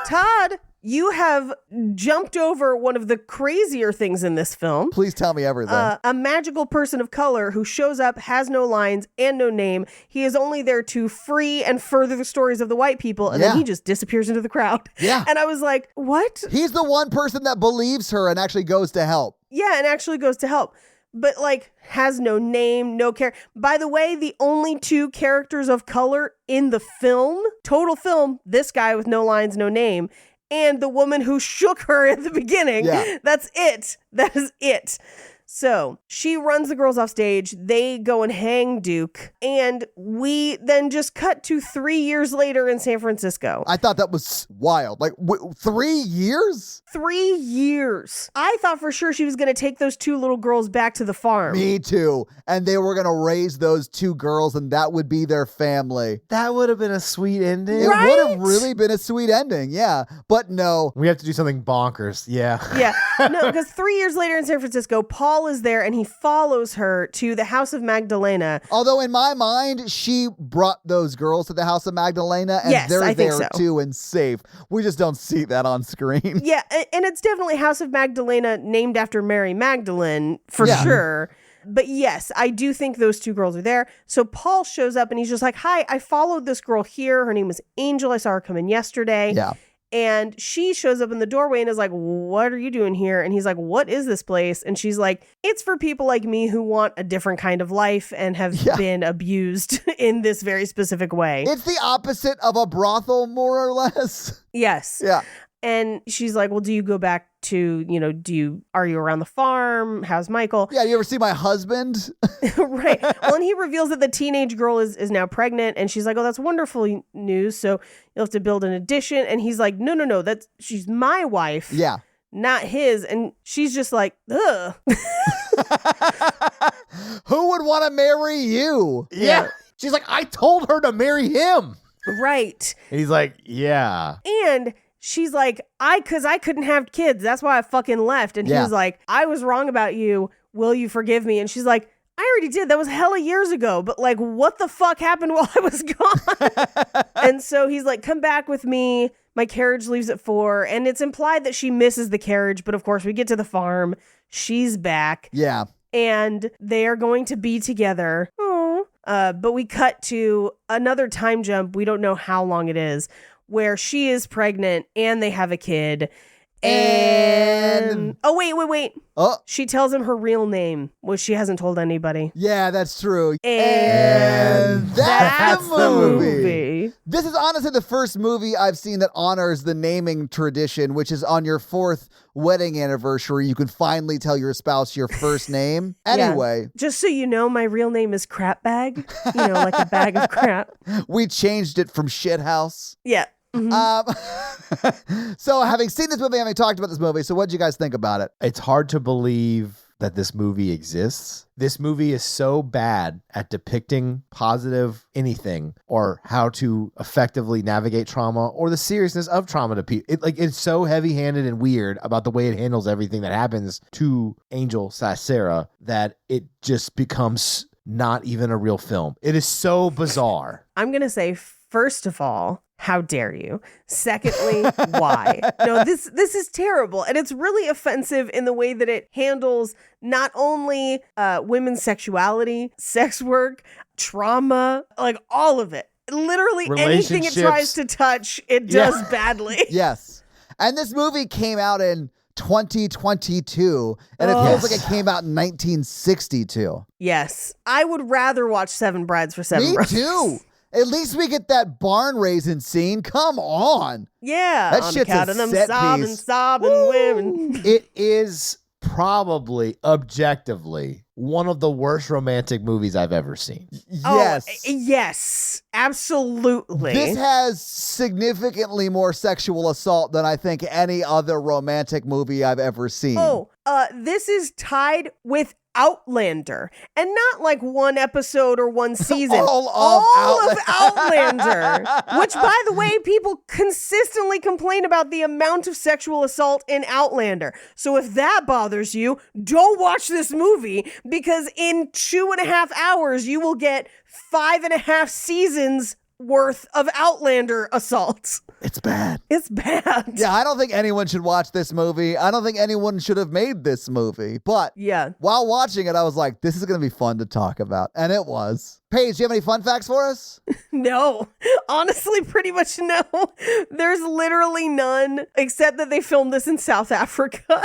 Todd, you have jumped over one of the crazier things in this film. Please tell me everything. A magical person of color who shows up, has no lines and no name. He is only there to free and further the stories of the white people, and Yeah. then he just disappears into the crowd. Yeah. And I was like, what? He's the one person that believes her and actually goes to help. Yeah, and actually goes to help. But like has no name, no care. By the way, the only 2 characters of color in the film, total film, this guy with no lines, no name, and the woman who shook her at the beginning. Yeah. That's it. That is it. So she runs the girls off stage. They go and hang Duke. And we then just cut to 3 years later in San Francisco. I thought that was wild. Like 3 years? 3 years. I thought for sure she was going to take those 2 little girls back to the farm. Me too. And they were going to raise those 2 girls and that would be their family. That would have been a sweet ending. It would have Right? really been a sweet ending. Yeah. But no. We have to do something bonkers. Yeah. Yeah. No, because 3 years later in San Francisco, Paul is there and he follows her to the house of Magdalena. Although in my mind, she brought those girls to the house of Magdalena, and Yes, they're I think there so. too and safe. We just don't see that on screen. Yeah, and it's definitely House of Magdalena named after Mary Magdalene for Yeah. sure. But yes, I do think those two girls are there. So Paul shows up and he's just like, hi, I followed this girl here. Her name was Angel. I saw her come in yesterday. Yeah. And she shows up in the doorway and is like, what are you doing here? And he's like, what is this place? And she's like, it's for people like me who want a different kind of life and have Yeah. been abused in this very specific way. It's the opposite of a brothel, more or less. Yes. Yeah. And she's like, well, do you go back to, are you around the farm? How's Michael? Yeah, you ever see my husband? Right. Well, and he reveals that the teenage girl is now pregnant, and she's like, oh, that's wonderful news. So you'll have to build an addition. And he's like, no, she's my wife, Yeah. not his. And she's just like, ugh. Who would want to marry you? Yeah. She's like, I told her to marry him. Right. And he's like, yeah. And she's like, because I couldn't have kids. That's why I fucking left. And he Yeah. was like, I was wrong about you. Will you forgive me? And she's like, I already did. That was hella years ago. But like, what the fuck happened while I was gone? And so he's like, come back with me. My carriage leaves at 4. And it's implied that she misses the carriage. But of course, we get to the farm. She's back. Yeah. And they are going to be together. Aw. But we cut to another time jump. We don't know how long it is, where she is pregnant and they have a kid. And oh, wait. Oh, She tells him her real name, which she hasn't told anybody. yeah, that's true. And that's the movie. This is honestly the first movie I've seen that honors the naming tradition, which is on your 4th wedding anniversary. You can finally tell your spouse your first name. Yeah. Anyway, Just so you know, my real name is Crap Bag. Like a bag of crap. we changed it from Shithouse. Yeah. Mhm. So having seen this movie, having talked about this movie, so what did you guys think about it? It's hard to believe that this movie exists. This movie is so bad at depicting positive anything or how to effectively navigate trauma or the seriousness of trauma to people. It's so heavy-handed and weird about the way it handles everything that happens to Angel / Sarah that it just becomes not even a real film. It is so bizarre. I'm going to say, first of all, how dare you? Secondly, why? No, this is terrible. And it's really offensive in the way that it handles not only women's sexuality, sex work, trauma, like all of it. Literally anything it tries to touch, it does badly. Yes. And this movie came out in 2022, and it feels like it came out in 1962. Yes. I would rather watch Seven Brides for Seven Me Brothers. too. At least we get that barn raising scene. Come on. Yeah. That on shit's account a of them set sobbing women. It is probably objectively one of the worst romantic movies I've ever seen. Yes. Yes. Absolutely. This has significantly more sexual assault than I think any other romantic movie I've ever seen. This is tied with Outlander, and not like one episode or one season. All of Outlander, which, by the way, people consistently complain about the amount of sexual assault in Outlander. So if that bothers you, don't watch this movie, because in 2.5 hours you will get 5.5 seasons worth of Outlander assaults. It's bad. It's bad. Yeah, I don't think anyone should watch this movie. I don't think anyone should have made this movie. But Yeah. while watching it, I was like, this is going to be fun to talk about. And it was. Paige, do you have any fun facts for us? No, honestly, pretty much no. There's literally none, except that they filmed this in South Africa.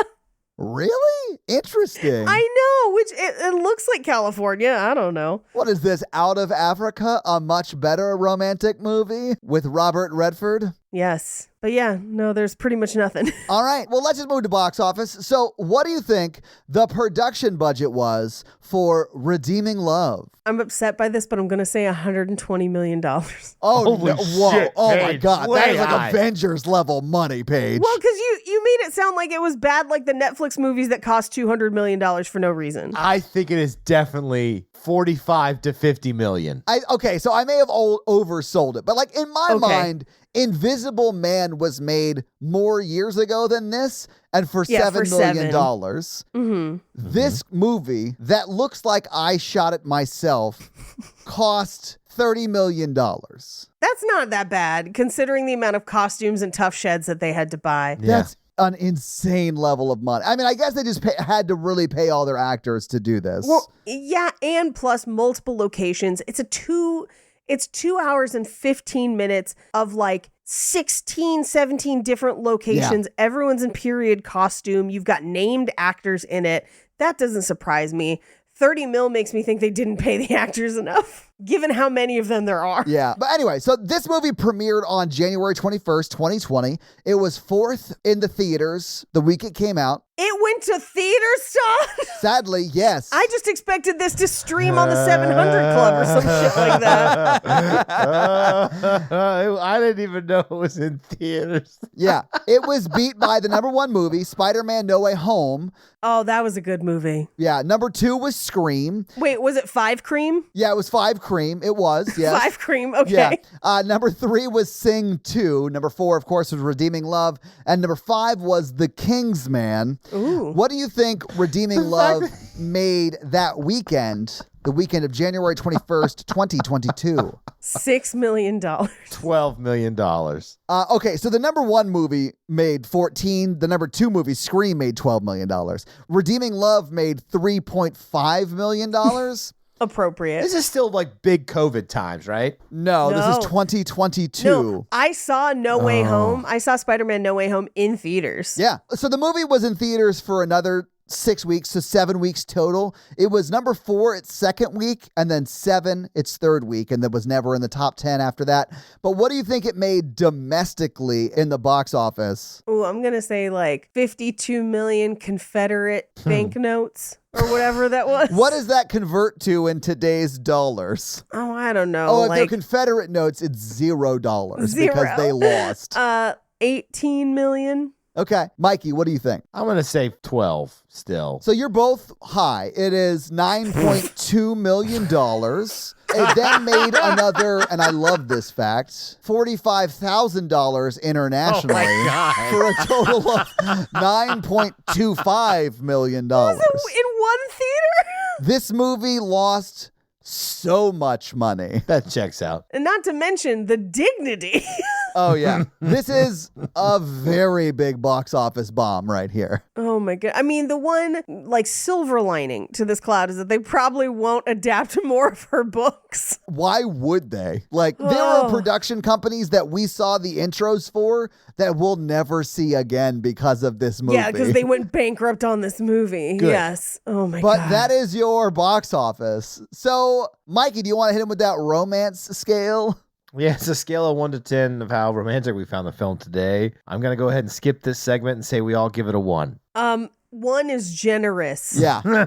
Really? Interesting. I know, which it looks like California. I don't know. What is this? Out of Africa? A much better romantic movie with Robert Redford? Yes. But yeah, no, there's pretty much nothing. All right. Well, let's just move to box office. So what do you think the production budget was for Redeeming Love? I'm upset by this, but I'm going to say $120 million. Well, Oh, Holy no. Whoa. shit, Oh, my Paige. God. That Way is like high. Avengers level money, Paige. because you made it sound like it was bad, like the Netflix movies that cost $200 million for no reason. I think it is definitely 45 to 50 million. Okay, so I may have oversold it, but like in my Okay. mind, Invisible Man was made more years ago than this, and for Yeah, $7 for million. Mm-hmm. This movie that looks like I shot it myself cost $30 million. That's not that bad, considering the amount of costumes and tough sheds that they had to buy. Yeah. That's an insane level of money. I mean, I guess they just had to really pay all their actors to do this. Well, yeah, and plus multiple locations. It's 2 hours and 15 minutes of like 16, 17 different locations. Everyone's in period costume. You've got named actors in it. That doesn't surprise me. 30 mil makes me think they didn't pay the actors enough, given how many of them there are. Yeah. But anyway, so this movie premiered on January 21st, 2020. It was 4th in the theaters the week it came out. It went to theaters, Sean? Sadly, yes. I just expected this to stream on the 700 Club or some shit like that. I didn't even know it was in theaters. Yeah. It was beat by the #1 movie, Spider-Man No Way Home. Oh, that was a good movie. Yeah. #2 was Scream. Wait, was it 5 Cream? Yeah, it was 5 Cream. It was, yes. 5 Cream, okay. Yeah. #3 was Sing 2. #4, of course, was Redeeming Love. And #5 was The Kingsman. Ooh. What do you think Redeeming Love made that weekend, the weekend of January 21st, 2022? $6 million. $12 million. Okay, so the #1 movie made 14. The #2 movie, Scream, made $12 million. Redeeming Love made $3.5 million. Appropriate. This is still like big COVID times, right? No, this is No. 2022. No, I saw No Way Home. I saw Spider-Man No Way Home in theaters. Yeah. So the movie was in theaters for another 6 weeks, so 7 weeks total. It was #4 its second week, and then 7 its third week, and that was never in the top 10 after that. But what do you think it made domestically in the box office? Ooh, I'm going to say like 52 million Confederate banknotes or whatever that was. What does that convert to in today's dollars? Oh, I don't know. Oh, if they're like Confederate notes, it's $0 Zero. because they lost. 18 million. Okay. Mikey, what do you think? I'm going to say 12 still. So you're both high. It is $9.2 million. It then made another, and I love this fact, $45,000 internationally for a total of $9.25 million. In one theater? This movie lost so much money. That checks out. And not to mention the dignity. Oh, yeah. This is a very big box office bomb right here. Oh my god. I mean, the one like silver lining to this cloud is that they probably won't adapt more of her books. Why would they? Like, there are production companies that we saw the intros for that we'll never see again because of this movie. Yeah, because they went bankrupt on this movie. Good. Yes. Oh my But god. that is your box office. So, Mikey, do you want to hit him with that romance scale? Yeah, it's a scale of 1 to 10 of how romantic we found the film today. I'm going to go ahead and skip this segment and say we all give it a 1. 1 is generous. Yeah.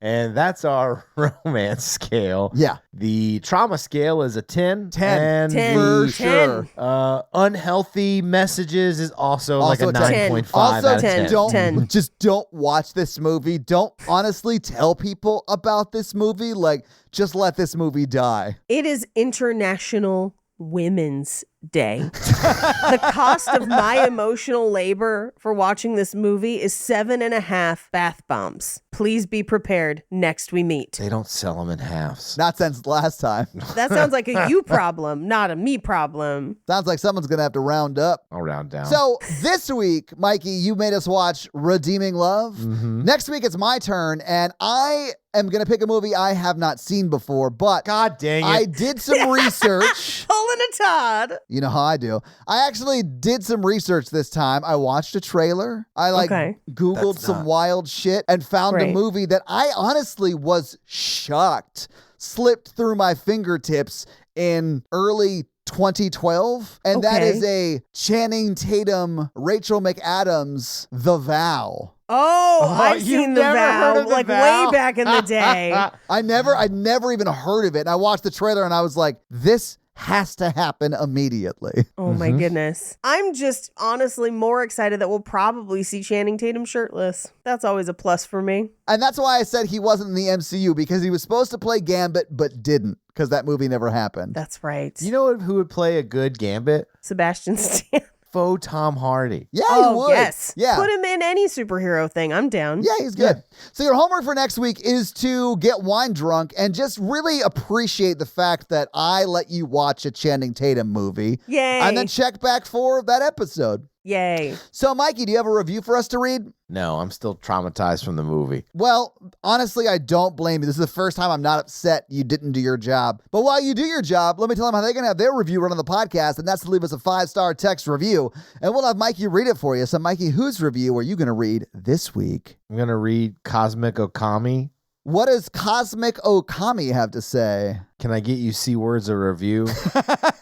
And that's our romance scale. Yeah. The trauma scale is a 10. 10. And 10. For the, sure. unhealthy messages is also, like Also a 10. 9.5 Also, out of 10. don't watch this movie. Don't honestly tell people about this movie. Like, just let this movie die. It is International Women's Day. The cost of my emotional labor for watching this movie is 7.5 bath bombs. Please be prepared next we meet. They don't sell them in halves. Not since last time. That sounds like a you problem, not a me problem. Sounds like someone's going to have to round up. I'll round down. So this week, Mikey, you made us watch Redeeming Love. Mm-hmm. Next week, it's my turn, and I am going to pick a movie I have not seen before, but God dang it. I did some research. Pulling a Todd. You know how I do. I actually did some research this time. I watched a trailer. I Okay. Googled That's some not- wild shit and found a Right. movie that I honestly was shocked slipped through my fingertips in early 2012. And that Okay. is a Channing Tatum, Rachel McAdams, The Vow. Oh, I've you've seen The never Vow, heard of The like Vow? way back in the day. I'd never even heard of it. And I watched the trailer and I was like, this has to happen immediately. Oh my goodness. I'm just honestly more excited that we'll probably see Channing Tatum shirtless. That's always a plus for me. And that's why I said he wasn't in the MCU, because he was supposed to play Gambit but didn't, because that movie never happened. That's right. You know who would play a good Gambit? Sebastian Stan. Faux Tom Hardy. Yeah, Oh, he would. yes. Yeah. Put him in any superhero thing. I'm down. Yeah, he's good. So your homework for next week is to get wine drunk and just really appreciate the fact that I let you watch a Channing Tatum movie. Yay. And then check back for that episode. Yay. So, Mikey, do you have a review for us to read? No, I'm still traumatized from the movie. Well, honestly, I don't blame you. This is the first time I'm not upset you didn't do your job. But while you do your job, let me tell them how they're going to have their review run on the podcast, and that's to leave us a 5-star text review. And we'll have Mikey read it for you. So, Mikey, whose review are you going to read this week? I'm going to read Cosmic Okami. What does Cosmic Okami have to say? Can I get you C words a review?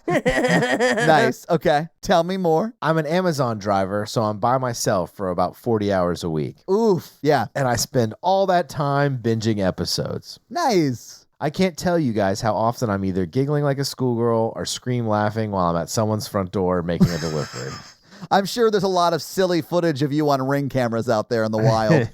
Nice. Okay. Tell me more. I'm an Amazon driver, so I'm by myself for about 40 hours a week. Oof. Yeah. And I spend all that time binging episodes. Nice. I can't tell you guys how often I'm either giggling like a schoolgirl or scream laughing while I'm at someone's front door making a delivery. I'm sure there's a lot of silly footage of you on Ring cameras out there in the wild.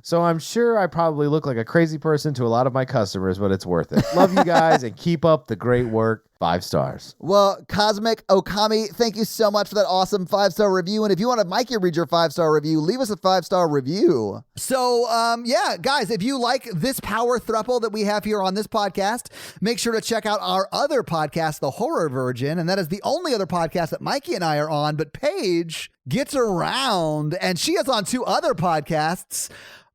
So I'm sure I probably look like a crazy person to a lot of my customers, but it's worth it. Love you guys and keep up the great work. 5 stars. Well, Cosmic Okami, thank you so much for that awesome 5-star review. And if you want to Mikey read your 5-star review, leave us a 5-star review. So, yeah, guys, if you like this power throuple that we have here on this podcast, make sure to check out our other podcast, The Horror Virgin. And that is the only other podcast that Mikey and I are on. But Paige gets around, and she is on 2 other podcasts,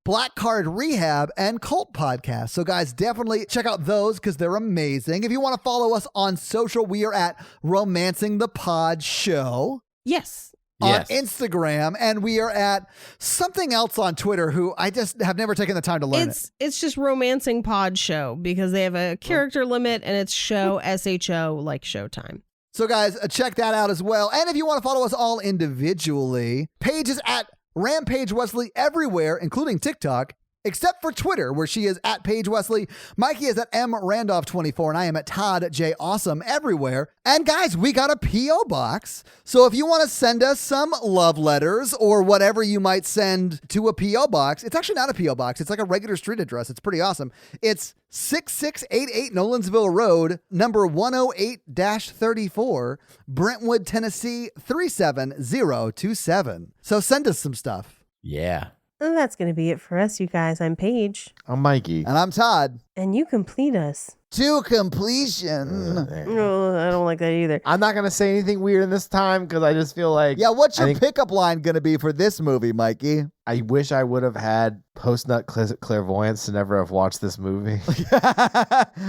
Black Card Rehab and Cult Podcast. So guys, definitely check out those because they're amazing. If you want to follow us on social, we are at Romancing the Pod Show Yes. on Instagram, and we are at something else on Twitter who I just have never taken the time to learn it. It's just Romancing Pod Show because they have a character limit and it's show SHO like Showtime. So guys, check that out as well. And if you want to follow us all individually, Paige is at Rampage Wesley everywhere, including TikTok, except for Twitter, where she is at Paige Wesley. Mikey is at M Randolph 24, and I am at Todd J Awesome everywhere. And guys, we got a P.O. box. So if you want to send us some love letters or whatever you might send to a P.O. box, it's actually not a P.O. box. It's like a regular street address. It's pretty awesome. It's 6688 Nolensville Road, number 108-34, Brentwood, Tennessee 37027. So send us some stuff. Yeah. And that's going to be it for us, you guys. I'm Paige. I'm Mikey. And I'm Todd. And you complete us. To completion. Oh, I don't like that either. I'm not going to say anything weird in this time because I just feel like... Yeah, what's I your think- pickup line going to be for this movie, Mikey? I wish I would have had post-nut clairvoyance to never have watched this movie.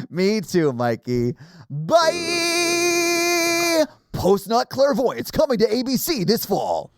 Me too, Mikey. Bye! Post-nut clairvoyance coming to ABC this fall.